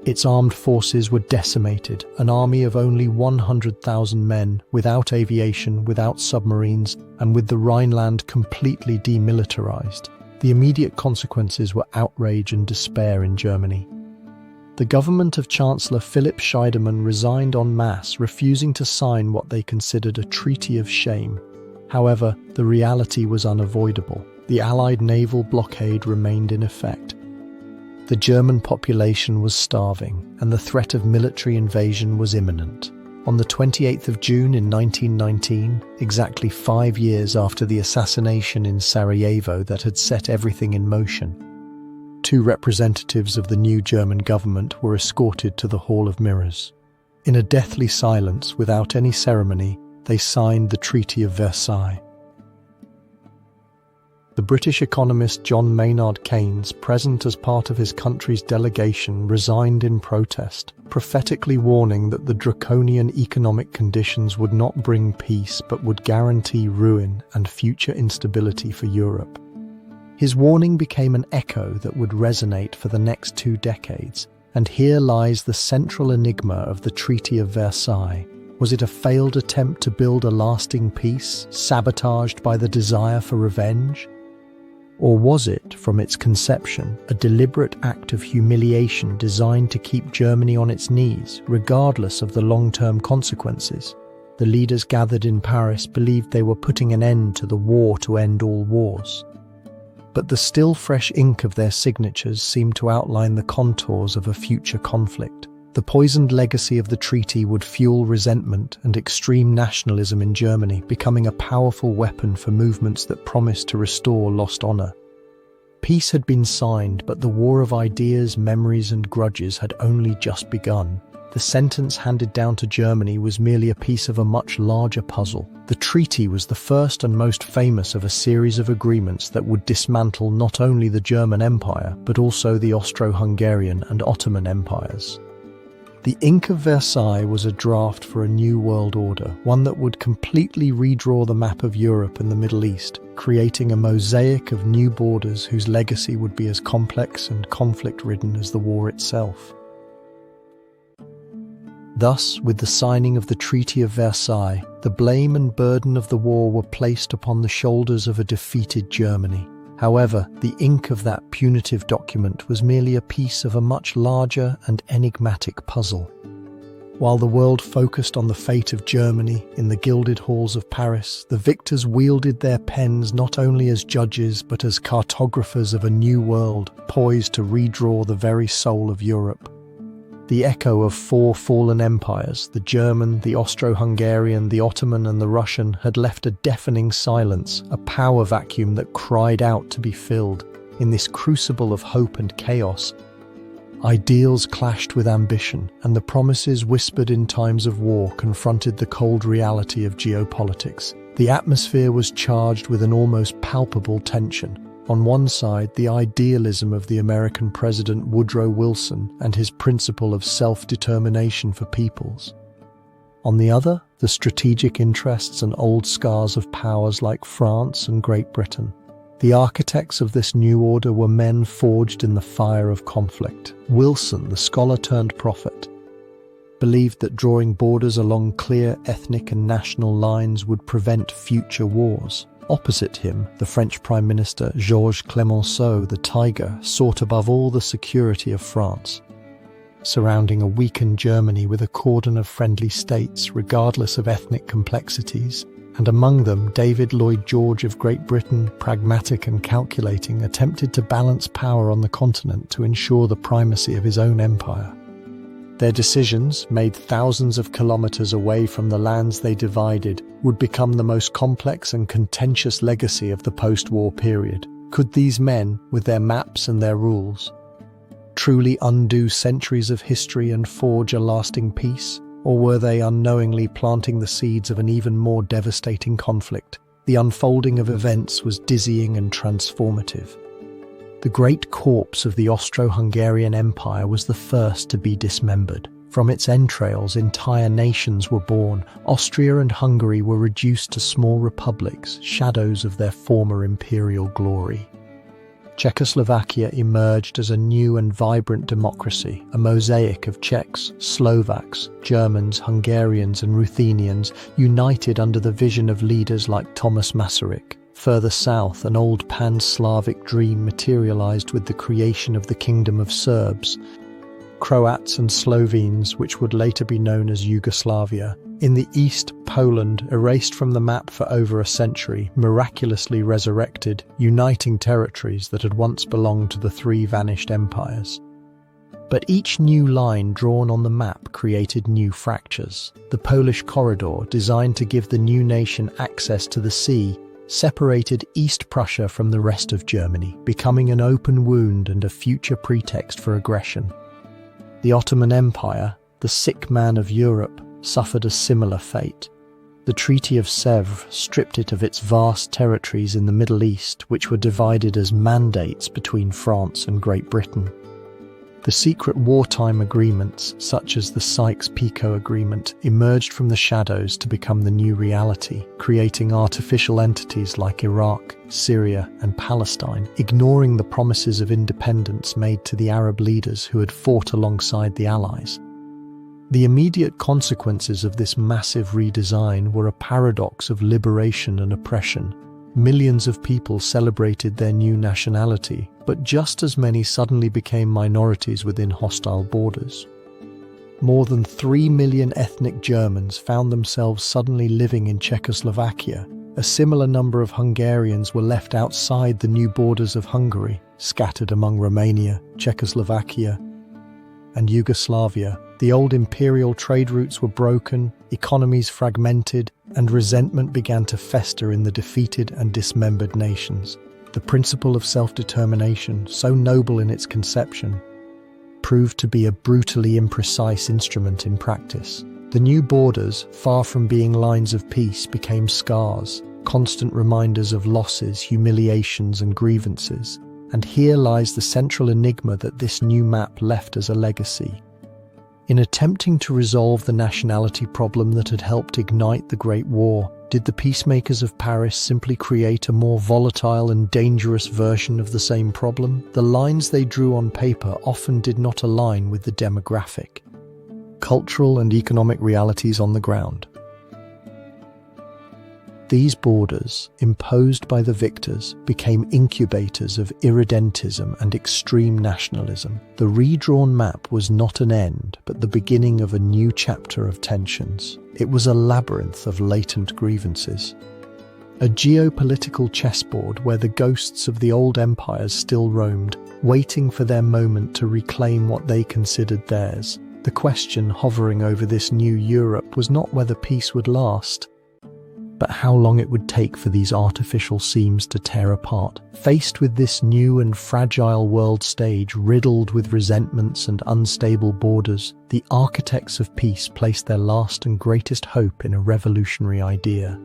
Its armed forces were decimated, an army of only 100,000 men, without aviation, without submarines, and with the Rhineland completely demilitarized. The immediate consequences were outrage and despair in Germany. The government of Chancellor Philipp Scheidemann resigned en masse, refusing to sign what they considered a treaty of shame. However, the reality was unavoidable. The Allied naval blockade remained in effect. The German population was starving, and the threat of military invasion was imminent. On the 28th of June in 1919, exactly 5 years after the assassination in Sarajevo that had set everything in motion, 2 representatives of the new German government were escorted to the Hall of Mirrors. In a deathly silence, without any ceremony, they signed the Treaty of Versailles. The British economist John Maynard Keynes, present as part of his country's delegation, resigned in protest, prophetically warning that the draconian economic conditions would not bring peace but would guarantee ruin and future instability for Europe. His warning became an echo that would resonate for the next 2 decades, and here lies the central enigma of the Treaty of Versailles. Was it a failed attempt to build a lasting peace, sabotaged by the desire for revenge? Or was it, from its conception, a deliberate act of humiliation designed to keep Germany on its knees, regardless of the long-term consequences? The leaders gathered in Paris believed they were putting an end to the war to end all wars. But the still fresh ink of their signatures seemed to outline the contours of a future conflict. The poisoned legacy of the treaty would fuel resentment and extreme nationalism in Germany, becoming a powerful weapon for movements that promised to restore lost honor. Peace had been signed, but the war of ideas, memories, and grudges had only just begun. The sentence handed down to Germany was merely a piece of a much larger puzzle. The treaty was the first and most famous of a series of agreements that would dismantle not only the German Empire, but also the Austro-Hungarian and Ottoman empires. The ink of Versailles was a draft for a new world order, one that would completely redraw the map of Europe and the Middle East, creating a mosaic of new borders whose legacy would be as complex and conflict-ridden as the war itself. Thus, with the signing of the Treaty of Versailles, the blame and burden of the war were placed upon the shoulders of a defeated Germany. However, the ink of that punitive document was merely a piece of a much larger and enigmatic puzzle. While the world focused on the fate of Germany in the gilded halls of Paris, the victors wielded their pens not only as judges but as cartographers of a new world, poised to redraw the very soul of Europe. The echo of 4 fallen empires, the German, the Austro-Hungarian, the Ottoman and the Russian, had left a deafening silence, a power vacuum that cried out to be filled. In this crucible of hope and chaos, ideals clashed with ambition, and the promises whispered in times of war confronted the cold reality of geopolitics. The atmosphere was charged with an almost palpable tension. On one side, the idealism of the American President Woodrow Wilson and his principle of self-determination for peoples. On the other, the strategic interests and old scars of powers like France and Great Britain. The architects of this new order were men forged in the fire of conflict. Wilson, the scholar-turned-prophet, believed that drawing borders along clear ethnic and national lines would prevent future wars. Opposite him, the French Prime Minister Georges Clemenceau, the Tiger, sought above all the security of France, surrounding a weakened Germany with a cordon of friendly states, regardless of ethnic complexities. And among them, David Lloyd George of Great Britain, pragmatic and calculating, attempted to balance power on the continent to ensure the primacy of his own empire. Their decisions, made thousands of kilometers away from the lands they divided, would become the most complex and contentious legacy of the post-war period. Could these men, with their maps and their rules, truly undo centuries of history and forge a lasting peace? Or were they unknowingly planting the seeds of an even more devastating conflict? The unfolding of events was dizzying and transformative. The great corpse of the Austro-Hungarian Empire was the first to be dismembered. From its entrails, entire nations were born. Austria and Hungary were reduced to small republics, shadows of their former imperial glory. Czechoslovakia emerged as a new and vibrant democracy, a mosaic of Czechs, Slovaks, Germans, Hungarians and Ruthenians, united under the vision of leaders like Thomas Masaryk. Further south, an old pan-Slavic dream materialized with the creation of the Kingdom of Serbs, Croats and Slovenes, which would later be known as Yugoslavia. In the east, Poland, erased from the map for over a century, miraculously resurrected, uniting territories that had once belonged to the three vanished empires. But each new line drawn on the map created new fractures. The Polish corridor, designed to give the new nation access to the sea, separated East Prussia from the rest of Germany, becoming an open wound and a future pretext for aggression. The Ottoman Empire, the sick man of Europe, suffered a similar fate. The Treaty of Sèvres stripped it of its vast territories in the Middle East, which were divided as mandates between France and Great Britain. The secret wartime agreements, such as the Sykes-Picot Agreement, emerged from the shadows to become the new reality, creating artificial entities like Iraq, Syria, and Palestine, ignoring the promises of independence made to the Arab leaders who had fought alongside the Allies. The immediate consequences of this massive redesign were a paradox of liberation and oppression. Millions of people celebrated their new nationality, but just as many suddenly became minorities within hostile borders. More than 3 million ethnic Germans found themselves suddenly living in Czechoslovakia. A similar number of Hungarians were left outside the new borders of Hungary, scattered among Romania, Czechoslovakia, and Yugoslavia. The old imperial trade routes were broken, economies fragmented, and resentment began to fester in the defeated and dismembered nations. The principle of self-determination, so noble in its conception, proved to be a brutally imprecise instrument in practice. The new borders, far from being lines of peace, became scars, constant reminders of losses, humiliations, and grievances. And here lies the central enigma that this new map left as a legacy. In attempting to resolve the nationality problem that had helped ignite the Great War, did the peacemakers of Paris simply create a more volatile and dangerous version of the same problem? The lines they drew on paper often did not align with the demographic, cultural and economic realities on the ground. These borders, imposed by the victors, became incubators of irredentism and extreme nationalism. The redrawn map was not an end, but the beginning of a new chapter of tensions. It was a labyrinth of latent grievances. A geopolitical chessboard where the ghosts of the old empires still roamed, waiting for their moment to reclaim what they considered theirs. The question hovering over this new Europe was not whether peace would last, but how long it would take for these artificial seams to tear apart. Faced with this new and fragile world stage riddled with resentments and unstable borders, the architects of peace placed their last and greatest hope in a revolutionary idea.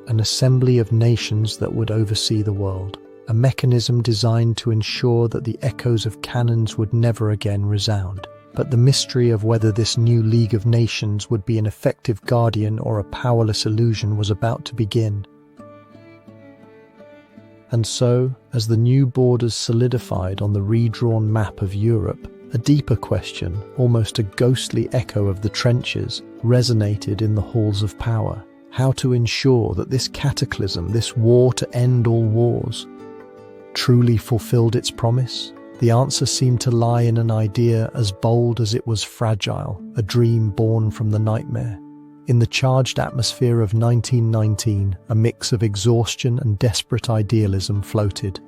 An assembly of nations that would oversee the world. A mechanism designed to ensure that the echoes of cannons would never again resound. But the mystery of whether this new League of Nations would be an effective guardian or a powerless illusion was about to begin. And so, as the new borders solidified on the redrawn map of Europe, a deeper question, almost a ghostly echo of the trenches, resonated in the halls of power. How to ensure that this cataclysm, this war to end all wars, truly fulfilled its promise? The answer seemed to lie in an idea as bold as it was fragile, a dream born from the nightmare. In the charged atmosphere of 1919, a mix of exhaustion and desperate idealism floated.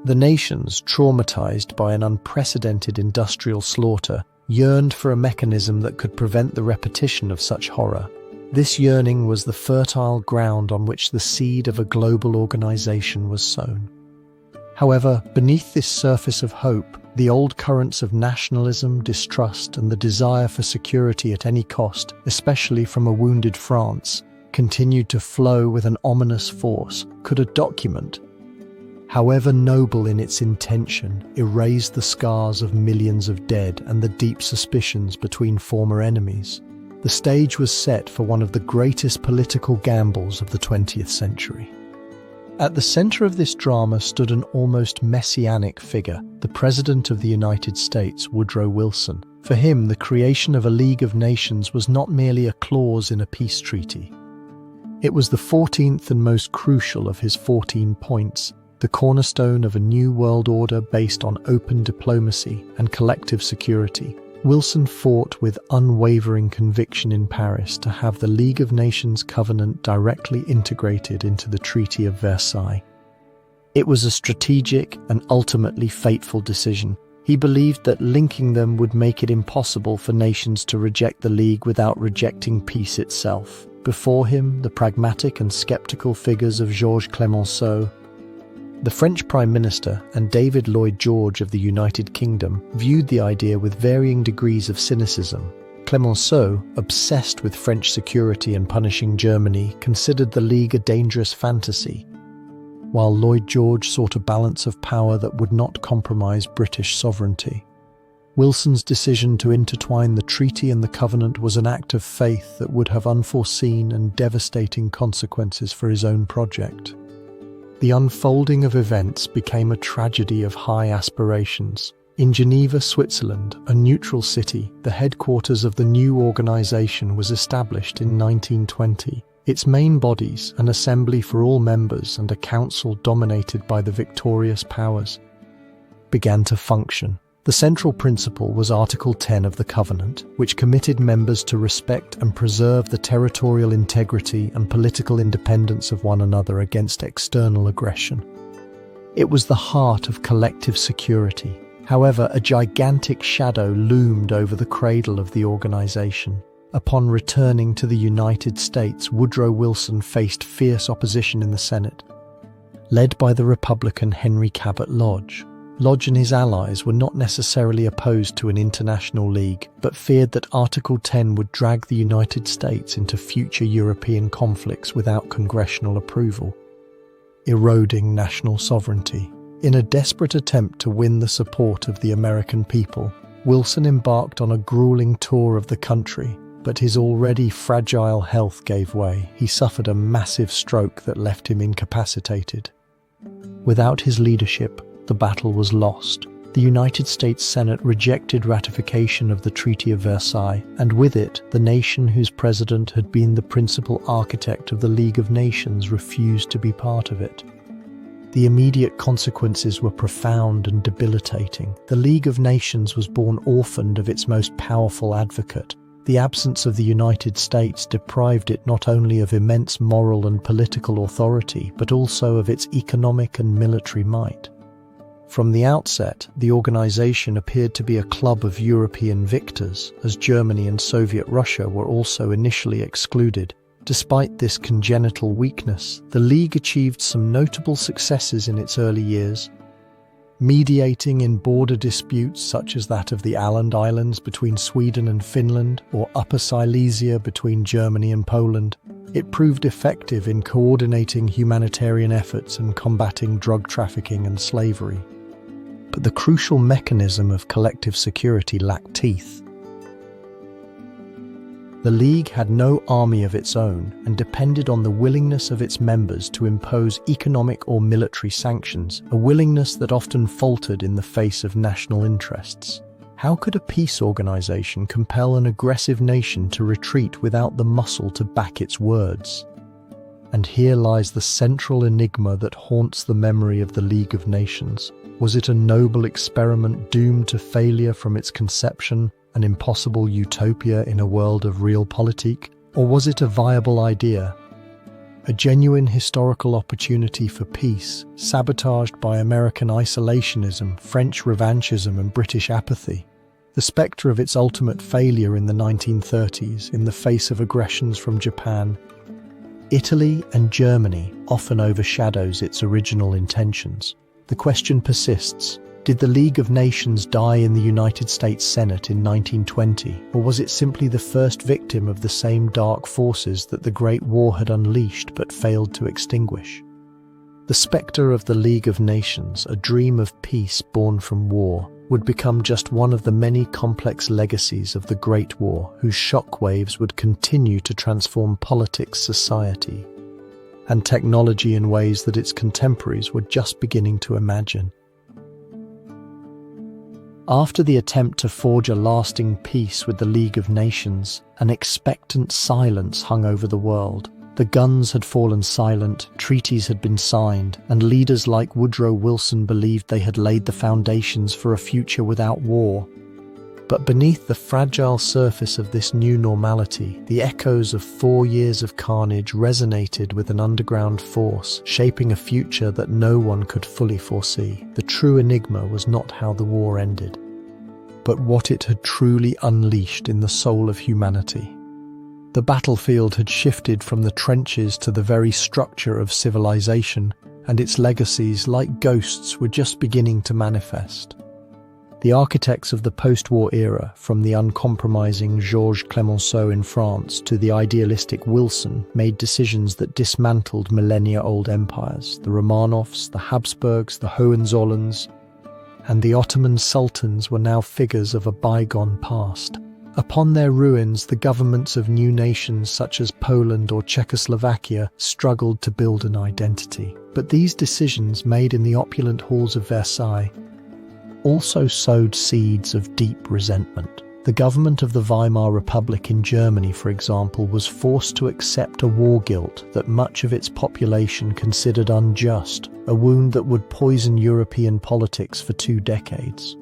The nations, traumatized by an unprecedented industrial slaughter, yearned for a mechanism that could prevent the repetition of such horror. This yearning was the fertile ground on which the seed of a global organization was sown. However, beneath this surface of hope, the old currents of nationalism, distrust, and the desire for security at any cost, especially from a wounded France, continued to flow with an ominous force. Could a document, however noble in its intention, erase the scars of millions of dead and the deep suspicions between former enemies? The stage was set for one of the greatest political gambles of the 20th century. At the center of this drama stood an almost messianic figure, the President of the United States, Woodrow Wilson. For him, the creation of a League of Nations was not merely a clause in a peace treaty. It was the 14th and most crucial of his 14 points, the cornerstone of a new world order based on open diplomacy and collective security. Wilson fought with unwavering conviction in Paris to have the League of Nations covenant directly integrated into the Treaty of Versailles. It was a strategic and ultimately fateful decision. He believed that linking them would make it impossible for nations to reject the League without rejecting peace itself. Before him, the pragmatic and skeptical figures of Georges Clemenceau, the French Prime Minister, and David Lloyd George of the United Kingdom viewed the idea with varying degrees of cynicism. Clemenceau, obsessed with French security and punishing Germany, considered the League a dangerous fantasy, while Lloyd George sought a balance of power that would not compromise British sovereignty. Wilson's decision to intertwine the treaty and the covenant was an act of faith that would have unforeseen and devastating consequences for his own project. The unfolding of events became a tragedy of high aspirations. In Geneva, Switzerland, a neutral city, the headquarters of the new organization was established in 1920. Its main bodies, an assembly for all members and a council dominated by the victorious powers, began to function. The central principle was Article 10 of the Covenant, which committed members to respect and preserve the territorial integrity and political independence of one another against external aggression. It was the heart of collective security. However, a gigantic shadow loomed over the cradle of the organization. Upon returning to the United States, Woodrow Wilson faced fierce opposition in the Senate, led by the Republican Henry Cabot Lodge. Lodge and his allies were not necessarily opposed to an international league, but feared that Article 10 would drag the United States into future European conflicts without congressional approval, eroding national sovereignty. In a desperate attempt to win the support of the American people, Wilson embarked on a grueling tour of the country, but his already fragile health gave way. He suffered a massive stroke that left him incapacitated. Without his leadership, the battle was lost. The United States Senate rejected ratification of the Treaty of Versailles, and with it, the nation whose president had been the principal architect of the League of Nations refused to be part of it. The immediate consequences were profound and debilitating. The League of Nations was born orphaned of its most powerful advocate. The absence of the United States deprived it not only of immense moral and political authority, but also of its economic and military might. From the outset, the organization appeared to be a club of European victors, as Germany and Soviet Russia were also initially excluded. Despite this congenital weakness, the League achieved some notable successes in its early years. Mediating in border disputes such as that of the Åland Islands between Sweden and Finland, or Upper Silesia between Germany and Poland, it proved effective in coordinating humanitarian efforts and combating drug trafficking and slavery. But the crucial mechanism of collective security lacked teeth. The League had no army of its own and depended on the willingness of its members to impose economic or military sanctions, a willingness that often faltered in the face of national interests. How could a peace organization compel an aggressive nation to retreat without the muscle to back its words? And here lies the central enigma that haunts the memory of the League of Nations. Was it a noble experiment doomed to failure from its conception, an impossible utopia in a world of realpolitik? Or was it a viable idea, a genuine historical opportunity for peace, sabotaged by American isolationism, French revanchism, and British apathy? the spectre of its ultimate failure in the 1930s in the face of aggressions from Japan, Italy and Germany often overshadows its original intentions. The question persists: did the League of Nations die in the United States Senate in 1920, or was it simply the first victim of the same dark forces that the Great War had unleashed but failed to extinguish? The spectre of the League of Nations, a dream of peace born from war, would become just one of the many complex legacies of the Great War, whose shockwaves would continue to transform politics, society, and technology in ways that its contemporaries were just beginning to imagine. After the attempt to forge a lasting peace with the League of Nations, an expectant silence hung over the world. The guns had fallen silent, treaties had been signed, and leaders like Woodrow Wilson believed they had laid the foundations for a future without war. But beneath the fragile surface of this new normality, the echoes of 4 years of carnage resonated with an underground force, shaping a future that no one could fully foresee. The true enigma was not how the war ended, but what it had truly unleashed in the soul of humanity. The battlefield had shifted from the trenches to the very structure of civilization, and its legacies, like ghosts, were just beginning to manifest. The architects of the post-war era, from the uncompromising Georges Clemenceau in France to the idealistic Wilson, made decisions that dismantled millennia-old empires. The Romanovs, the Habsburgs, the Hohenzollerns, and the Ottoman sultans were now figures of a bygone past. Upon their ruins, the governments of new nations such as Poland or Czechoslovakia struggled to build an identity. But these decisions, made in the opulent halls of Versailles, also sowed seeds of deep resentment. The government of the Weimar Republic in Germany, for example, was forced to accept a war guilt that much of its population considered unjust, a wound that would poison European politics for 2 decades.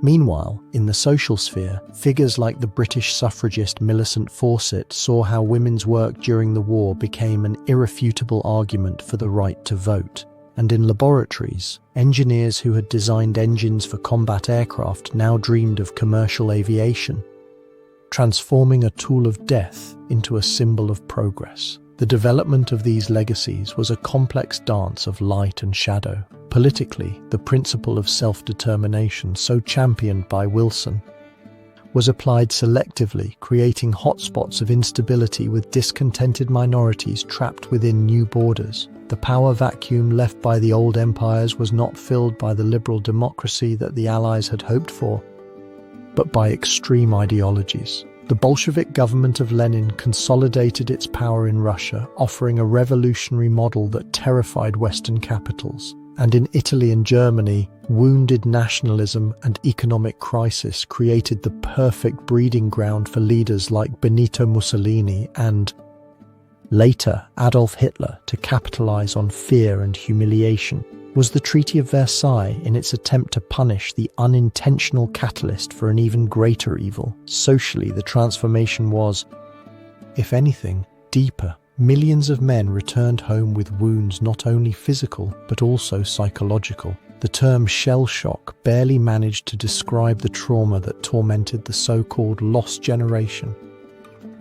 Meanwhile, in the social sphere, figures like the British suffragist Millicent Fawcett saw how women's work during the war became an irrefutable argument for the right to vote. And in laboratories, engineers who had designed engines for combat aircraft now dreamed of commercial aviation, transforming a tool of death into a symbol of progress. The development of these legacies was a complex dance of light and shadow. Politically, the principle of self-determination, so championed by Wilson, was applied selectively, creating hotspots of instability with discontented minorities trapped within new borders. The power vacuum left by the old empires was not filled by the liberal democracy that the Allies had hoped for, but by extreme ideologies. The Bolshevik government of Lenin consolidated its power in Russia, offering a revolutionary model that terrified Western capitals. And in Italy and Germany, wounded nationalism and economic crisis created the perfect breeding ground for leaders like Benito Mussolini and, later, Adolf Hitler to capitalize on fear and humiliation. Was the Treaty of Versailles, in its attempt to punish, the unintentional catalyst for an even greater evil? Socially, the transformation was, if anything, deeper. Millions of men returned home with wounds not only physical, but also psychological. The term shell shock barely managed to describe the trauma that tormented the so-called lost generation.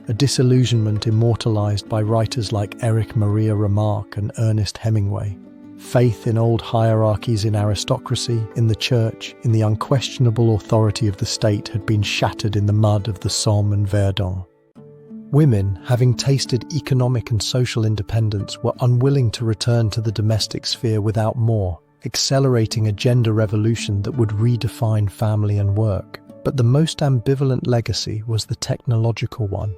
A disillusionment immortalized by writers like Erich Maria Remarque and Ernest Hemingway. Faith in old hierarchies in aristocracy, in the church, in the unquestionable authority of the state had been shattered in the mud of the Somme and Verdun. Women, having tasted economic and social independence, were unwilling to return to the domestic sphere without more, accelerating a gender revolution that would redefine family and work. But the most ambivalent legacy was the technological one.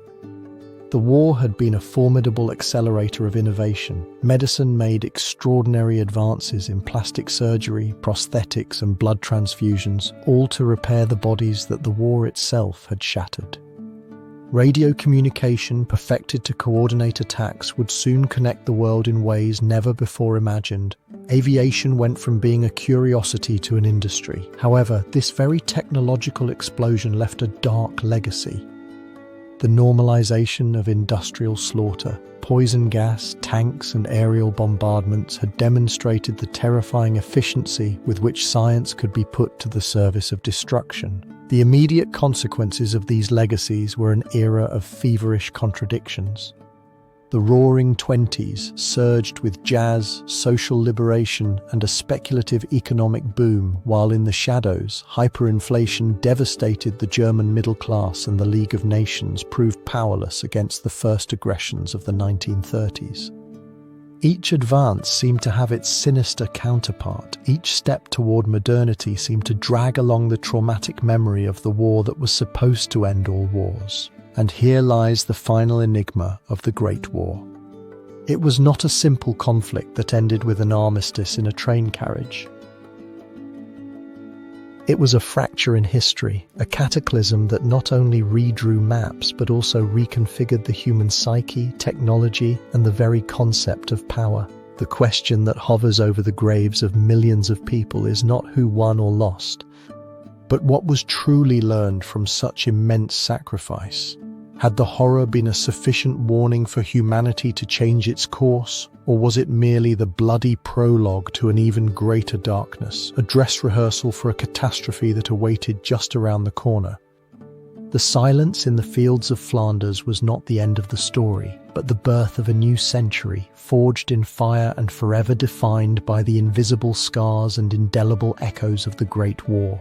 The war had been a formidable accelerator of innovation. Medicine made extraordinary advances in plastic surgery, prosthetics, and blood transfusions, all to repair the bodies that the war itself had shattered. Radio communication, perfected to coordinate attacks, would soon connect the world in ways never before imagined. Aviation went from being a curiosity to an industry. However, this very technological explosion left a dark legacy. The normalization of industrial slaughter, poison gas, tanks, and aerial bombardments had demonstrated the terrifying efficiency with which science could be put to the service of destruction. The immediate consequences of these legacies were an era of feverish contradictions. The Roaring Twenties surged with jazz, social liberation, and a speculative economic boom, while in the shadows, hyperinflation devastated the German middle class and the League of Nations proved powerless against the first aggressions of the 1930s. Each advance seemed to have its sinister counterpart. Each step toward modernity seemed to drag along the traumatic memory of the war that was supposed to end all wars. And here lies the final enigma of the Great War. It was not a simple conflict that ended with an armistice in a train carriage. It was a fracture in history, a cataclysm that not only redrew maps but also reconfigured the human psyche, technology, and the very concept of power. The question that hovers over the graves of millions of people is not who won or lost, but what was truly learned from such immense sacrifice. Had the horror been a sufficient warning for humanity to change its course, or was it merely the bloody prologue to an even greater darkness, a dress rehearsal for a catastrophe that awaited just around the corner? The silence in the fields of Flanders was not the end of the story, but the birth of a new century, forged in fire and forever defined by the invisible scars and indelible echoes of the Great War.